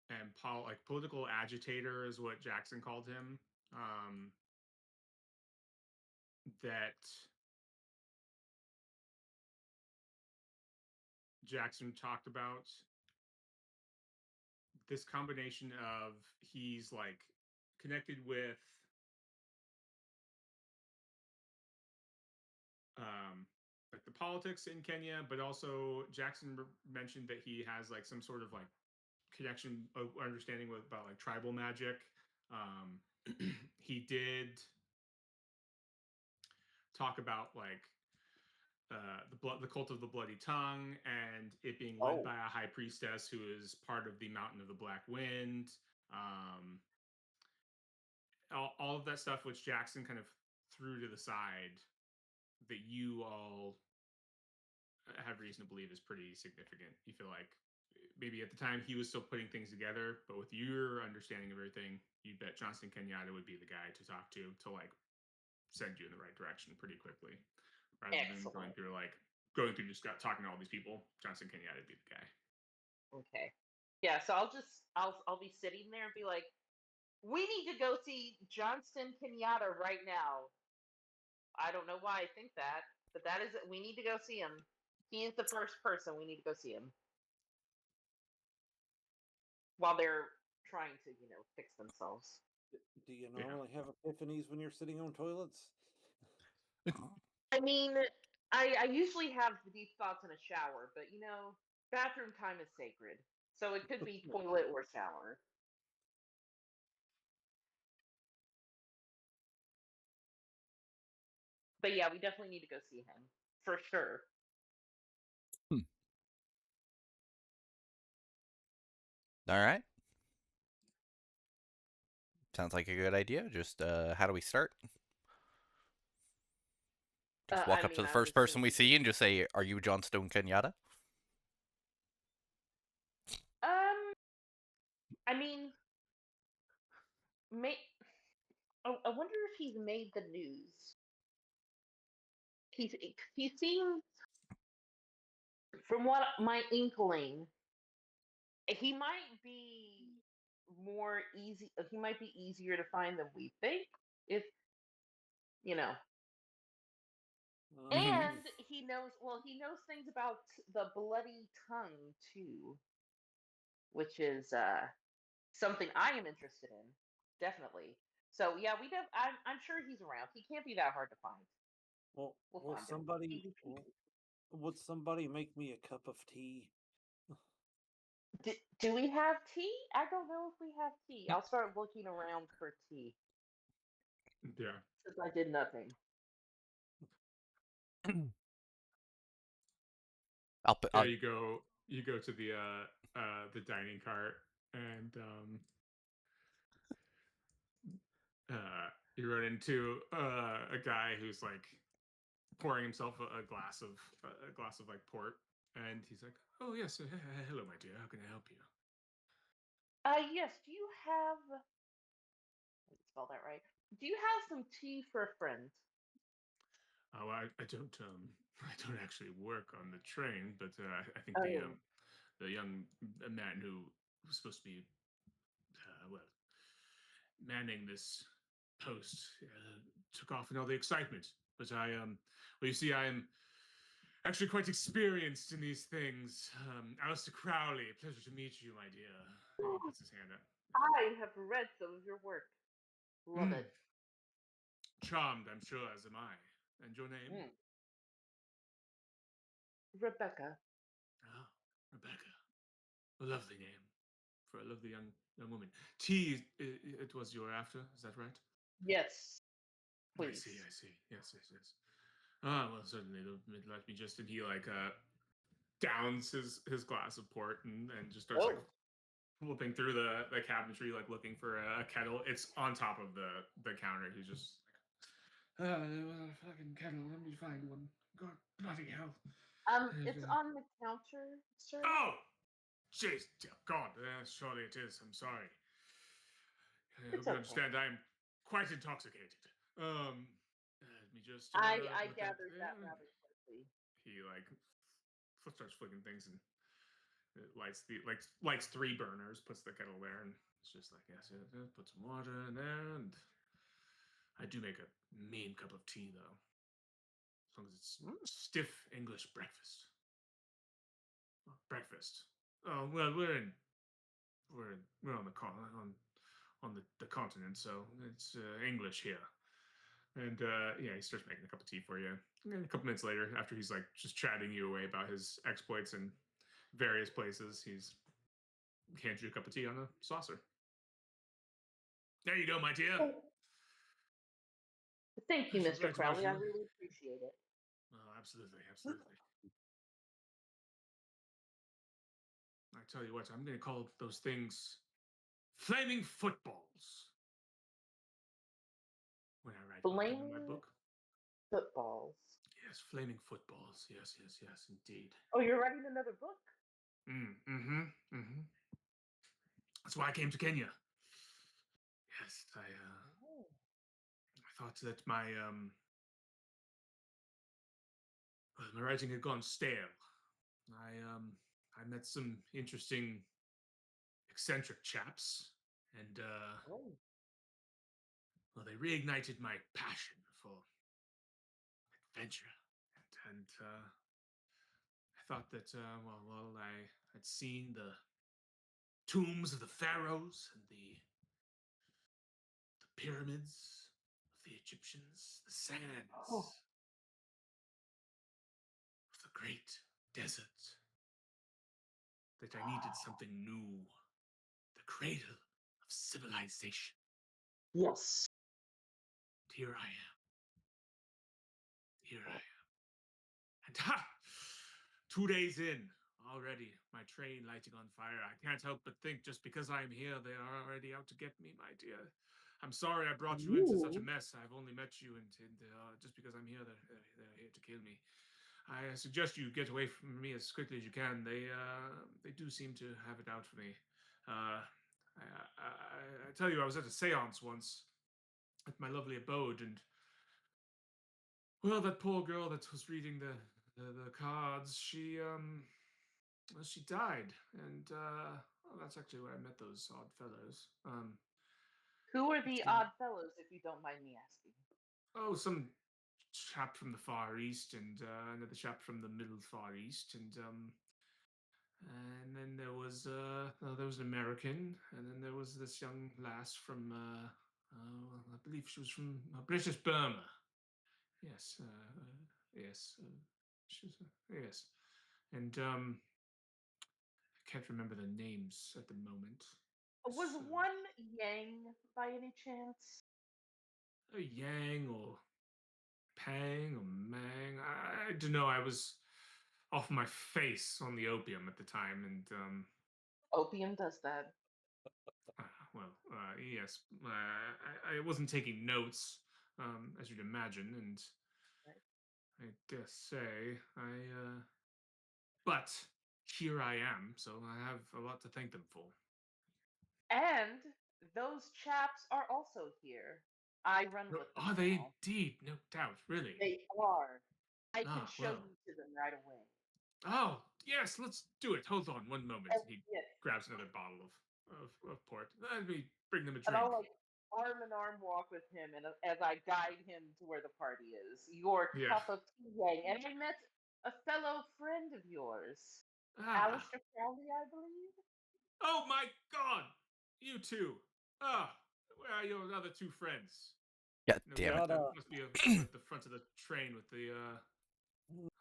and political agitator is what Jackson called him. That Jackson talked about this combination of he's like connected with like the politics in Kenya, but also Jackson mentioned that he has like some sort of like connection understanding with about like tribal magic. He did talk about like the cult of the bloody tongue and it being led by a high priestess who is part of the mountain of the black wind. All of that stuff which Jackson kind of threw to the side that you all have reason to believe is pretty significant. You feel like maybe at the time he was still putting things together, but with your understanding of everything, you bet Johnston Kenyatta would be the guy to talk to like send you in the right direction pretty quickly, rather than going through just talking to all these people. Johnston Kenyatta would be the guy. Okay. Yeah, so I'll be sitting there and be like, we need to go see Johnston Kenyatta right now. I don't know why I think that, but that is it. We need to go see him. He is the first person we need to go see him. While they're trying to, fix themselves. Do you normally have epiphanies when you're sitting on toilets? I mean, I usually have deep thoughts in a shower, but bathroom time is sacred. So it could be toilet or shower. But yeah, we definitely need to go see him for sure. All right. Sounds like a good idea. Just how do we start? Just walk I up to mean, the I'm first person we assuming. see and just say, "Are you Johnstone Kenyatta?" Um, I mean, may I wonder if he's made the news. He seems, from what my inkling, he might be more easy. He might be easier to find than we think. If you know, and he knows. Well, he knows things about the bloody tongue too, which is something I am interested in, definitely. So yeah, I'm sure he's around. He can't be that hard to find. Well, We'll will find him. somebody Easy peasy. would somebody make me a cup of tea? Do we have tea? I don't know if we have tea. I'll start looking around for tea Yeah. since I did nothing. Yeah, you go to the dining cart, and you run into a guy who's like pouring himself a glass of like port, and he's like, "Oh yes, hello, my dear. How can I help you?" Yes. Do you have? Let me spell that right. Do you have some tea for a friend? Oh, I don't I don't actually work on the train, but I think Oh. the young man who was supposed to be well manning this post took off in all the excitement. But well, you see, I am actually quite experienced in these things. Alistair Crowley, pleasure to meet you, my dear. And he puts his hand up. I have read some of your work. Love it. Charmed, I'm sure, as am I. And your name? Rebecca. Ah, Rebecca. A lovely name for a lovely young woman. Tea, it was you're after, is that right? Yes, I please. see, I see. Yes, yes, yes. Ah, well, certainly. Let me just. And he like downs his glass of port and just starts like Oh. flipping through the cabinetry, like looking for a kettle. It's on top of the counter. He's just like, fucking kettle. Let me find one. God, bloody hell. It's on the counter, sir. Oh, jeez, God. Surely it is. I'm sorry. I hope It's you okay. understand. I am quite intoxicated. Let me just I put that gathered that there. rather quickly. He like starts flicking things and it lights three burners, puts the kettle there, and it's just like yes, yes, yes, put some water in there, and I do make a mean cup of tea though, as long as it's stiff English breakfast. Breakfast. Oh well, we're on the continent, so it's English here. And yeah, he starts making a cup of tea for you. And a couple minutes later, after he's like just chatting you away about his exploits in various places, he's hands you a cup of tea on a saucer. There you go, my dear. Thank you, So Mr. glad to meet Crowley. I you. really appreciate it. Oh, absolutely, absolutely. I tell you what, I'm going to call those things flaming footballs when I write about them in my Flaming book. footballs. Yes, flaming footballs. Yes, yes, yes, indeed. Oh, you're writing another book? Mm-hmm. That's why I came to Kenya. Yes, Oh. I thought that my writing had gone stale. I met some interesting, eccentric chaps, and Oh. well, they reignited my passion for adventure, and I thought that well, I had seen the tombs of the pharaohs and the pyramids of the Egyptians, the Oh. sands great desert. That I needed something new. The cradle of civilization. Yes. Here I am. Here I am. And ha! 2 days in, already, my train lighting on fire. I can't help but think just because I'm here, they are already out to get me, my dear. I'm sorry I brought you into such a mess. I've only met you, and just because I'm here, they're here to kill me. I suggest you get away from me as quickly as you can. They do seem to have it out for me. I tell you, I was at a séance once at my lovely abode, and well, that poor girl that was reading the cards, she died, and well, that's actually where I met those odd fellows. Who are the Some- odd fellows, if you don't mind me asking? oh, some chap from the Far East, and another chap from the Middle Far East, and then there was an American, and then there was this young lass from I believe she was from British Burma. Yes, yes, she's yes, and I can't remember the names at the moment. Was So, one Yang by any chance? a Yang or Pang or Mang. I don't know. I was off my face on the opium at the time, and Opium does that. yes, I wasn't taking notes, as you'd imagine, and Right. I dare say but here I am, so I have a lot to thank them for. And those chaps are also here. I run with them Are they now. indeed? No doubt, really. They are. I can Ah, show well. you to them right away. Oh, yes, let's do it. Hold on one moment. And, He yes, grabs another bottle of port. Let me bring them a and drink. I'll like arm in arm walk with him, and as I guide him to where the party is. Your Yeah. cup of tea, Yang. And I met a fellow friend of yours, Ah. Alistair Crowley, I believe. Oh my God! You two. Ah, where are your other two friends? God No damn doubt it. But that must be up at the front of the train with the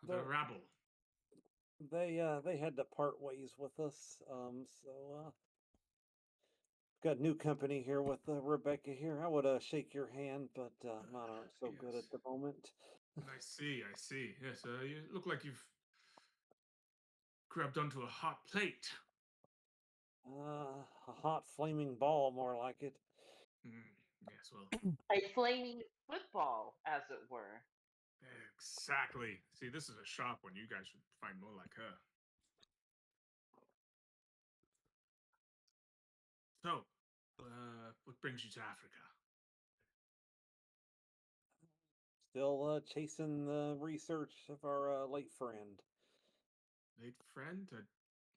they're- rabble. they had to part ways with us. Got new company here with Rebecca here. I would shake your hand, but mine aren't so good Yes. at the moment. I see. I see. Yes. You look like you've grabbed onto a hot plate. A hot flaming ball, more like it. Yes. Well. A flaming football, as it were. Exactly. See, this is a sharp one. You guys should find more like her. So, what brings you to Africa? Still chasing the research of our late friend. Late friend?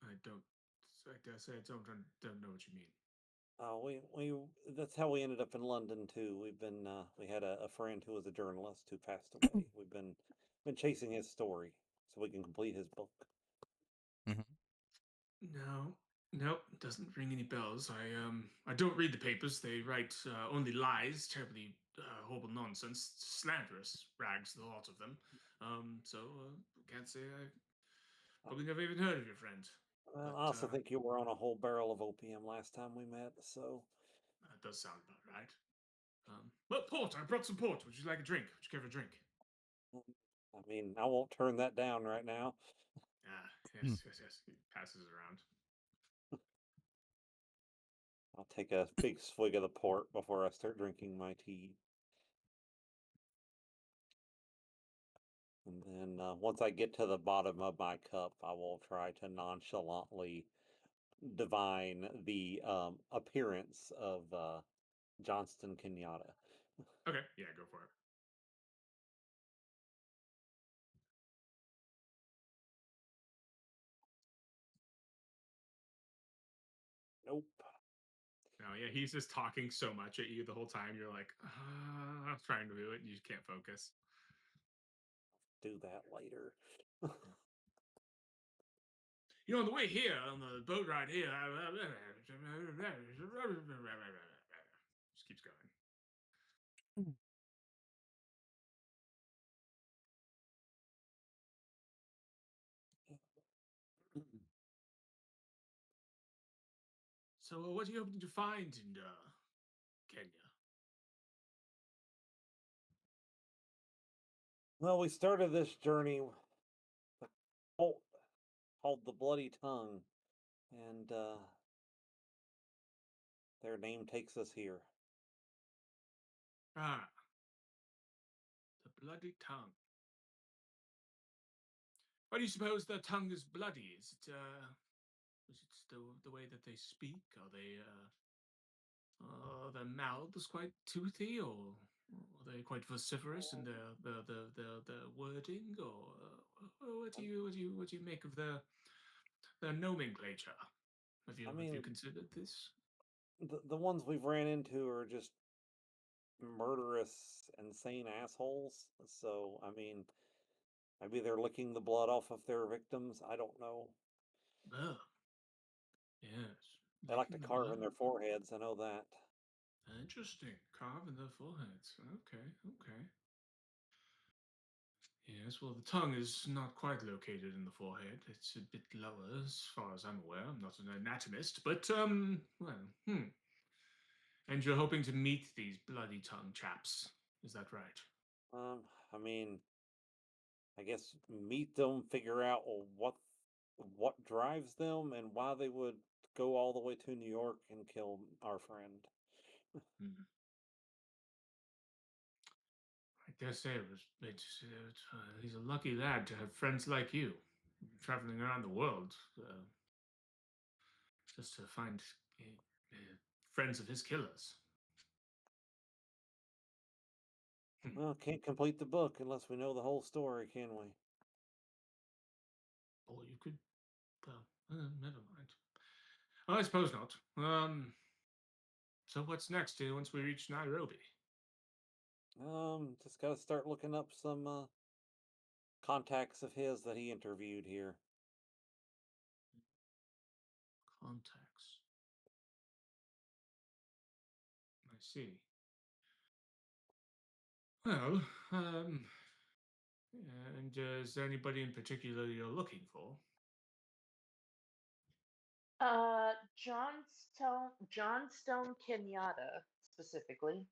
I don't. I guess I don't know what you mean. We that's how we ended up in London too. We had a friend who was a journalist who passed away. We've been chasing his story so we can complete his book. Mhm. No, nope, doesn't ring any bells. I don't read the papers. They write only lies, terribly horrible nonsense, slanderous rags, the lot of them. So can't say I probably never even heard of your friend. Well, But I also think you were on a whole barrel of opium last time we met, so that does sound about right. Well, port. I brought some port. Would you like a drink? Would you care for a drink? I mean, I won't turn that down right now. Ah, Hmm. yes. He passes it around. I'll take a big swig of the port before I start drinking my tea. And then once I get to the bottom of my cup, I will try to nonchalantly divine the appearance of Johnston Kenyatta. Okay, yeah, go for it. Nope. No, yeah, he's just talking so much at you the whole time. You're like, I'm trying to do it, and you just can't focus. Do that later. You know, on the way here, on the boat ride here, just keeps going. So, what are you hoping to find in Kenya? Well, we started this journey with a cult called the Bloody Tongue, and their name takes us here. Ah, the bloody tongue. Why do you suppose their tongue is bloody? Is it the way that they speak? Are their mouths quite toothy, or are they quite vociferous in their wording, or what do you make of their nomenclature? Have I you mean, considered this? the ones we've ran into are just murderous, insane assholes. So, I mean, maybe they're licking the blood off of their victims. I don't know. Oh, yes. They like to Licking the carve in blood. their foreheads. I know that. Interesting. Carve in their foreheads. Okay, okay. Yes, well, the tongue is not quite located in the forehead. It's a bit lower, as far as I'm aware. I'm not an anatomist, but, well, And you're hoping to meet these bloody tongue chaps. Is that right? I mean, I guess meet them, figure out what drives them, and why they would go all the way to New York and kill our friend. Hmm. I dare say he's a lucky lad to have friends like you, traveling around the world, just to find friends of his killers. Well, can't complete the book unless we know the whole story, can we? Or you could, well, never mind. I suppose not. So what's next once we reach Nairobi? Just gotta start looking up some contacts of his that he interviewed here. Contacts. I see. Well, and is there anybody in particular you're looking for? Johnstone Kenyatta specifically.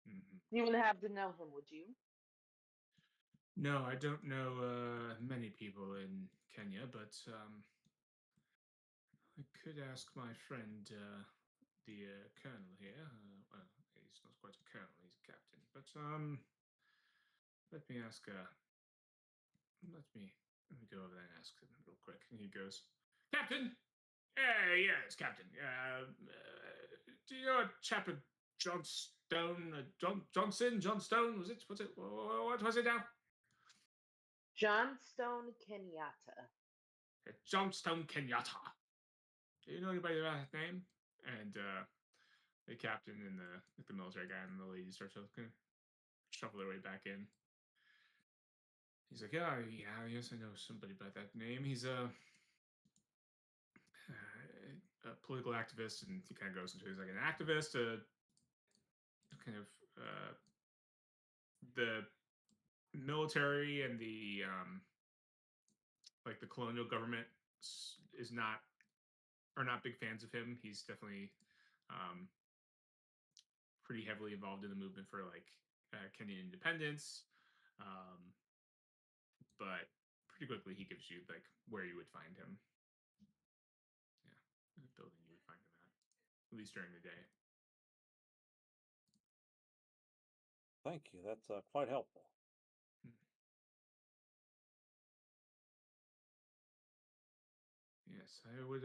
Mhm. You would have to know him, would you? No, I don't know many people in Kenya, but I could ask my friend, the colonel here. Well, he's not quite a colonel; he's a captain. But let me ask. Let me go over there and ask him real quick. And he goes, Captain. Yes, Captain. Do you know a chap at Johnstone? Johnstone? Was it? What's it? What was it now? Johnstone Kenyatta. Johnstone Kenyatta. Do you know anybody by that name? And the captain and the military guy and the lady start to kind of shuffle their way back in. He's like, yeah, yes, I know somebody by that name. He's a political activist, and he kind of goes into he's like an activist, kind of the military and the like the colonial government is not are not big fans of him. He's definitely um, pretty heavily involved in the movement for like Kenyan independence. Um, but pretty quickly he gives you like where you would find him. Yeah, the building you would find him at least during the day. Thank you. That's quite helpful. Yes, I would.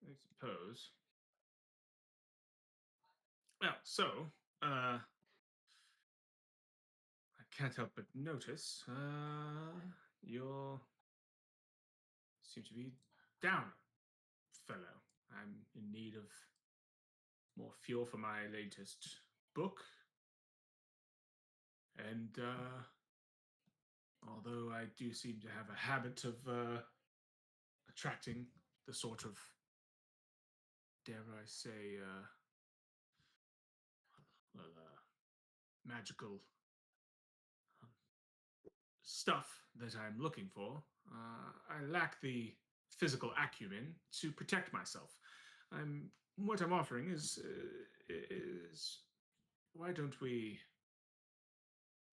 I suppose. Well, so I can't help but notice you seem to be down, fellow. I'm in need of more fuel for my latest book, and although I do seem to have a habit of attracting the sort of, dare I say, well, magical stuff that I'm looking for, I lack the physical acumen to protect myself. What I'm offering is why don't we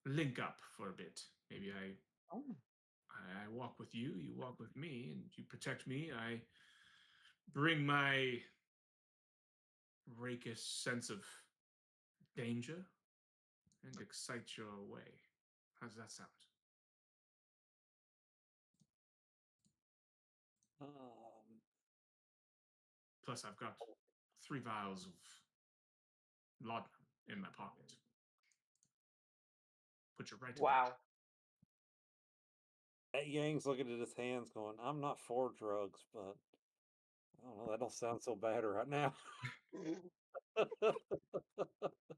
link up for a bit? Maybe Oh. I walk with you, you walk with me, and you protect me. I bring my rakish sense of danger and excite your way. How does that sound? Plus, I've got 3 vials of laudanum in my pocket. Put you right to bed. Wow. Yang's looking at his hands, going, "I'm not for drugs, but I don't know. That don't sound so bad right now."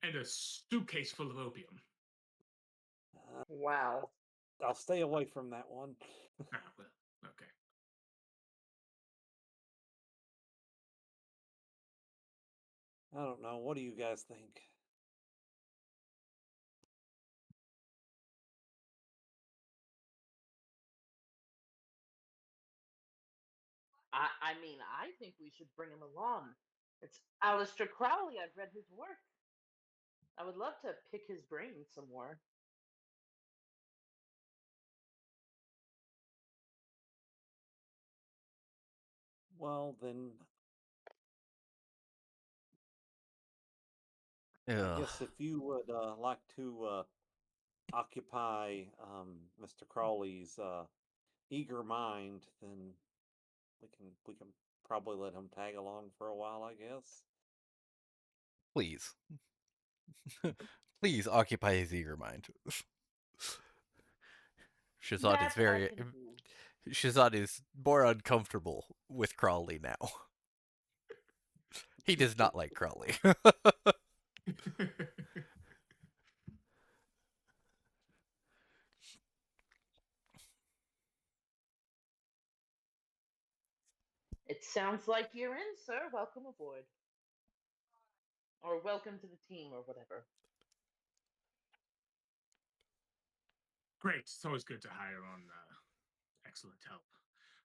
And a suitcase full of opium. Wow. I'll stay away from that one. Ah, well, okay. I don't know. What do you guys think? I mean, I think we should bring him along. It's Aleister Crowley. I've read his work. I would love to pick his brain some more. Well, then Ugh. I guess if you would like to occupy Mr. Crawley's eager mind, then we can probably let him tag along for a while, I guess. Please. Please occupy his eager mind. Shazad is That I very. can do. Shazad is more uncomfortable with Crawley now. He does not like Crawley. It sounds like you're in, sir. Welcome aboard. Or welcome to the team, or whatever. Great. It's always good to hire on excellent help.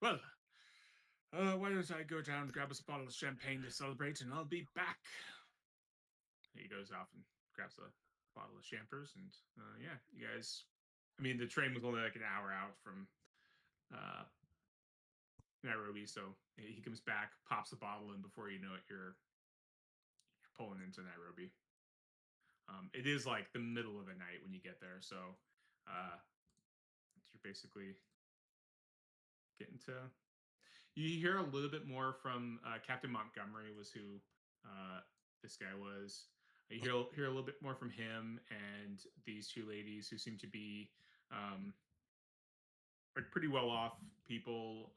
Well, why don't I go down, grab us a bottle of champagne to celebrate, and I'll be back. He goes off and grabs a bottle of champers, and yeah, you guys. I mean, the train was only like an hour out from uh, Nairobi, so he comes back, pops a bottle, and before you know it, you're pulling into Nairobi. It is like the middle of the night when you get there, so you're basically getting to. You hear a little bit more from Captain Montgomery was who this guy was. You hear a little bit more from him and these two ladies who seem to be like pretty well off people,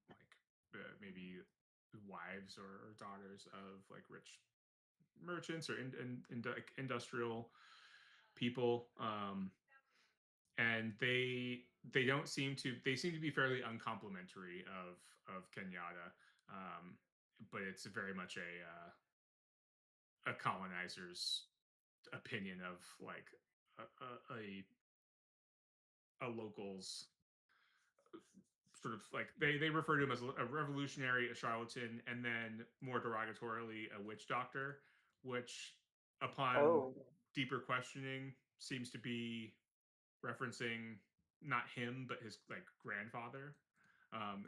like maybe wives or daughters of like rich merchants or industrial people. And they don't seem to they seem to be fairly uncomplimentary of Kenyatta, but it's very much a colonizer's opinion of like a local's sort of like they refer to him as a revolutionary, a charlatan, and then more derogatorily a witch doctor, which upon Oh. deeper questioning seems to be referencing not him but his like grandfather,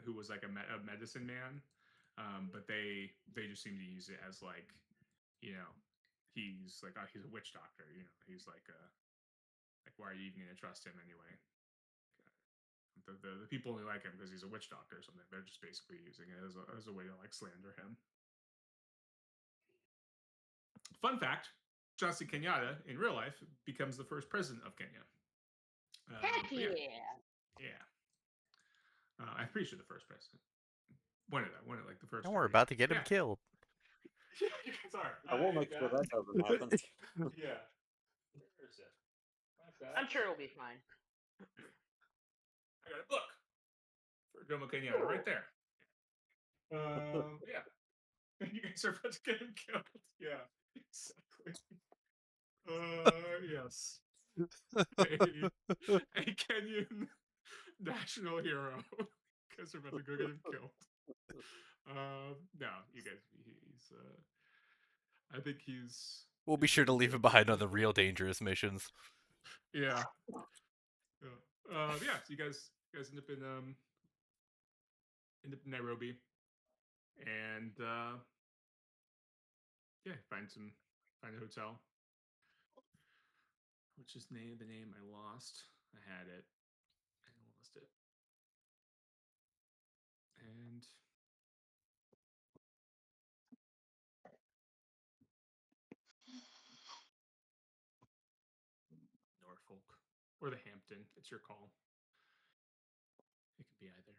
who was like a medicine man, but they just seem to use it as like, you know, he's like, oh, he's a witch doctor, you know, he's like why are you even gonna trust him anyway? The people only like him because he's a witch doctor or something. They're just basically using it as a way to like slander him. Fun fact: Johnson Kenyatta in real life becomes the first president of Kenya. Heck Yeah, yeah. yeah. I'm pretty sure the first president. One of like the first. And we're three. about to get him Yeah. killed. Yeah, sorry. I will make sure that doesn't happen. Yeah. Where is it? I'm sure it'll be fine. I got a book for Jomo Kenyatta right there. Yeah. You guys are about to get him killed. Yeah, exactly. Yes. A Kenyan national hero guys are about to go get him killed. No, you guys. He's. I think he's. We'll be sure to leave him behind on the real dangerous missions. Yeah. Yeah. So you guys end up in Nairobi, and yeah, find a hotel. Which is the name I lost. I had it. I lost it. And Norfolk or the Hampton. It's your call. It can be either.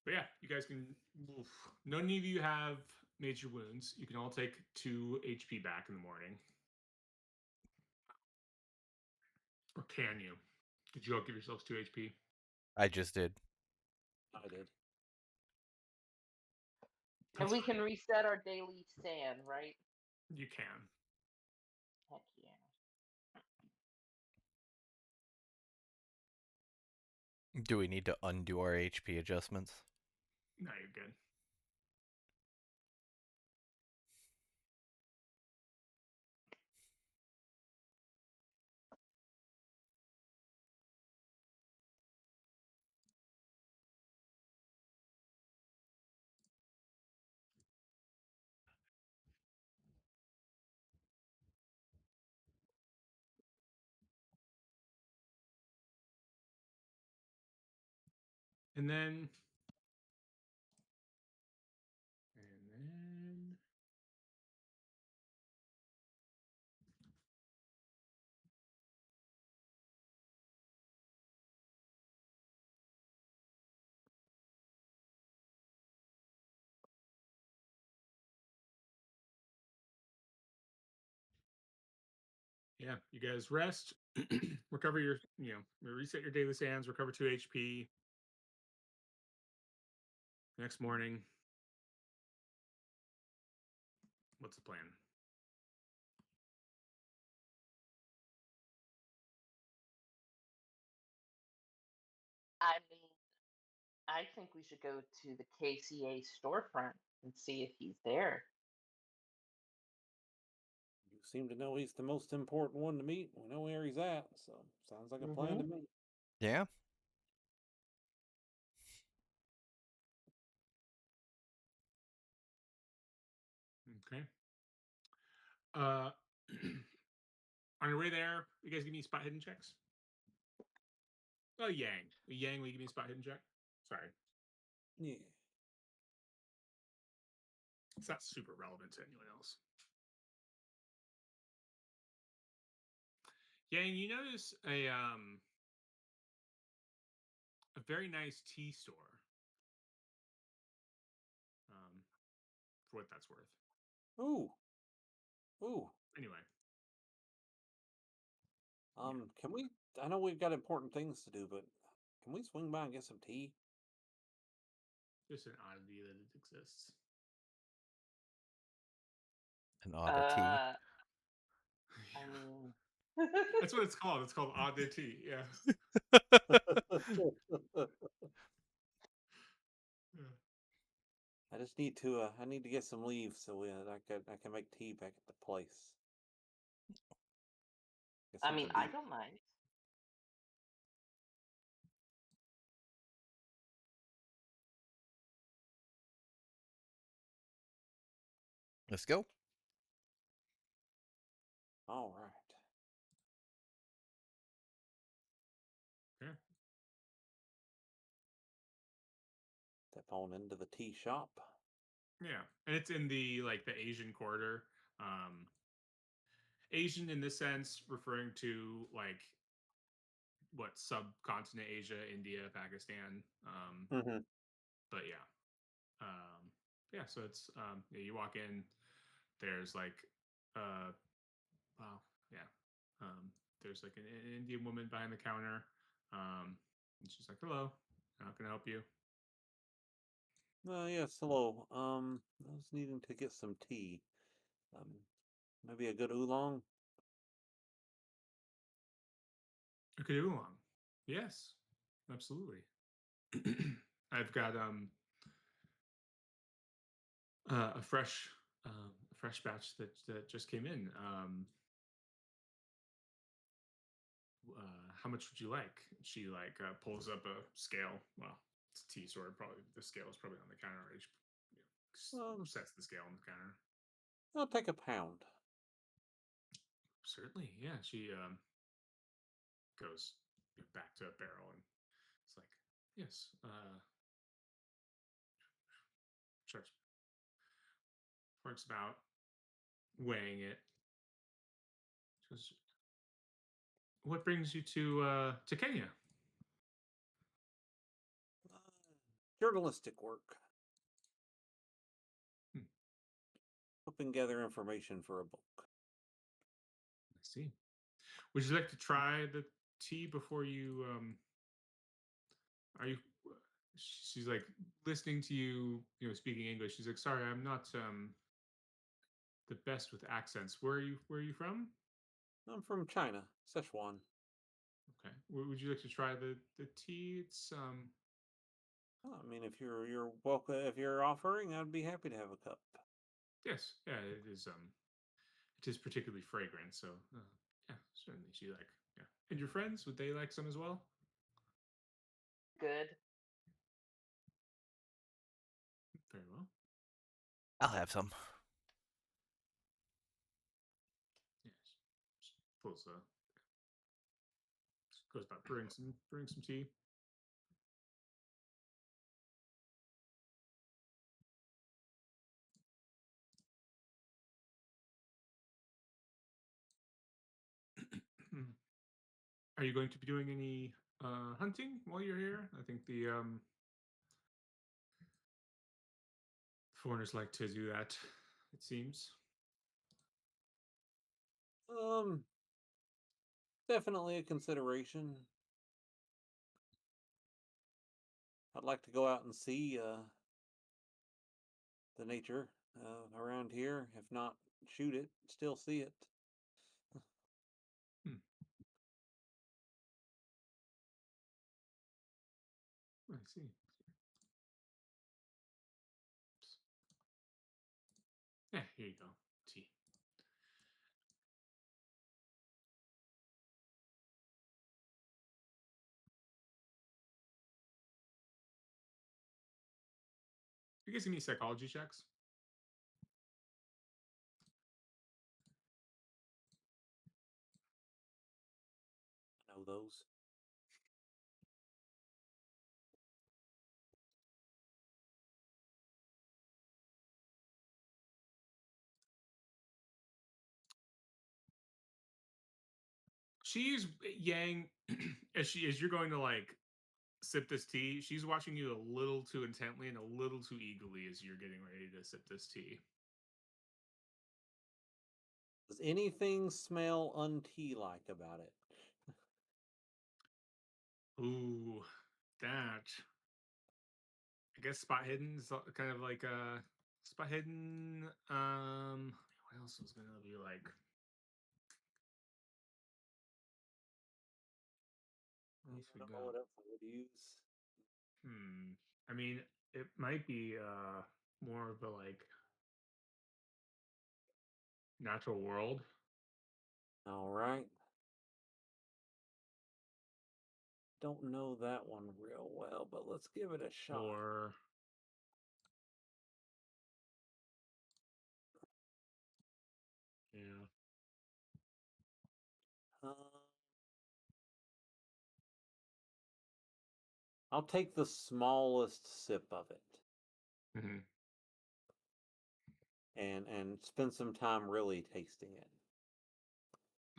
But yeah, you guys can. Oof. None of you have major wounds. You can all take 2 HP back in the morning. Or can you? Did you all give yourselves 2 HP? I just did. I did. And we can reset our daily stand, right? You can. Heck yeah. Do we need to undo our HP adjustments? No, you're good. And then yeah, you guys rest, recover your, reset your daily sands, recover 2 HP. Next morning, what's the plan? I mean, I think we should go to the KCA storefront and see if he's there. You seem to know he's the most important one to meet. We know where he's at, so sounds like a plan to me. Yeah. Okay. On your way there, you guys give me spot hidden checks. Oh, Yang, will you give me a spot hidden check? Sorry. Yeah. It's not super relevant to anyone else. Yang, you notice a very nice tea store. For what that's worth. Ooh. Ooh. Anyway. Can we? I know we've got important things to do, but can we swing by and get some tea? Just an oddity that it exists. An oddity. I mean, That's what it's called. It's called oddity. Yeah. I just need to. I need to get some leave so I can make tea back at the place. I mean, I don't mind. Let's go. All right. Yeah. Step on into the tea shop. Yeah, and it's in the Asian quarter. Asian in this sense, referring to what subcontinent Asia, India, Pakistan. Mm-hmm. But yeah, yeah. So it's you walk in. There's wow, yeah. There's an Indian woman behind the counter. And she's like, "Hello, how can I help you?" Yes, hello. I was needing to get some tea. Um, maybe a good oolong. Okay, oolong. Yes. absolutely. I've got a fresh batch that just came in. How much would you like? She like pulls up a scale. Well, it's a tea sort. Probably the scale is probably on the counter. She, sets the scale on the counter. I'll take a pound. Certainly, yeah. She goes back to a barrel and it's like, yes. Starts works about weighing it. She goes, what brings you to Kenya? Journalistic work. Hmm. Helping gather information for a book. I see. Would you like to try the tea before you are you she's like listening to you, speaking English. She's like, sorry, I'm not the best with accents. Where are you from? I'm from China, Sichuan. Okay. Would you like to try the tea? It's I mean, if you're welcome, if you're offering, I'd be happy to have a cup. yes, yeah, it is particularly fragrant, so yeah, certainly. She like, yeah. And your friends, would they like some as well? Good. Very well. I'll have some. Yes. She pulls goes about brewing some tea. Are you going to be doing any hunting while you're here? I think the foreigners like to do that. It seems. Um, Definitely a consideration. I'd like to go out and see the nature around here. If not, shoot it, still see it. Hmm. I see. Yeah, here you go. Tea. You guys give me psychology checks? I know those. She's Yang as you're going to like sip this tea, she's watching you a little too intently and a little too eagerly as you're getting ready to sip this tea. Does anything smell untea-like about it? Ooh, that. I guess spot hidden is kind of like spot hidden. What else was gonna be like? Where I else we don't go? know what else I would use. I mean, it might be more of a like natural world. All right. Don't know that one real well, but let's give it a shot. Or yeah. Uh, I'll take the smallest sip of it Mm-hmm. and spend some time really tasting it.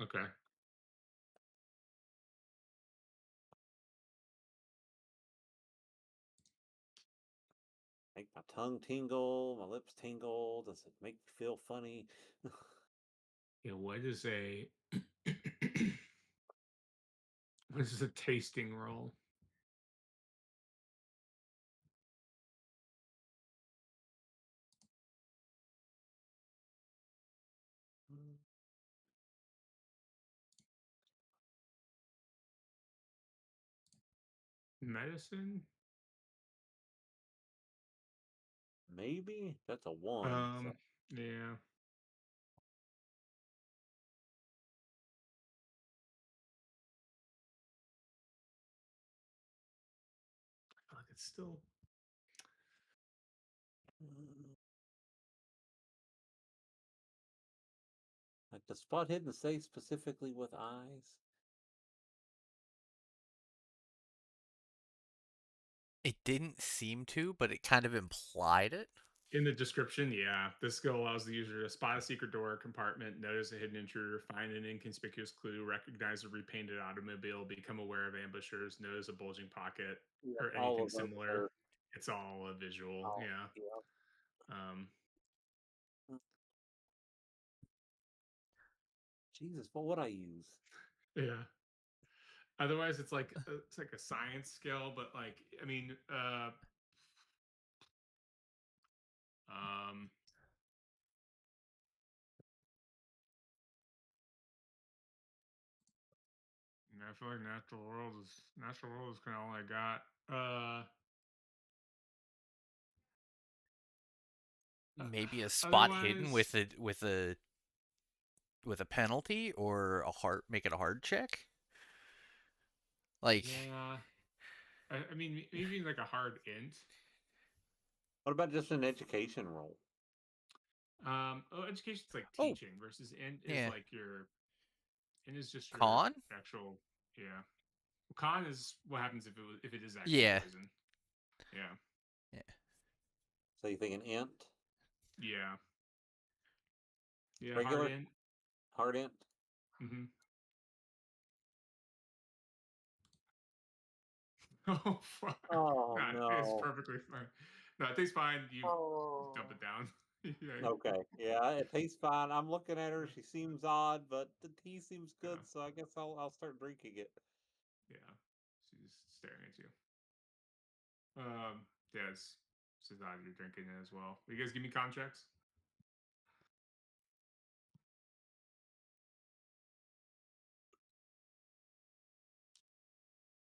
Okay. Make my tongue tingle, my lips tingle. Does it make me feel funny? Yeah. What is a what is a tasting roll? medicine. Maybe that's a 1. So. Yeah. I feel like it's still. Like the spot hidden say specifically with eyes. It didn't seem to, but it kind of implied it. In the description, yeah. This skill allows the user to spot a secret door or compartment, notice a hidden intruder, find an inconspicuous clue, recognize a repainted automobile, become aware of ambushers, notice a bulging pocket, Yeah, or all anything of those similar. are. It's all a visual, Oh, yeah. yeah. Jesus, what would I use? Yeah. Otherwise, it's like a science skill, but like I mean, um, I feel like natural world is kind of all I got. Maybe a spot hidden Otherwise, with a penalty or make it a hard check. Like, yeah. I mean, maybe like a hard int. What about just an education role? Education's like oh, teaching versus int is yeah, like int is just your con. actual, yeah. Con is what happens if it is actually Yeah, poison. Yeah. yeah. So you think an int? Yeah. Yeah, hard Regular? int. Hard int? Mm-hmm. Oh fuck! Oh, It's no. perfectly fine. No, it tastes fine. You dump Oh. it down. Yeah, Okay. Yeah, it tastes fine. I'm looking at her. yeah, She seems odd, but the tea seems good, yeah, so I guess I'll start drinking it. yeah. She's staring at you. Yeah, it's odd you're drinking it as well. Will you guys give me contracts?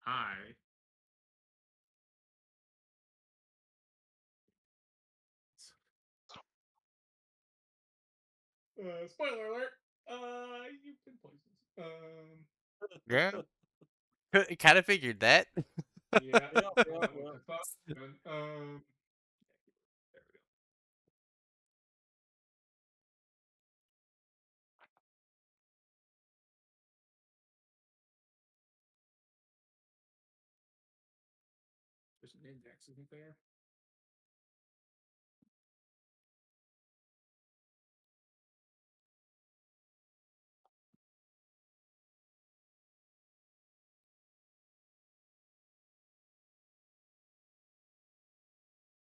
I. Spoiler alert. You've been poisoned. Yeah. Kind of figured that. Yeah. Yep, Well, yep, that was yep. my thought. There we go. There's an index, isn't there?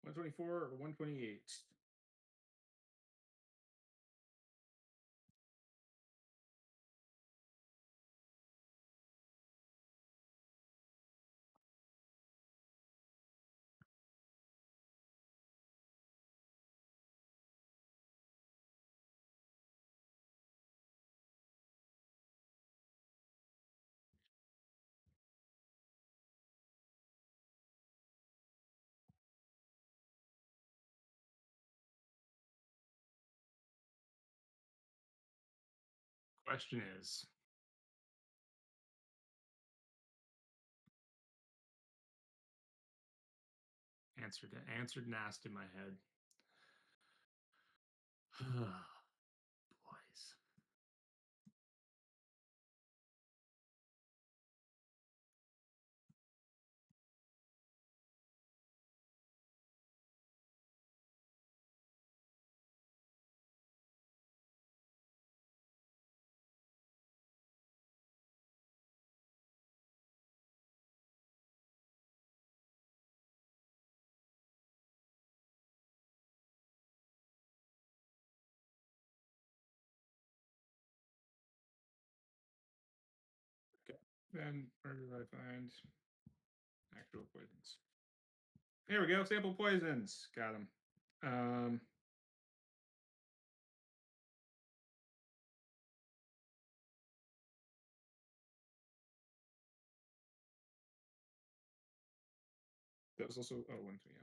One 124 or 128. Question is, answered and asked in my head. Boys. Okay. Then where do I find actual poisons? There we go. Sample poisons. Got them. Um, That was also one. Yeah.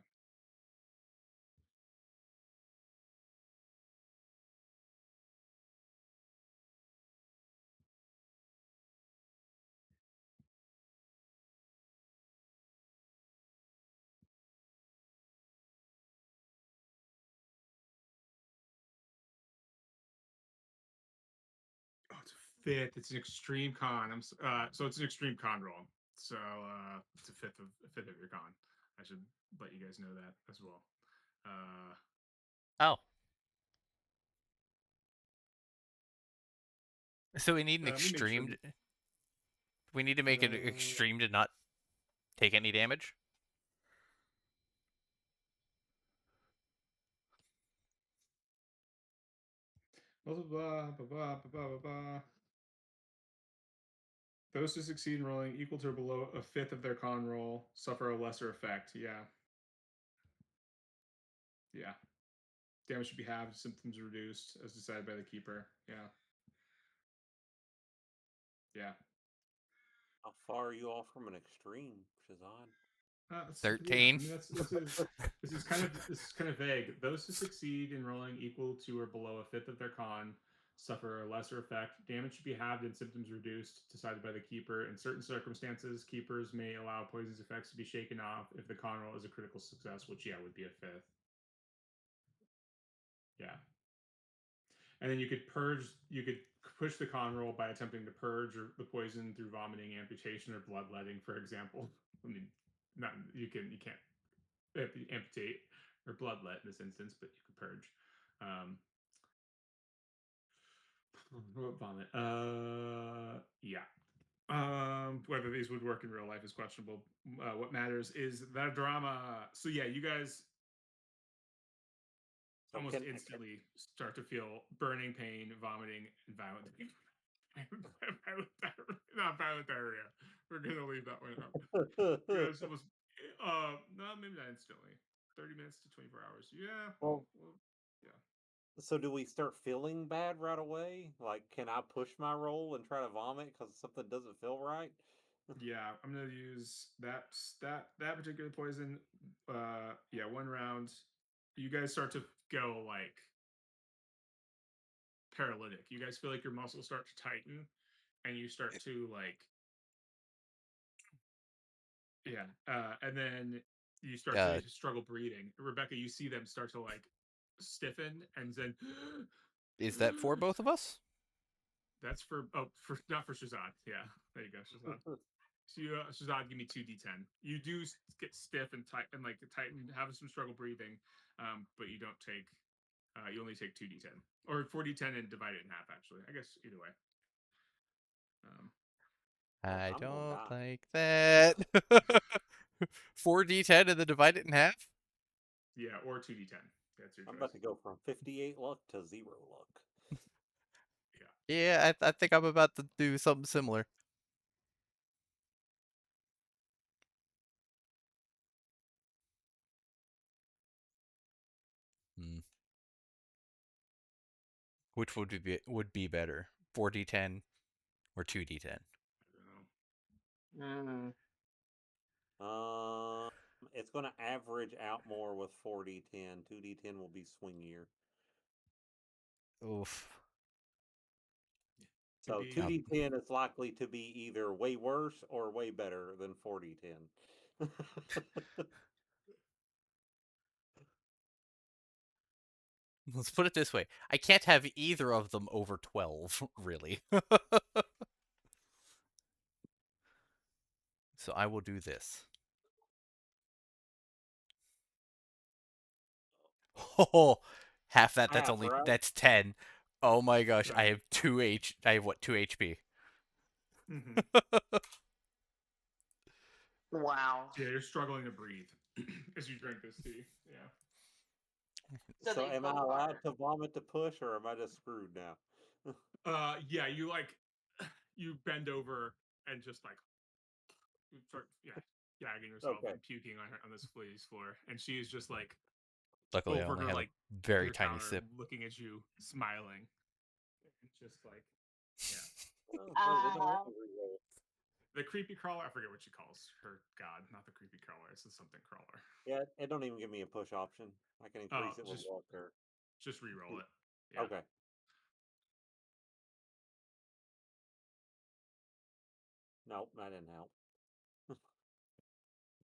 Oh, it's a fifth. It's an extreme con. So it's an extreme con roll. So it's a fifth of your con. I should let you guys know that as well. Oh. So we need an extreme. Sure. We need to make it extreme to not take any damage. Blah blah blah blah blah blah blah blah. Those who succeed in rolling equal to or below a fifth of their con roll suffer a lesser effect. Yeah. Yeah. Damage should be halved, symptoms reduced, as decided by the keeper. Yeah. Yeah. How far are you off from an extreme, Shazad? 13. I mean, this is kind of vague. Those who succeed in rolling equal to or below a fifth of their con suffer a lesser effect. Damage should be halved and symptoms reduced, decided by the keeper. In certain circumstances, keepers may allow poison's effects to be shaken off if the con roll is a critical success, which would be a fifth. Yeah. And then you could push the con roll by attempting to purge or the poison through vomiting, amputation, or bloodletting, for example. I mean, you can't amputate or bloodlet in this instance, but you could purge. Vomit. Yeah. Whether these would work in real life is questionable. What matters is the drama. So yeah, you guys almost instantly start to feel burning pain, vomiting, and violent. Not violent diarrhea. We're gonna leave that one out. You guys almost, no, maybe not instantly. 30 minutes to 24 hours. Yeah. Well, yeah. So do we start feeling bad right away? Like, can I push my roll and try to vomit because something doesn't feel right? Yeah, I'm gonna use that particular poison. Yeah, one round. You guys start to go like paralytic. You guys feel like your muscles start to tighten, and you start to like, yeah, and then you start to struggle breathing. Rebecca, you see them start to like stiffen, and then Is that for both of us? that's for not for Shazad. Yeah, there you go, Shazad. So Shazad, give me 2d10. You do get stiff and tight and like tighten, have some struggle breathing, but you don't take. You only take 2d10 or 4d10 and divide it in half. Actually, I guess either way. I don't like that. 4d10 and then divide it in half? Yeah, or 2d10. That's your choice. I'm about to go from 58 luck to 0 luck. Yeah, I think I'm about to do something similar. Which would be better, 4d10 or 2d10? I don't know. It's going to average out more with 4d10. 2d10 will be swingier. Oof. So 2d10 is likely to be either way worse or way better than 4d10. Let's put it this way. I can't have either of them over 12, really. So I will do this. Oh, half that. That's 10. Oh my gosh, right. I have what, 2 HP? Mm-hmm. Wow. Yeah, you're struggling to breathe as you drink this tea. Yeah. So am I allowed to vomit to push, or am I just screwed now? Yeah, you bend over and just like start, gagging yourself and puking on this lady's floor, and she is just like, luckily over I only her had like a very tiny counter, sip, looking at you, smiling, just like, yeah. The creepy crawler. I forget what she calls her god. Not the creepy crawler. It's the something crawler. Yeah, it don't even give me a push option. I can increase it with luck or just re-roll it. Yeah. okay. Nope, that didn't help.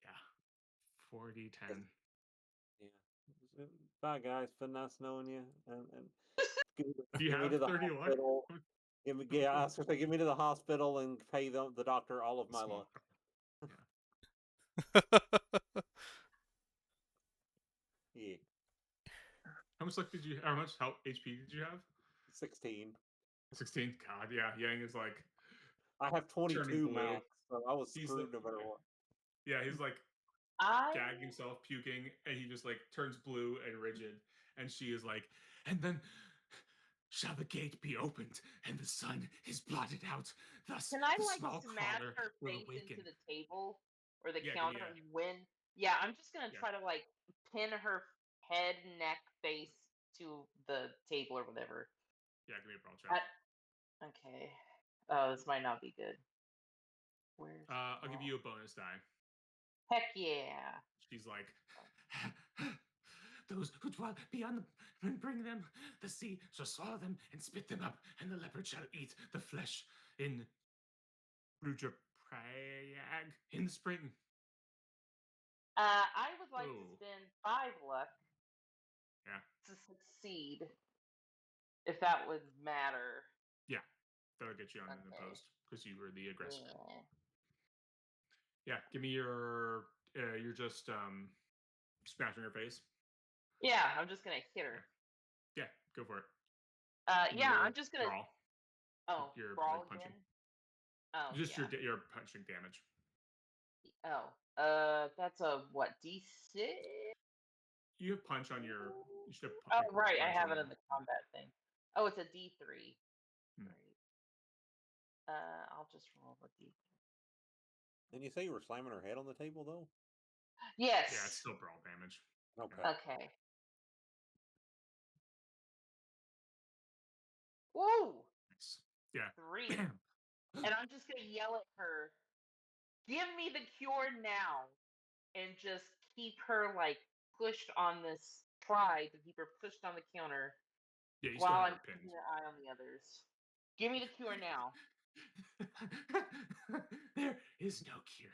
Yeah. 4d10. Yeah. Bye, guys. Been nice knowing you. And Do you get me have to the 30 luck? hospital. Give me, yeah, I was gonna say, give me to the hospital and pay the doctor all of my Small. luck. Yeah. Yeah. How much luck did you? How much health HP did you have? 16. 16. God, yeah. Yang is like I have turning 22 blue. max, so I was He's screwed no matter what. Yeah, he's like I gagging himself, puking, and he just like turns blue and rigid. And she is like, and then shall the gate be opened, and the sun is blotted out. Thus, can I the like small smash crawler her will face awaken. into the table or the Yeah, give me counter when? Yeah, I'm just gonna Yeah. try to like pin her head, neck, face to the table or whatever. Yeah, give me a brawl check. Okay. Oh, this might not be good. Where's I'll give you a bonus die. Heck yeah. She's like, those who dwell beyond the and bring them, the sea shall swallow them and spit them up, and the leopard shall eat the flesh in Rudraprayag in the spring. I would like to Oh. spend 5 luck Yeah. to succeed, if that would matter. Yeah, that'll get you on an Okay. opposed because you were the aggressor. Yeah. Yeah, give me your. You're just smashing her face. Yeah, I'm just gonna hit her. Yeah, go for it. Give me Yeah, your I'm just gonna. brawl. Oh, Your brawl like punching. again. Oh, Just yeah. your punching damage. Oh, that's a what, D6? You have punch on your. You should have Oh, right, I punch have on it in the combat thing. Oh, it's a D3. Hmm. Great. I'll just roll a D3. Didn't you say you were slamming her head on the table though? Yes. Yeah, it's still brawl damage. Okay. Okay. Woo! Nice. Yeah. 3. Bam. And I'm just gonna yell at her, "Give me the cure now!" And just keep her like pushed on this. Try to keep her pushed on the counter Yeah, you still while have I'm her pinned. keeping an eye on the others. Give me the cure now. There is no cure.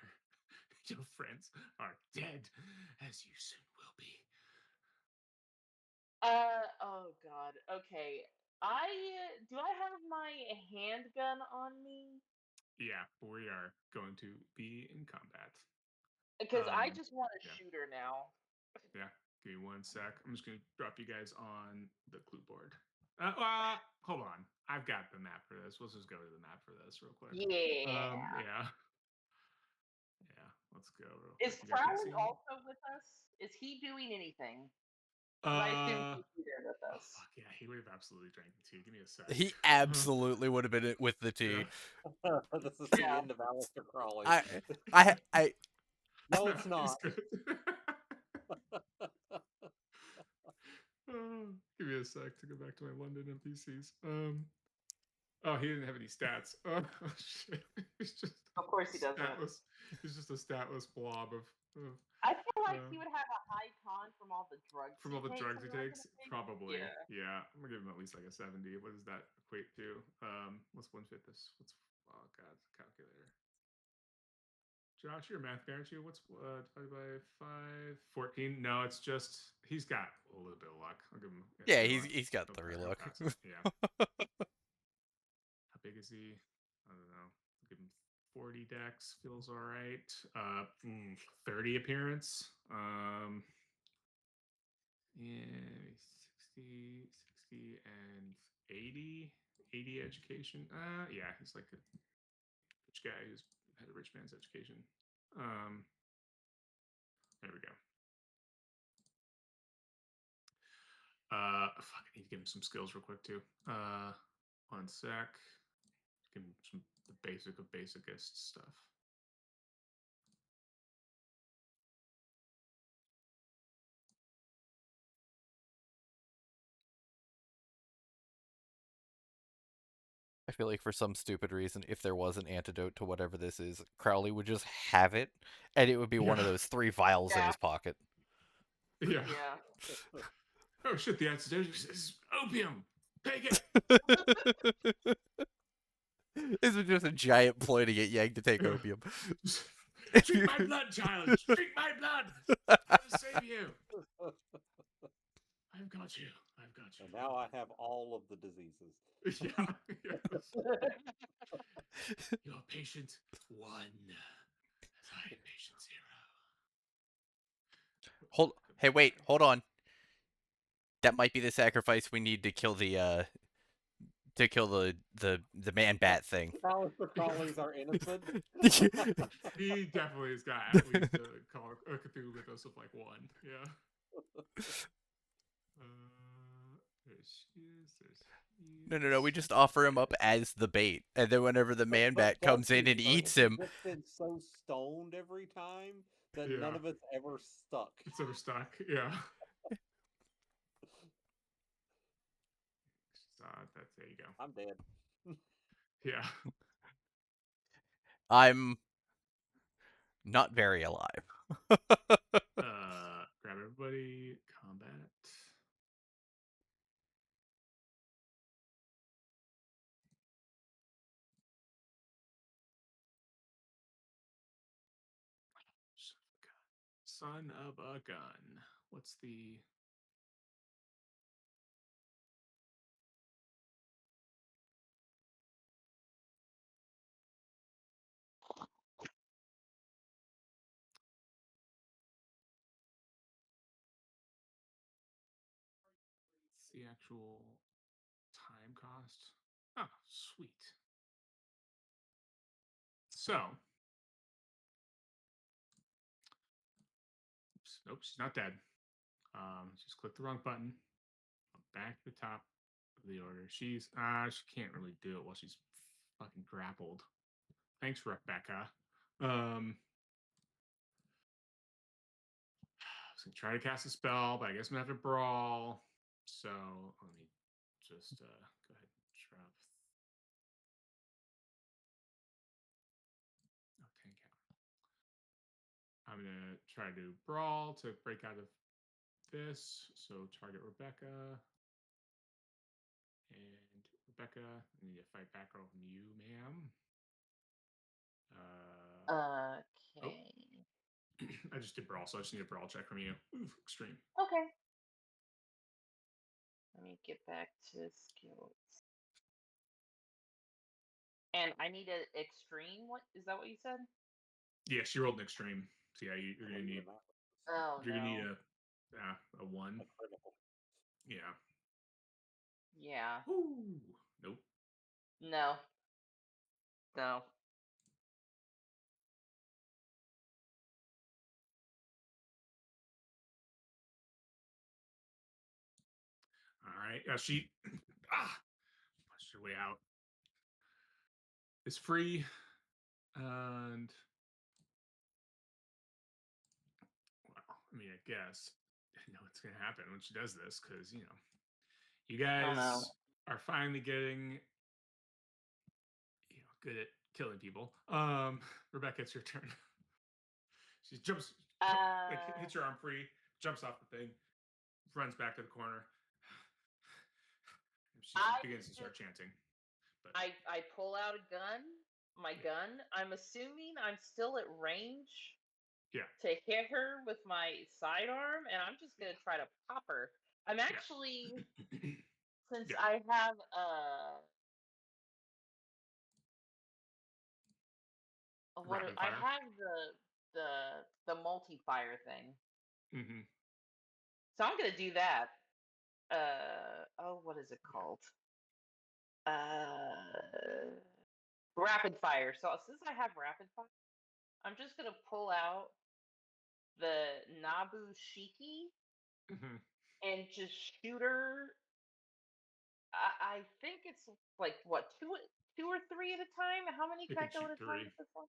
Your friends are dead, as you soon will be. Oh god. Okay. I do I have my handgun on me? Yeah, we are going to be in combat. Because I just want to yeah. shoot her now. Yeah, give me 1 sec. I'm just gonna drop you guys on the clue board. Hold on. I've got the map for this. Let's just go to the map for this real quick. Yeah. Yeah. Yeah, let's go real Is quick. You guys can Crowley see? also with us? Is he doing anything? 'Cause I assume he'd be there with Oh us. fuck yeah, he would have absolutely drank the tea. Give me a sec. He absolutely would have been with the tea. Yeah. This is the Yeah. end of Aleister Crowley. I No, it's not. Give me a sec to go back to my London NPCs. Oh, he didn't have any stats. Oh, shit. He's just Of course he doesn't. statless. He's just a statless blob of I feel like he would have a high con from all the drugs. from all the drugs he I'm not takes. gonna say. Probably. Yeah. I'm gonna give him at least like a 70. What does that equate to? What's 1/5 this? What's oh god, calculator. Josh, you're a math guy, aren't you? What's divided by 5? 14? No, it's just he's got a little bit of luck. I'll give him. yeah, he's got 3 luck. Yeah. How big is he? I don't know. I'll give him 40 dex. Feels all right. 30 appearance. Yeah, 60 and 80 education. Yeah, he's like a rich guy who's had a rich man's education. There we go. Fuck, I need to give him some skills real quick too. 1 sec. Give him some the basic of basicest stuff. I feel like for some stupid reason, if there was an antidote to whatever this is, Crowley would just have it, and it would be one of Yeah. those 3 vials in Yeah. his pocket. Yeah. Yeah. Oh shit! The antidote is opium. Take it. This is just a giant ploy to get Yang to take Yeah. opium. Drink my blood, child. Drink my blood. I'm gonna save you. I've got you. I've got you. And now I have all of the diseases. Yeah. Yes. You're patient one. As I am patient zero. Hey, wait, hold on. That might be the sacrifice we need to kill the man bat thing. Alistair Crawleys are innocent. He definitely has got at least a call a Cthulhu mythos of like one. Yeah. There she is. There's No. We just offer him up as the bait, and then whenever the man bat comes in and eats him, He's just been so stoned every time that Yeah. none of it's ever stuck. It's ever stuck. Yeah. That's there you go. I'm dead. Yeah. I'm not very alive. Grab everybody. Combat. Son of a gun. What's the actual time cost? Oh, sweet. So, oops, nope, she's not dead. Just click the wrong button. Back to the top of the order. She can't really do it while she's fucking grappled. Thanks, Rebecca. I was gonna try to cast a spell, but I guess I'm gonna have to brawl. So let me just go ahead and drop. Oh, 10 count. I'm gonna try to brawl to break out of this. So target Rebecca. And Rebecca, I need a fight back roll from you, ma'am. Okay. Oh. I just did brawl, so I just need a brawl check from you. Ooh, extreme. Okay. Let me get back to skills. And I need an extreme. What is that? What you said? Yeah, she rolled an extreme. So yeah, you're gonna need. Oh You're no. gonna need a one. A critical. Yeah. Yeah. Ooh. Nope. No. No. All right. She punched her way out. Is free, and well, I mean, I guess I know what's gonna happen when she does this because you Oh guys no. are finally getting good at killing people. Rebecca, it's your turn. She jumps, like hits her arm free, jumps off the thing, runs back to the corner. She begins to start chanting. But I pull out a gun, my gun. I'm assuming I'm still at range yeah, to hit her with my sidearm, and I'm just gonna try to pop her. I'm actually since yeah. I have Rapid I fire. have the multi fire thing. Mm-hmm. So I'm gonna do that. Oh, what is it called? Rapid fire. So since I have rapid fire, I'm just gonna pull out the Nabu Shiki Mm-hmm. and just shoot her. I think it's like what two or three at a time. How many You can I can go shoot at a time 3. at this one?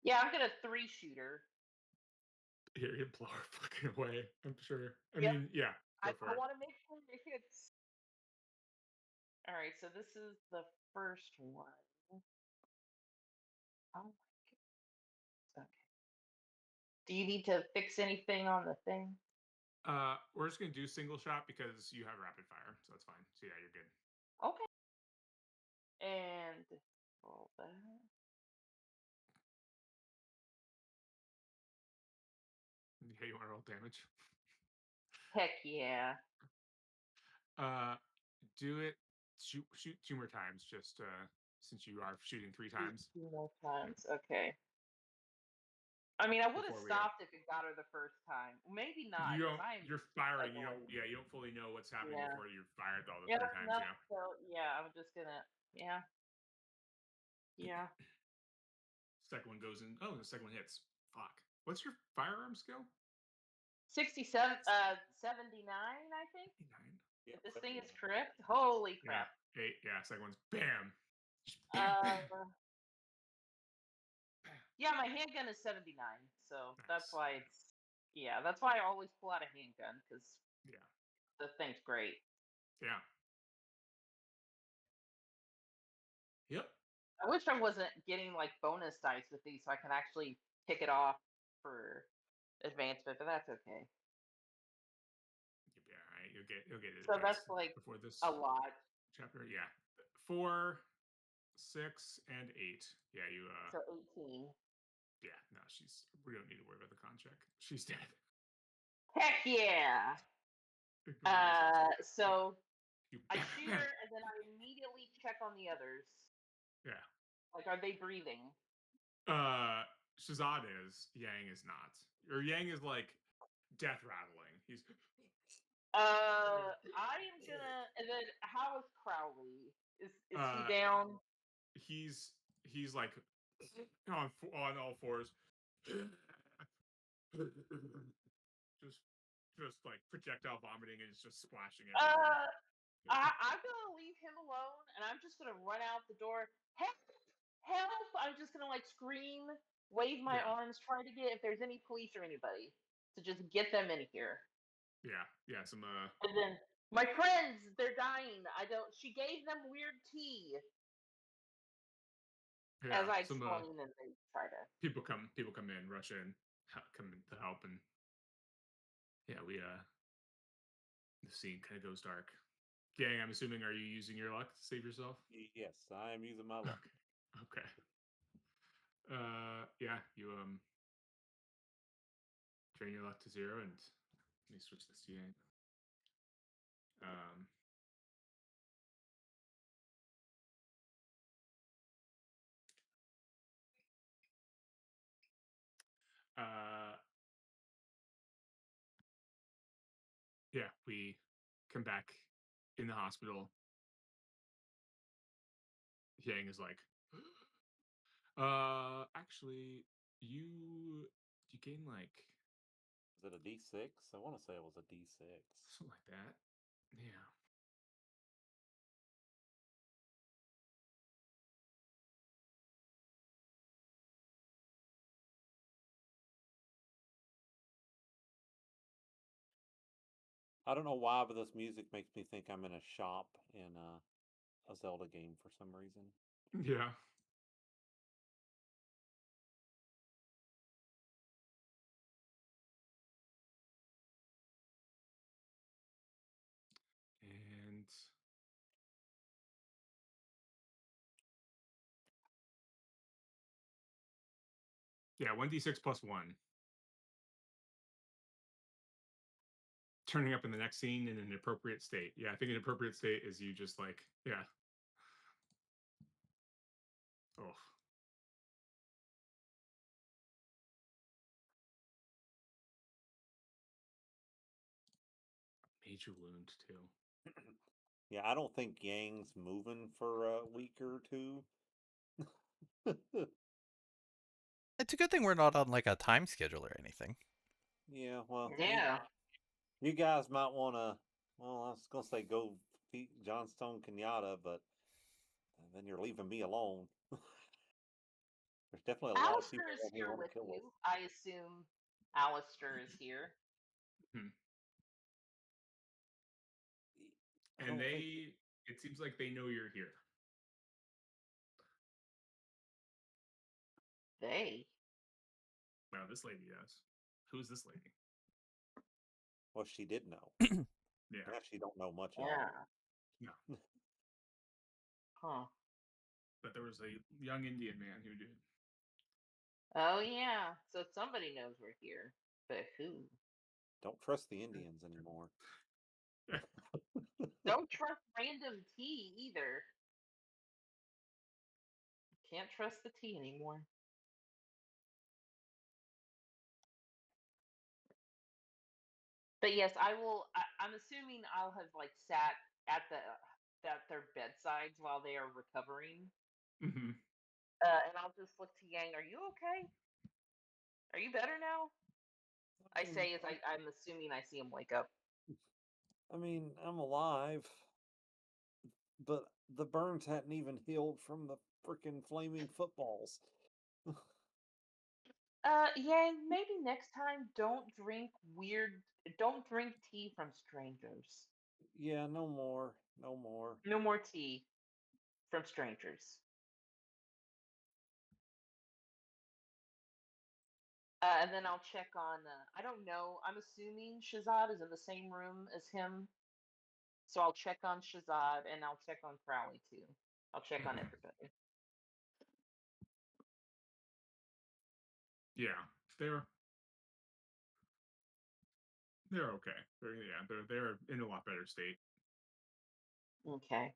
Yeah, I'm gonna three shooter. Here, you blow her fucking away. I'm sure. I Yep. mean, yeah, go for I it. want to make sure it hits. All right, so this is the first one. Oh my goodness. Okay. Do you need to fix anything on the thing? We're just gonna do single shot because you have rapid fire, so that's fine. So yeah, you're good. Okay. And roll that. Yeah, you want to roll damage? Heck yeah. Do it. Shoot 2 more times, just since you are shooting 3 times. 2 more times. Okay. I mean, I would have Before we stopped if it got her the first time. Maybe not, you because don't. I am You're firing. You don't. annoyed. Yeah, you don't fully know what's happening Yeah. before you're fired all the Yeah, 3 times. no, Yeah. so yeah, I'm just gonna yeah. Yeah. Second one goes in. Oh, the second one hits. Fuck. What's your firearm skill? 69, I think. 59. Yeah, If this thing is 79. correct. Holy Yeah. crap. 8. Yeah. Second one's bam. Uh, Bam. yeah, my handgun is 79, so that's Nice. why it's that's why I always pull out a handgun because Yeah. the thing's great. Yeah. Yep. I wish I wasn't getting like bonus dice with these so I can actually pick it off for advancement, but that's okay. You'll be all right. You'll get it So advanced that's like before this a lot. chapter. Yeah. 4, 6, and 8. Yeah. You. So 18. Yeah. No. We don't need to worry about the con check. She's dead. Heck yeah. Ignore those. So You. I shoot her and then I immediately check on the others. Yeah. Like, are they breathing? Shazad is. Yang is not. Or Yang is like death rattling. He's. I am gonna. And then how is Crowley? Is he down? He's like on all fours. Just like projectile vomiting and it's just splashing everywhere. I'm gonna leave him alone, and I'm just gonna run out the door. Help! Help! I'm just gonna like scream, wave my Yeah. arms, trying to get if there's any police or anybody to just get them in here. Yeah. Some And then my friends, they're dying. I don't. She gave them weird tea as I some explain, and they try to. people come in, rush in, come in to help, and yeah, the scene kind of goes dark. Gang, I'm assuming, are you using your luck to save yourself? Yes, I am using my luck. Okay. Yeah, you drain your luck to 0, and let me switch this to Yang. Uh, yeah, we come back in the hospital. Yang is like, actually, you gain like Is it a D6? I want to say it was a D6. something like that. Yeah. I don't know why, but this music makes me think I'm in a shop in a Zelda game for some reason. Yeah. And yeah, 1d6 plus 1. Turning up in the next scene in an appropriate state. Yeah, I think an appropriate state is you just like, yeah. Oh. Major wound too. Yeah, I don't think Yang's moving for a week or two. It's a good thing we're not on like a time schedule or anything. Yeah, well, Yeah. you guys might want to. Well, I was gonna say go beat Johnstone Kenyatta, but then you're leaving me alone. There's definitely a lot of people Alistair is around here here want with to kill you. us. I assume Alistair is here. Hmm. I And don't think they It seems like they know you're here. They. Well, this lady does. Who's this lady? Well, she did know. Yeah. Now she don't know much at Yeah. No. Huh. But there was a young Indian man who did. Oh yeah. So somebody knows we're here, but who? Don't trust the Indians anymore. Don't trust random tea either. Can't trust the tea anymore. But yes, I will. I'm assuming I'll have like sat at their bedsides while they are recovering, Mm-hmm. and I'll just look to Yang. Are you okay? Are you better now? I say as I'm assuming I see him wake up. I mean, I'm alive, but the burns hadn't even healed from the freaking flaming footballs. Yang, maybe next time don't drink tea from strangers. Yeah, no more. No more. No more tea from strangers. And then I'll check on. I don't know. I'm assuming Shazad is in the same room as him, so I'll check on Shazad and I'll check on Crowley too. I'll check on Mm-hmm. everybody. Yeah. They're okay. They're in a lot better state. Okay.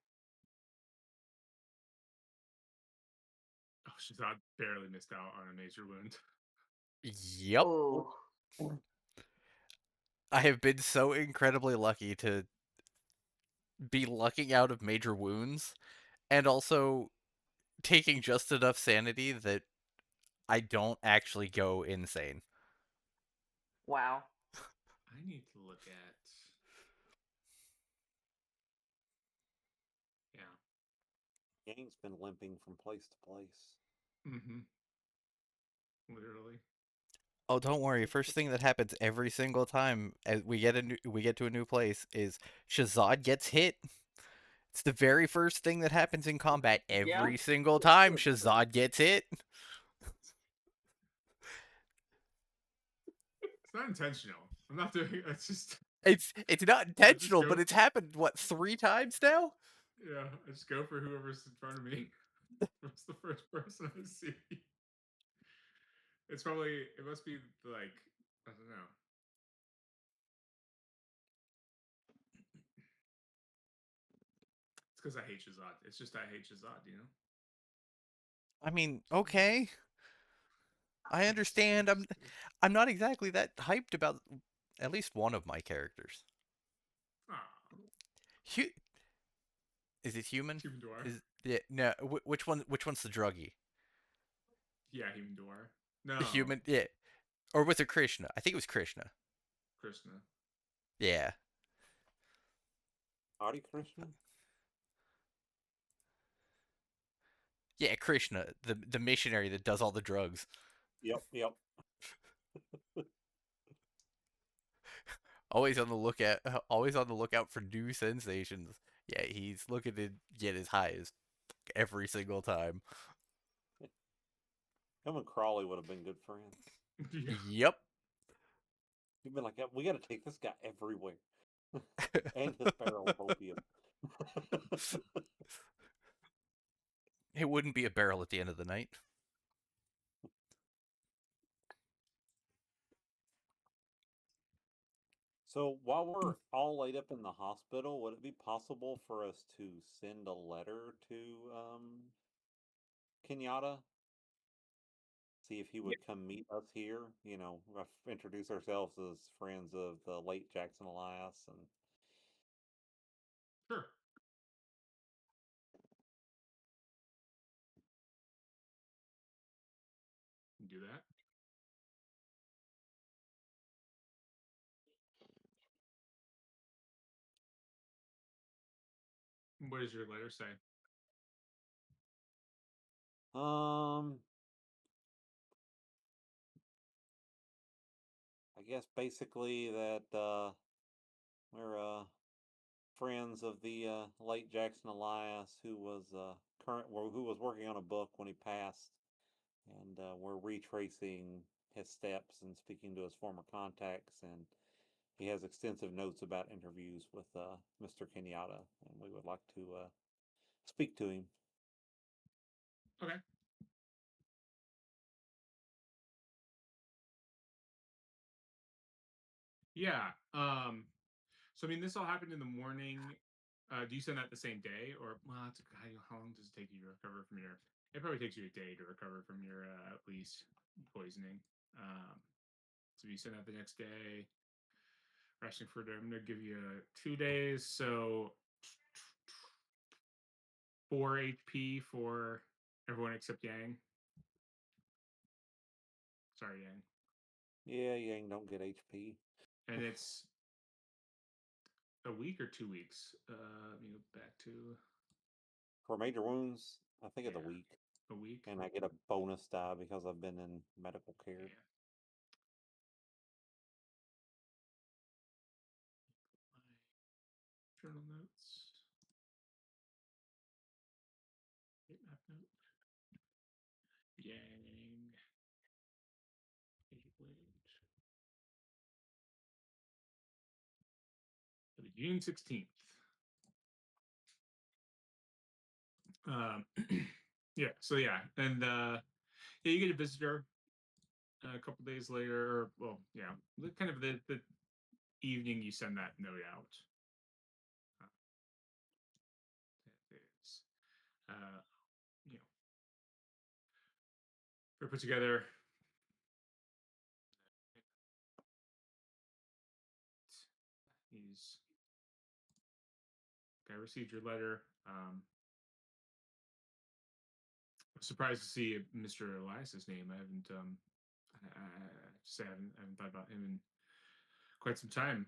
Oh, Shazad barely missed out on a major wound. Yep. Oh. I have been so incredibly lucky to be lucking out of major wounds and also taking just enough sanity that I don't actually go insane. Wow. I need to look at. Yeah. Yang's been limping from place to place. Mm-hmm. Literally. Oh, don't worry. First thing that happens every single time as we get to a new place is Shazad gets hit. It's the very first thing that happens in combat Yeah. every single time Shazad gets hit. It's not intentional. I'm not doing. It's just. It's not I just intentional, go. but it's happened what 3 times now? Yeah. I just go for whoever's in front of me. What's the first person I see? It's probably. It must be like. I don't know. It's because I hate Shazad. It's just I hate Shazad. You know. I mean, okay. I understand. Just I'm not exactly that hyped about at least one of my characters. ah, Hu- is it human? Human Dwar. Is yeah, no, which one's the druggie? Yeah, Human Dwar. The No, human, yeah. Or was it Krishna? I think it was Krishna. Krishna. Yeah. Hare Krishna? Yeah, Krishna, the missionary that does all the drugs. Yep. Always on the lookout always on the lookout for new sensations. Yeah, he's looking to get as high as every single time. Him and Crawley would have been good friends. Yeah. Yep. He'd been like, we got to take this guy everywhere. And his barrel of opium. It wouldn't be a barrel at the end of the night. So while we're all laid up in the hospital, would it be possible for us to send a letter to Kenyatta? See if he would come meet us here. Introduce ourselves as friends of the late Jackson Elias and Sure. Do that. What does your letter say? um I guess basically that we're friends of the late Jackson Elias, who was who was working on a book when he passed, and we're retracing his steps and speaking to his former contacts, and he has extensive notes about interviews with Mr. Kenyatta, and we would like to speak to him. Okay. Yeah. So I mean, this all happened in the morning. Do you send that the same day, or well, it's, how long does it take you to recover from your? It probably takes you a day to recover from your at least poisoning. So you send that the next day. Resting for I'm gonna give you 2 days, so 4 HP for everyone except Yang. Sorry, Yang. Yeah, Yang don't get HP. And it's a week or 2 weeks. Let me go back to For major wounds, I think of the yeah, week. a week. And I get a bonus die because I've been in medical care. Yeah. My journal notes. Map note. Yang. June 16th. Yeah, so yeah, and yeah, you get a visitor a couple days later, or well, yeah, kind of the evening you send that note out. That is, you know, we put together. He's I received your letter. Surprised to see Mr. Elias's name. I haven't I haven't thought about him in quite some time.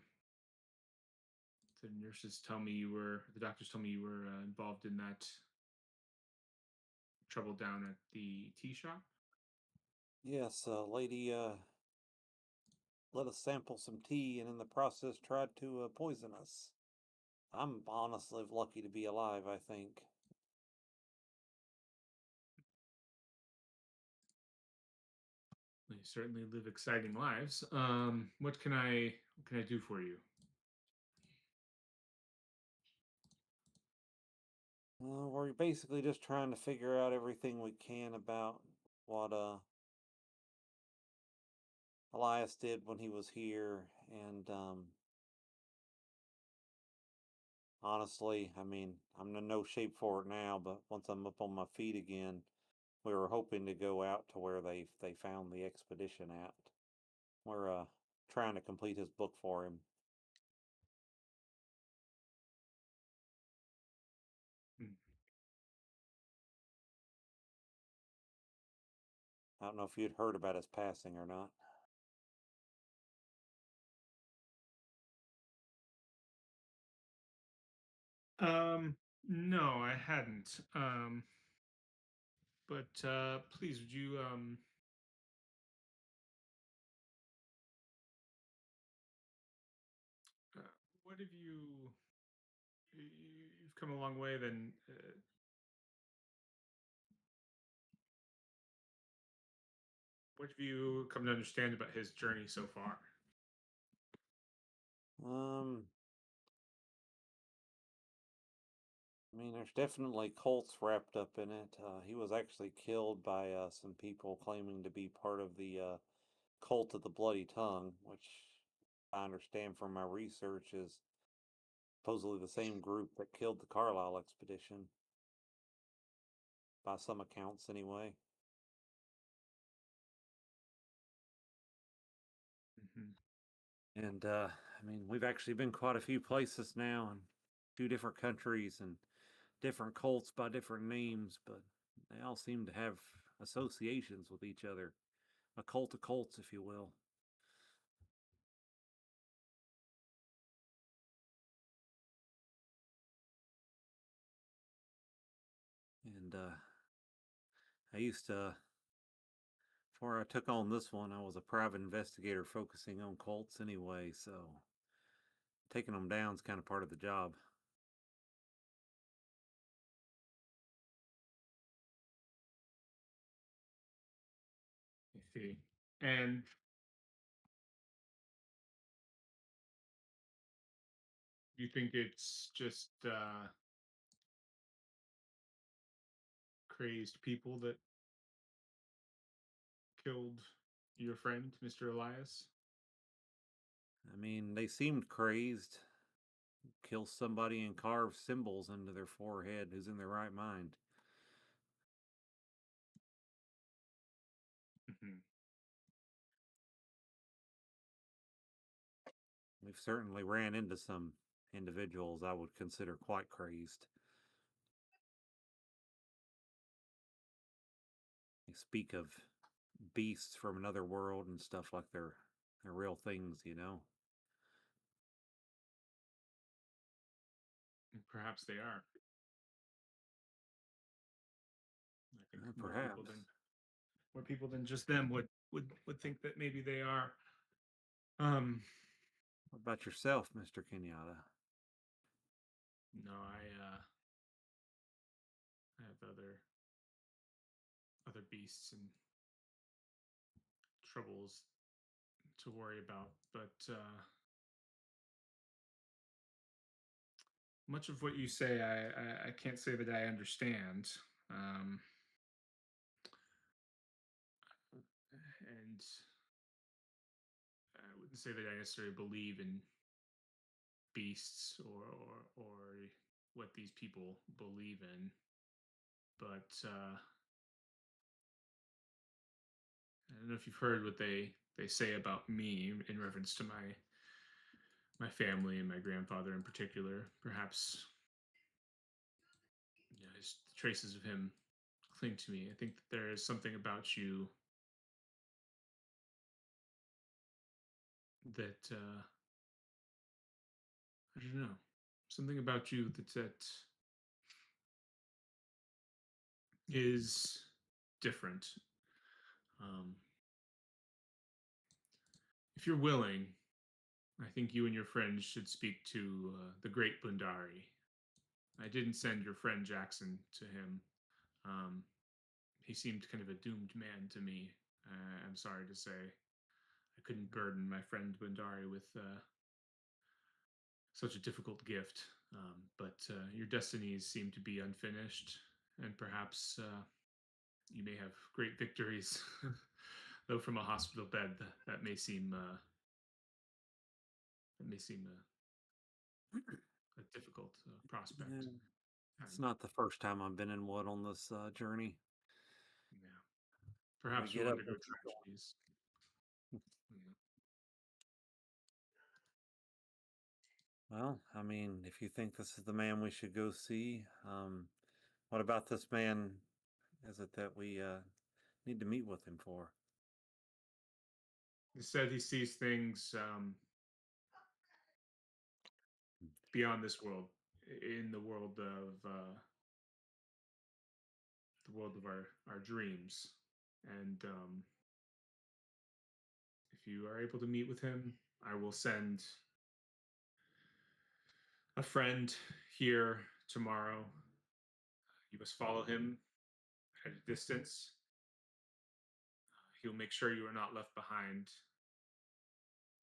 The nurses tell me the doctors tell me you were involved in that trouble down at the tea shop. Yes, a lady let us sample some tea and in the process tried to poison us. I'm honestly lucky to be alive, I think. They certainly live exciting lives. What can I do for you? We're basically just trying to figure out everything we can about what Elias did when he was here, and honestly, I mean, I'm in no shape for it now, but once I'm up on my feet again, we were hoping to go out to where they found the expedition at. We're trying to complete his book for him. Hmm. I don't know if you'd heard about his passing or not. No, I hadn't. But please, would you what have you've come a long way then what have you come to understand about his journey so far? I mean, there's definitely cults wrapped up in it. He was actually killed by some people claiming to be part of the cult of the Bloody Tongue, which I understand from my research is supposedly the same group that killed the Carlisle expedition, by some accounts anyway. Mm-hmm. And I mean, we've actually been quite a few places now, in 2 different countries, and different cults by different names, but they all seem to have associations with each other. A cult of cults, if you will. And I used to, before I took on this one, I was a private investigator focusing on cults anyway, so taking them down is kind of part of the job. see. And you think it's just crazed people that killed your friend, Mr. Elias? I mean, they seemed crazed. Kill somebody and carve symbols into their forehead who's in their right mind. Mm-hmm. We've certainly ran into some individuals I would consider quite crazed. They speak of beasts from another world and stuff like they're real things, you know. Perhaps they are. I think Perhaps. more people than just them would think that maybe they are. Um, What about yourself, Mr. Kenyatta? no, I have other beasts and troubles to worry about, but much of what you say, I can't say that I understand. Um, and I wouldn't say that I necessarily believe in beasts or what these people believe in, but I don't know if you've heard what they say about me in reference to my family and my grandfather in particular. Perhaps his traces of him cling to me. I think that there is something about you that I don't know, something about you that is different. Um, if you're willing, I think you and your friends should speak to the great Bundari. I didn't send your friend Jackson to him. Um, he seemed kind of a doomed man to me. I'm sorry to say. I couldn't burden my friend Bundari with such a difficult gift. But your destinies seem to be unfinished, and perhaps you may have great victories. Though from a hospital bed, that may seem a difficult prospect. Yeah, it's not the first time I've been in one on this journey. Yeah. We Perhaps get you'll up undergo and keep going. tragedies. Yeah. Well, I mean, if you think this is the man we should go see, what about this man is it that we need to meet with him for? He said he sees things beyond this world, in the world of our dreams. And if you are able to meet with him, I will send a friend here tomorrow. You must follow him at a distance. He'll make sure you are not left behind.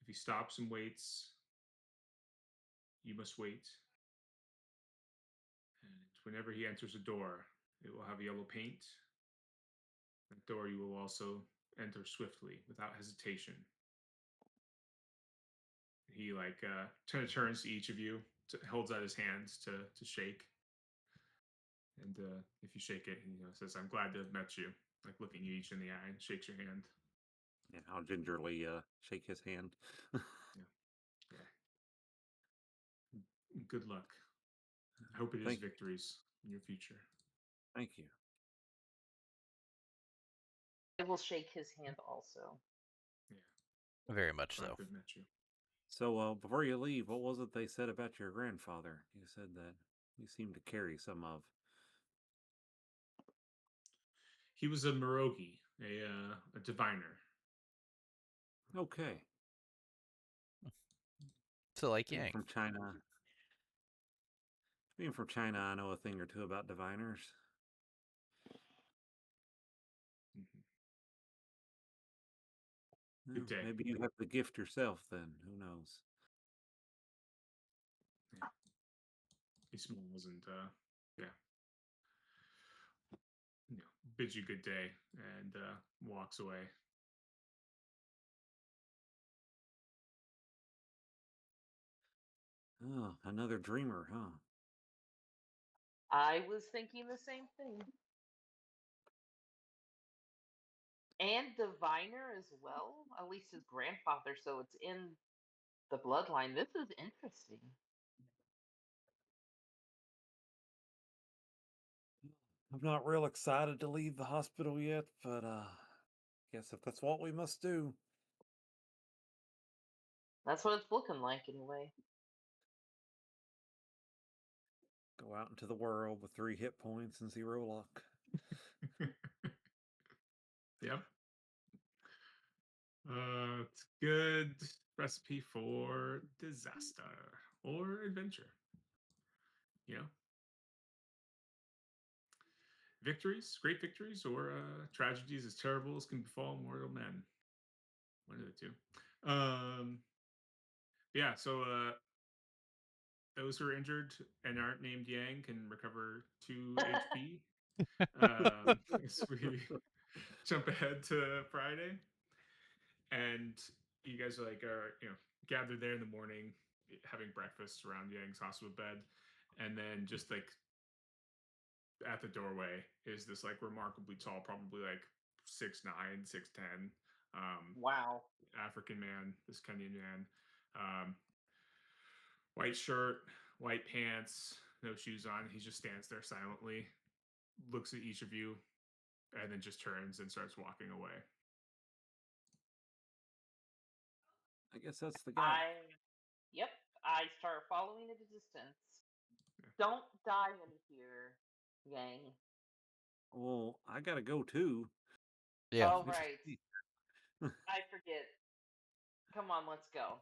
If he stops and waits, you must wait. And whenever he enters a door, it will have yellow paint. That door you will also enter swiftly, without hesitation. He kind of turns to each of you, holds out his hands to shake. And if you shake it, he says, "I'm glad to have met you." Like looking you each in the eye, and shakes your hand. And I'll gingerly shake his hand. Yeah. Good luck. I hope it is Thank you. victories in your future. Thank you. I will shake his hand also. Yeah. Very much Glad so. to have met you. So, before you leave, what was it they said about your grandfather? You said that you seem to carry some of. He was a Mirogi, a diviner. Okay. So like Being Yang. from China. Being from China, I know a thing or two about diviners. Mhm. Good day. Maybe you have the gift yourself then. Who knows? He smiles and yeah, bids you good day and walks away. Oh, another dreamer, huh? I was thinking the same thing. And diviner as well. At least his grandfather, so it's in the bloodline. This is interesting. I'm not real excited to leave the hospital yet, but guess if that's what we must do. That's what it's looking like anyway. Go out into the world with 3 hit points and 0 luck. Yep. It's good recipe for disaster or adventure. You know, victories, great victories, or tragedies as terrible as can befall mortal men. One of the two. Yeah. So those who are injured and aren't named Yang can recover 2 HP. As we jump ahead to Friday, and you guys are gathered there in the morning, having breakfast around Yang's hospital bed, and then just like at the doorway is this like remarkably tall, probably like 6'9", 6'10", Wow. African man, this Kenyan man, white shirt, white pants, no shoes on. He just stands there silently, looks at each of you, and then just turns and starts walking away. I guess that's the guy. Yep, I start following at a distance. Yeah. Don't die in here, Yang. Well, I gotta go too. Yeah. Oh, right. I forget. Come on, let's go.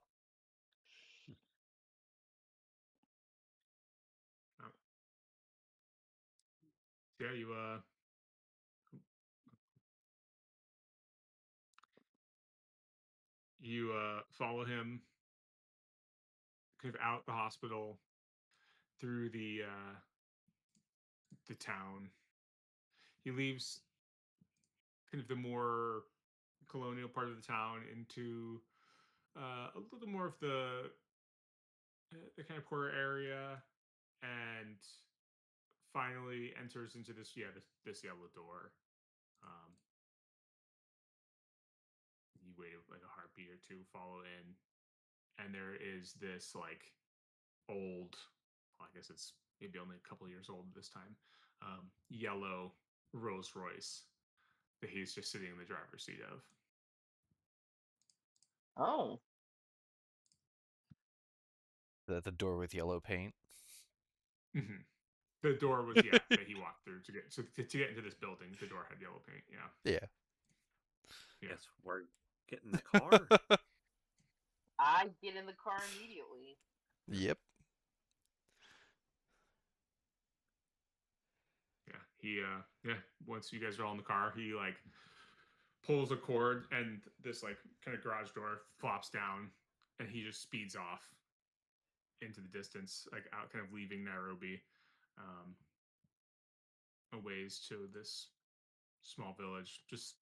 Yeah, you follow him kind of out the hospital through the town. He leaves kind of the more colonial part of the town into a little more of the kind of poorer area, and finally enters into this yellow door. Um, you wait like a heartbeat or two, follow in, and there is this like old, well, I guess it's maybe only a couple of years old at this time, yellow Rolls Royce that he's just sitting in the driver's seat of. Oh. The door with yellow paint. Mm-hmm. The door was that he walked through to get into this building. The door had yellow paint. Yeah. Guess we're getting the car. I get in the car immediately. Yep. He once you guys are all in the car, he like pulls a cord and this like kind of garage door flops down, and he just speeds off into the distance, like out, kind of leaving Nairobi, a ways to this small village. Just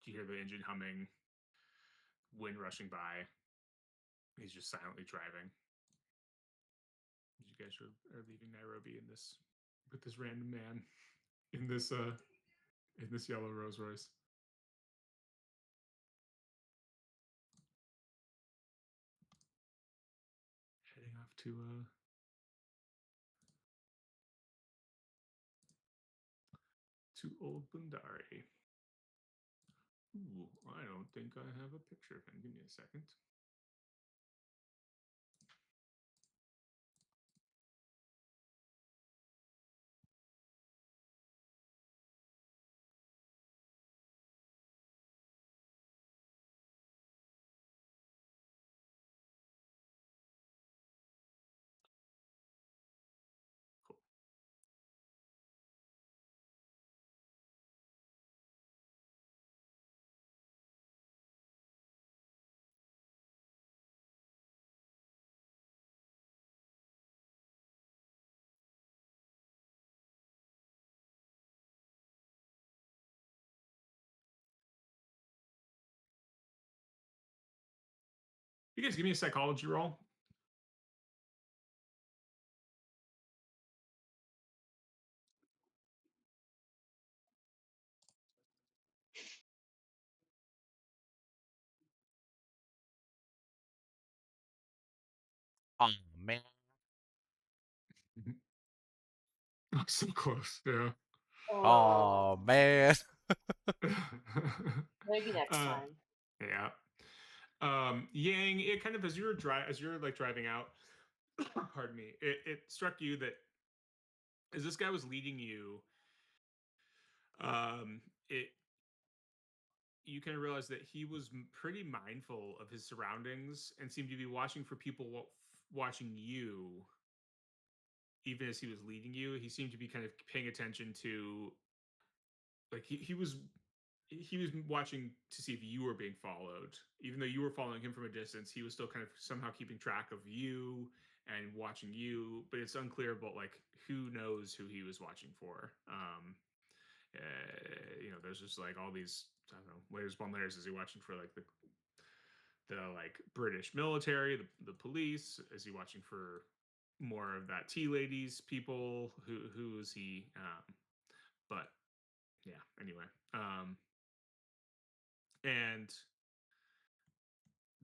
you hear the engine humming, wind rushing by. He's just silently driving. You guys are leaving Nairobi in this with this random man in this yellow Rolls Royce. Heading off to Old Bundari. Ooh, I don't think I have a picture of him. Give me a second. Cool. You guys give me a psychology roll. Oh man. So close. Yeah. Oh man. Maybe next Uh, time. yeah. Yang, it kind of as you're like driving out, pardon me, it struck you that as this guy was leading you, it you kind of realize that he was pretty mindful of his surroundings and seemed to be watching for people watching you, even as he was leading you. He seemed to be kind of paying attention to, like he was watching to see if you were being followed. Even though you were following him from a distance, he was still kind of somehow keeping track of you and watching you. But it's unclear about like who knows who he was watching for. There's just like all these, I don't know, layers upon layers. Is he watching for like the like British military, the police? Is he watching for more of that tea ladies people? Who is he? But yeah, anyway. And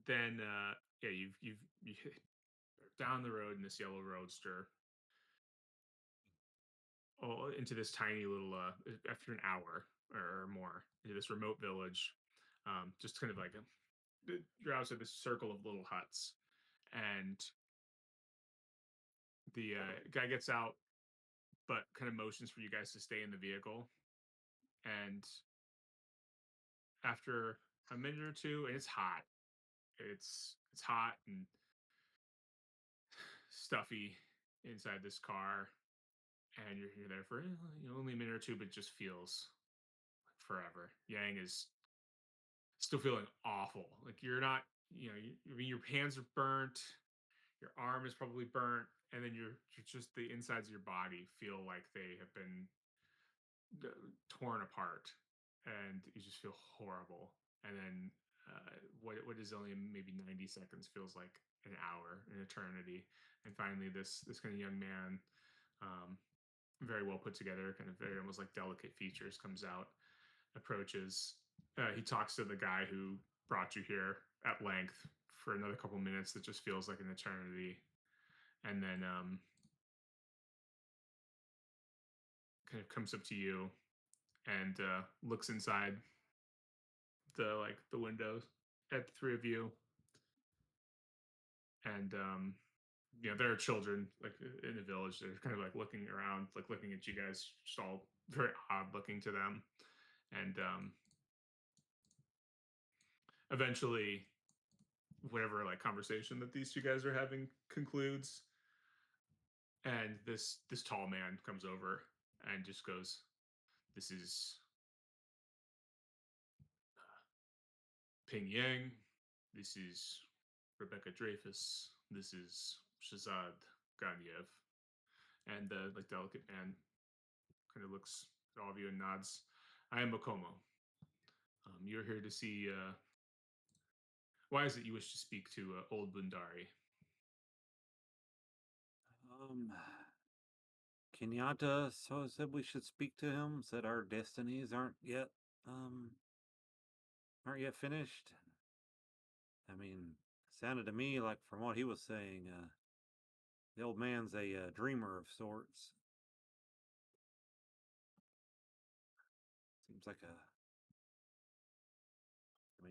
then yeah, you down the road in this yellow roadster, into this tiny little after an hour or more, into this remote village, just kind of like you're outside this circle of little huts, and the guy gets out, but kind of motions for you guys to stay in the vehicle. And after a minute or two, and it's hot, it's hot and stuffy inside this car, and you're there for only a minute or two, but it just feels like forever. Yang is still feeling awful. Like you're not, I mean, your hands are burnt, your arm is probably burnt, and then you're just the insides of your body feel like they have been torn apart, and you just feel horrible. And then what is only maybe 90 seconds feels like an hour, an eternity. And finally, this kind of young man, um, very well put together, kind of very almost like delicate features, comes out, approaches. He talks to the guy who brought you here at length for another couple minutes that just feels like an eternity, and then kind of comes up to you and looks inside the windows at the three of you, and there are children like in the village. They're kind of like looking around, like looking at you guys, just all very odd looking to them, and eventually whatever like conversation that these two guys are having concludes, and this tall man comes over and just goes, "This is Ping Yang. This is Rebecca Dreyfus. This is Shazad Ganiev." And the like delicate man kind of looks at all of you and nods. "I am Makomo. You're here to see. Why is it you wish to speak to Old Bundari?" Kenyatta so said we should speak to him. Said our destinies um aren't yet finished. I mean, sounded to me like from what he was saying, the old man's a dreamer of sorts. Seems like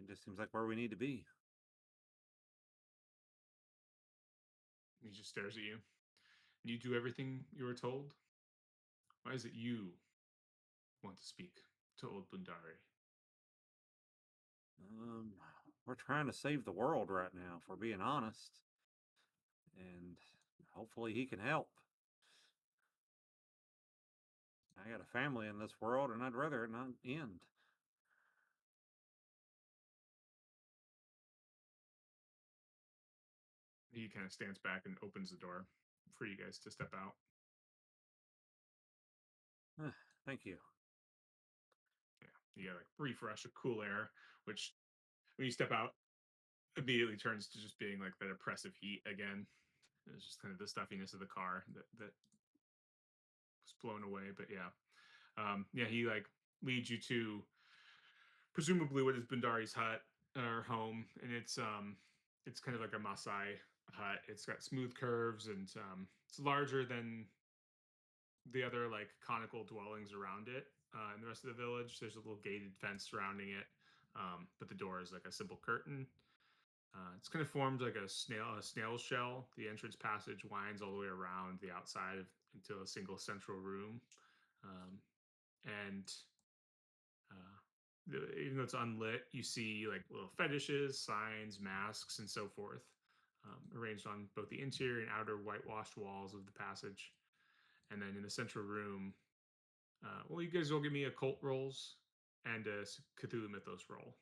just seems like where we need to be. He just stares at you. "And you do everything you were told? Why is it you want to speak to Old Bundari?" Um, we're trying to save the world right now, if we're being honest, and hopefully he can help. I got a family in this world, and I'd rather it not end. He kind of stands back and opens the door for you guys to step out. Thank you. Yeah, you got like refresh of cool air, which when you step out, immediately turns to just being like that oppressive heat again. It's just kind of the stuffiness of the car that was blown away. But yeah, he like leads you to presumably what is Bundari's hut or home, and it's kind of like a Maasai hut. It's got smooth curves and it's larger than the other like conical dwellings around it in the rest of the village. There's a little gated fence surrounding it, but the door is like a simple curtain. It's kind of formed like a snail shell. The entrance passage winds all the way around the outside into a single central room, and even though it's unlit, you see like little fetishes, signs, masks, and so forth, arranged on both the interior and outer whitewashed walls of the passage. And then in the central room, well, you guys will give me occult rolls and a Cthulhu Mythos roll.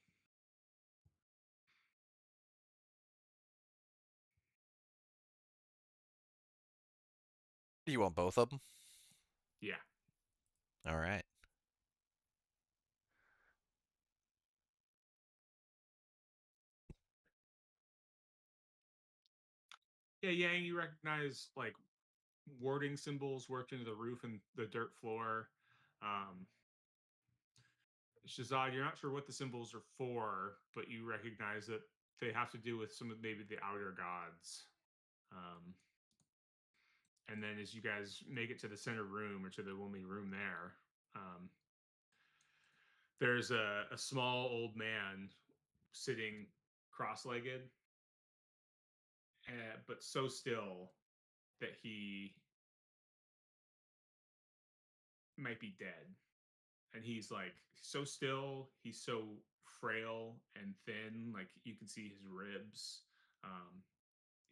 You want both of them? Yeah. All right. Yeah, Yang, you recognize like wording symbols worked into the roof and the dirt floor. Shazad, you're not sure what the symbols are for, but you recognize that they have to do with some of maybe the outer gods. Um, and then as you guys make it to the center room or to the only room there, there's a small old man sitting cross-legged, but so still that he might be dead. And he's like so still, he's so frail and thin, like you can see his ribs.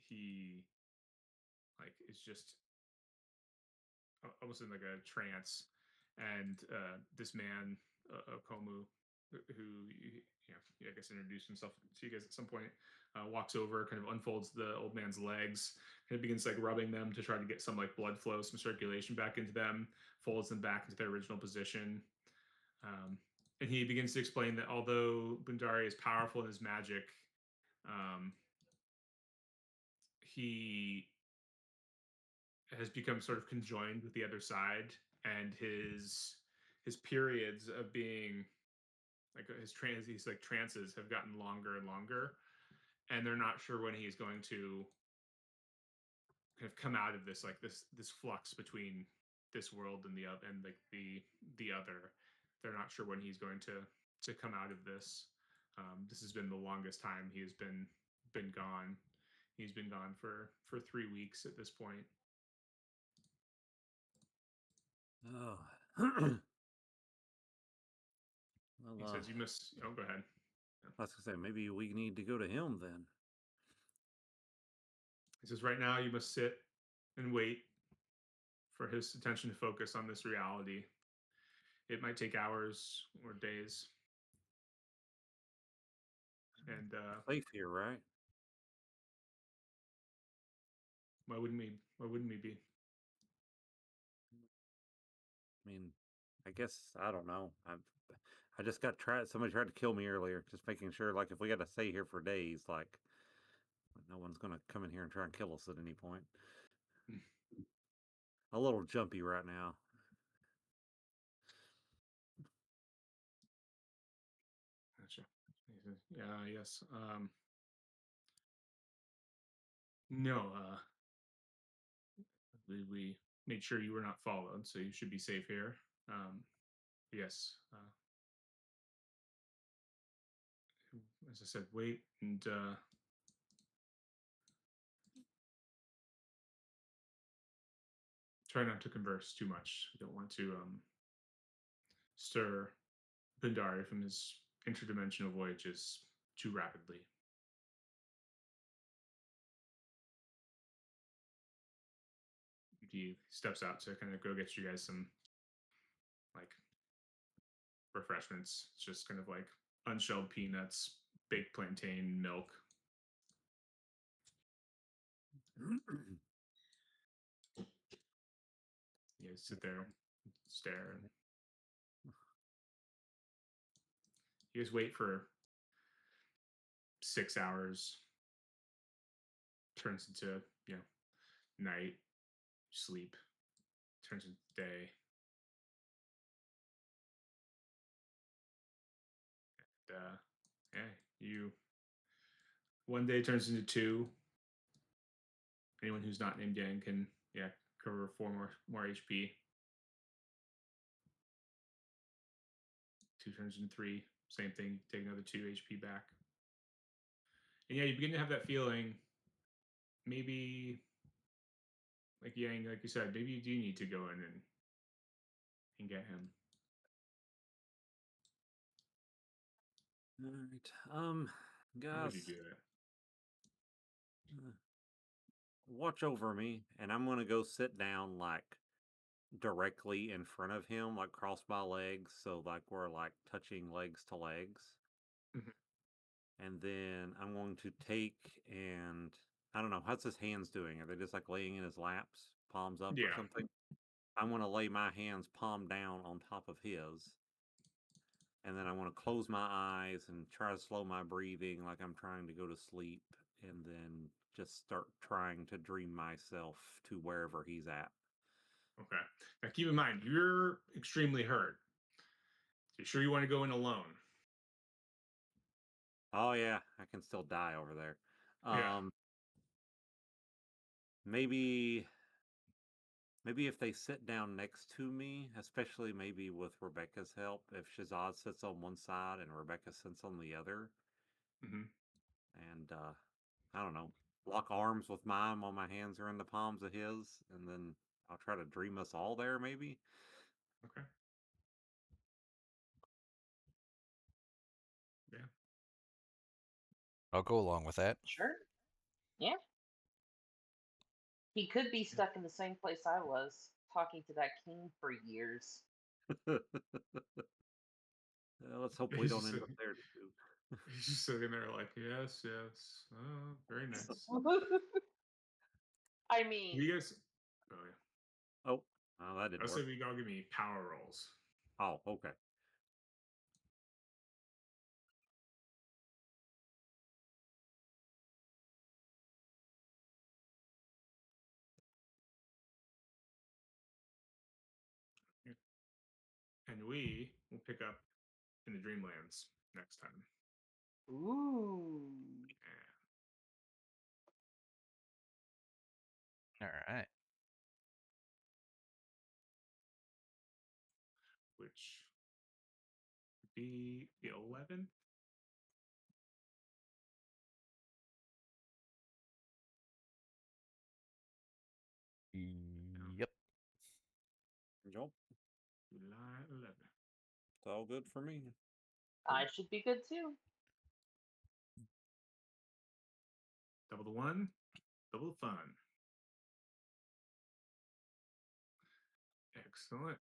He like is just almost in like a trance. And this man, Okomu, who I guess introduced himself to you guys at some point, walks over, kind of unfolds the old man's legs, and begins like rubbing them to try to get some like blood flow, some circulation back into them, folds them back into their original position. And he begins to explain that although Bundari is powerful in his magic, um, he has become sort of conjoined with the other side, and his periods of being like these like trances have gotten longer and longer, and they're not sure when he's going to kind of come out of this like this flux between this world and the other and like the other. They're not sure when he's going to come out of this. This has been the longest time he has been gone. He's been gone for 3 weeks at this point. Oh. He Well, says, "You must." Oh, go ahead. I was gonna say maybe we need to go to him then. He says, "Right now, you must sit and wait for his attention to focus on this reality. It might take hours or days." And Safe here, right? why wouldn't we? Why wouldn't we be? I mean, I guess I don't know. I just got tried. Somebody tried to kill me earlier. Just making sure, like, if we got to stay here for days, like, no one's gonna come in here and try and kill us at any point. A little jumpy right now. Gotcha. Yeah. Yes. No. We made sure you were not followed, so you should be safe here. Yes. As I said, wait and try not to converse too much. We don't want to stir Bindari from his interdimensional voyages too rapidly. He steps out to kind of go get you guys some like refreshments. It's just kind of like unshelled peanuts, baked plantain, milk. You guys sit there, stare, and you guys wait for 6 hours turns into night, sleep, turns into day. And you one day turns into 2. Anyone who's not named Yang can cover 4 more HP. 2 turns into 3. Same thing. Take another 2 HP back. And you begin to have that feeling. Maybe, like Yang, like you said, maybe you do need to go in and get him. All right. How would Guys, you do that? watch over me, and I'm gonna go sit down like directly in front of him, like cross my legs, so like we're like touching legs to legs. Mhm. And then I'm going to take and I don't know, how's his hands doing? Are they just like laying in his laps, palms up or Yeah. something? I'm going to lay my hands palm down on top of his. And then I want to close my eyes and try to slow my breathing like I'm trying to go to sleep. And then just start trying to dream myself to wherever he's at. Okay. Now keep in mind, you're extremely hurt. You sure you want to go in alone? Oh, yeah, I can still die over there. Yeah. Maybe if they sit down next to me, especially maybe with Rebecca's help, if Shazad sits on one side and Rebecca sits on the other, Mm-hmm. and I don't know, lock arms with mine while my hands are in the palms of his, and then I'll try to dream us all there, maybe. Okay. Yeah. I'll go along with that. Sure. Yeah. He could be stuck in the same place I was, talking to that king for years. Let's hope we He's don't just, end up there too. he's just sitting there like, yes, yes. Oh, very nice. I mean, You guys. Oh yeah. Oh, well, that didn't I'll say work. we all give me power rolls. Oh, okay. And we will pick up in the Dreamlands next time. ooh. All right. Which would be the 11th. Yep. Nope. July 11th. It's all good for me. I should be good too. Double the 1, double the fun. Excellent.